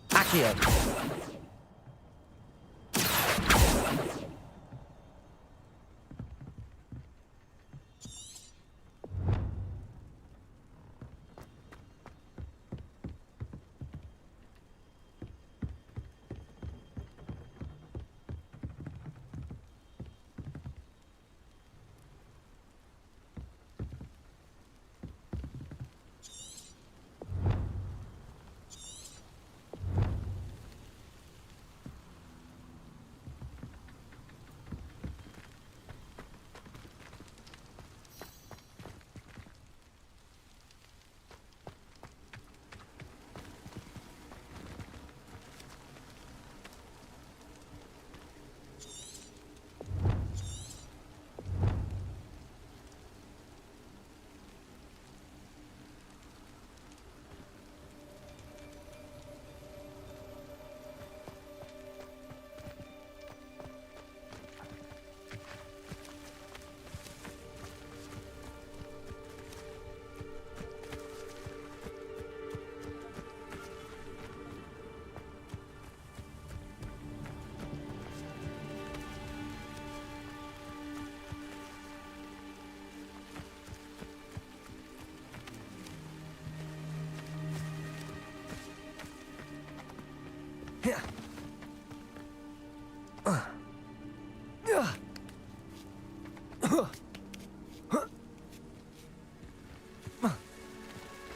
Accio.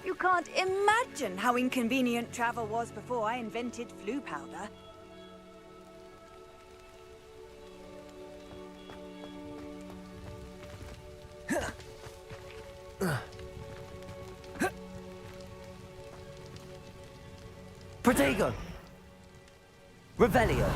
You can't imagine how inconvenient travel was before I invented flu powder. Protego. Revelio.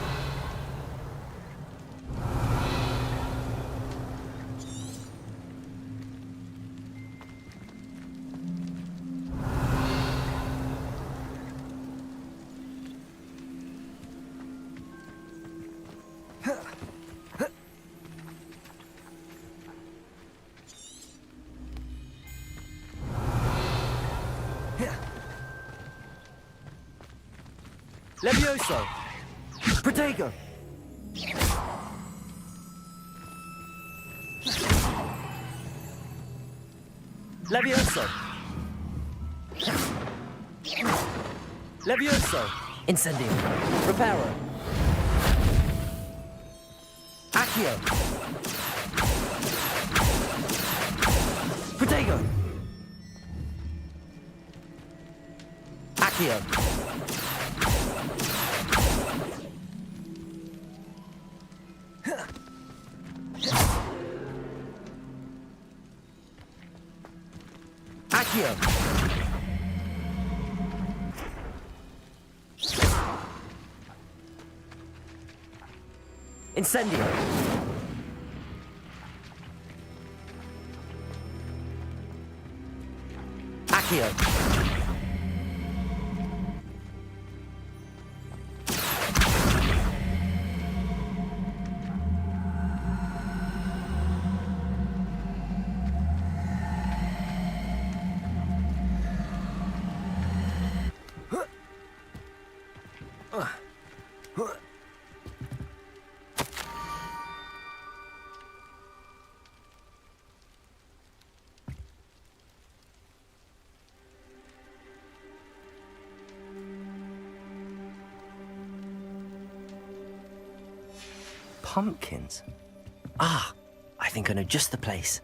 Levioso. Protego. Levioso. Levioso. Incendio. Reparo. Accio. Protego. Accio. Accio. Incendio. Accio. Pumpkins? Ah, I think I know just the place.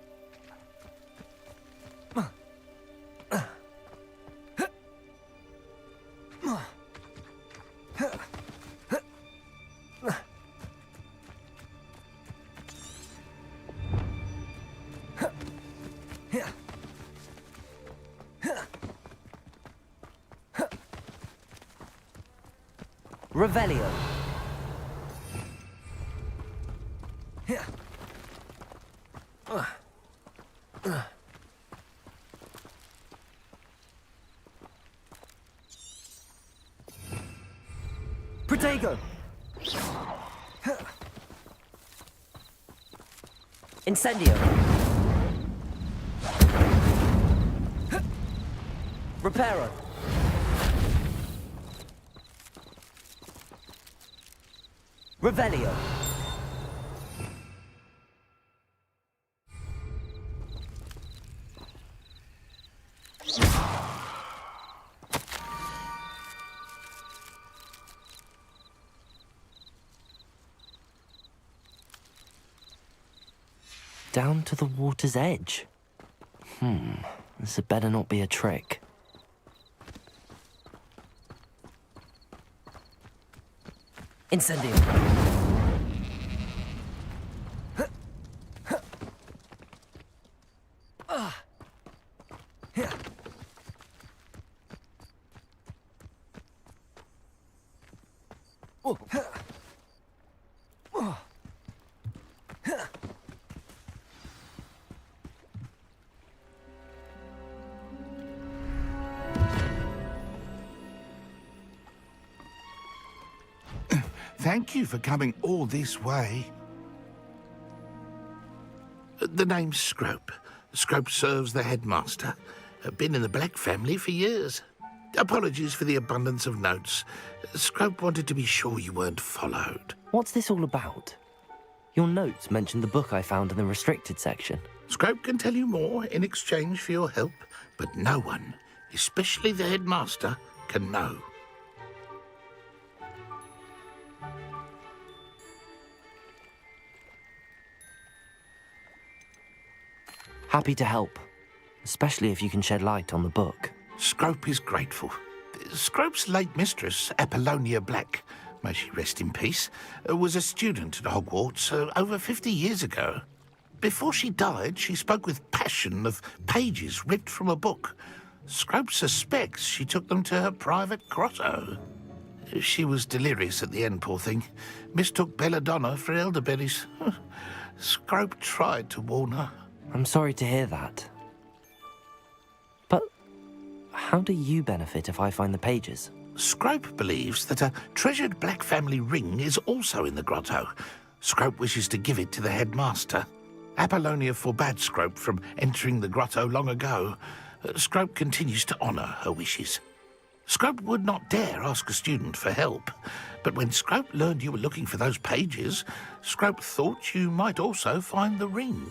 Revelio. Protego. Incendio! Reparo! Revelio! Down to the water's edge. This had better not be a trick. Incendio! Thank you for coming all this way. The name's Scrope. Scrope serves the headmaster. Been in the Black family for years. Apologies for the abundance of notes. Scrope wanted to be sure you weren't followed. What's this all about? Your notes mentioned the book I found in the restricted section. Scrope can tell you more in exchange for your help, but no one, especially the headmaster, can know. Happy to help, especially if you can shed light on the book. Scrope is grateful. Scrope's late mistress, Apollonia Black, may she rest in peace, was a student at Hogwarts over 50 years ago. Before she died, she spoke with passion of pages ripped from a book. Scrope suspects she took them to her private grotto. She was delirious at the end, poor thing. Mistook belladonna for elderberries. Scrope tried to warn her. I'm sorry to hear that. But how do you benefit if I find the pages? Scrope believes that a treasured Black family ring is also in the grotto. Scrope wishes to give it to the headmaster. Apollonia forbade Scrope from entering the grotto long ago. Scrope continues to honour her wishes. Scrope would not dare ask a student for help, but when Scrope learned you were looking for those pages, Scrope thought you might also find the ring.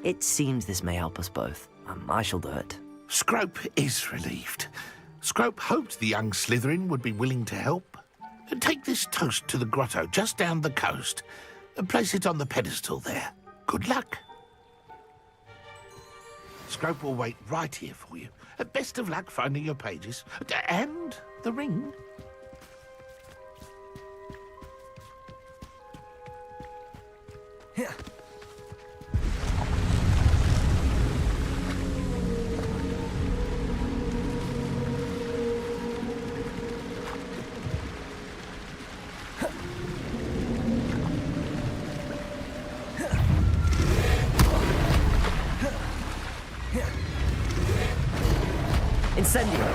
It seems this may help us both. I shall do it. Scrope is relieved. Scrope hoped the young Slytherin would be willing to help. Take this toast to the grotto just down the coast and place it on the pedestal there. Good luck. Scrope will wait right here for you. Best of luck finding your pages. And the ring. Yeah. Incendio.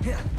Yeah.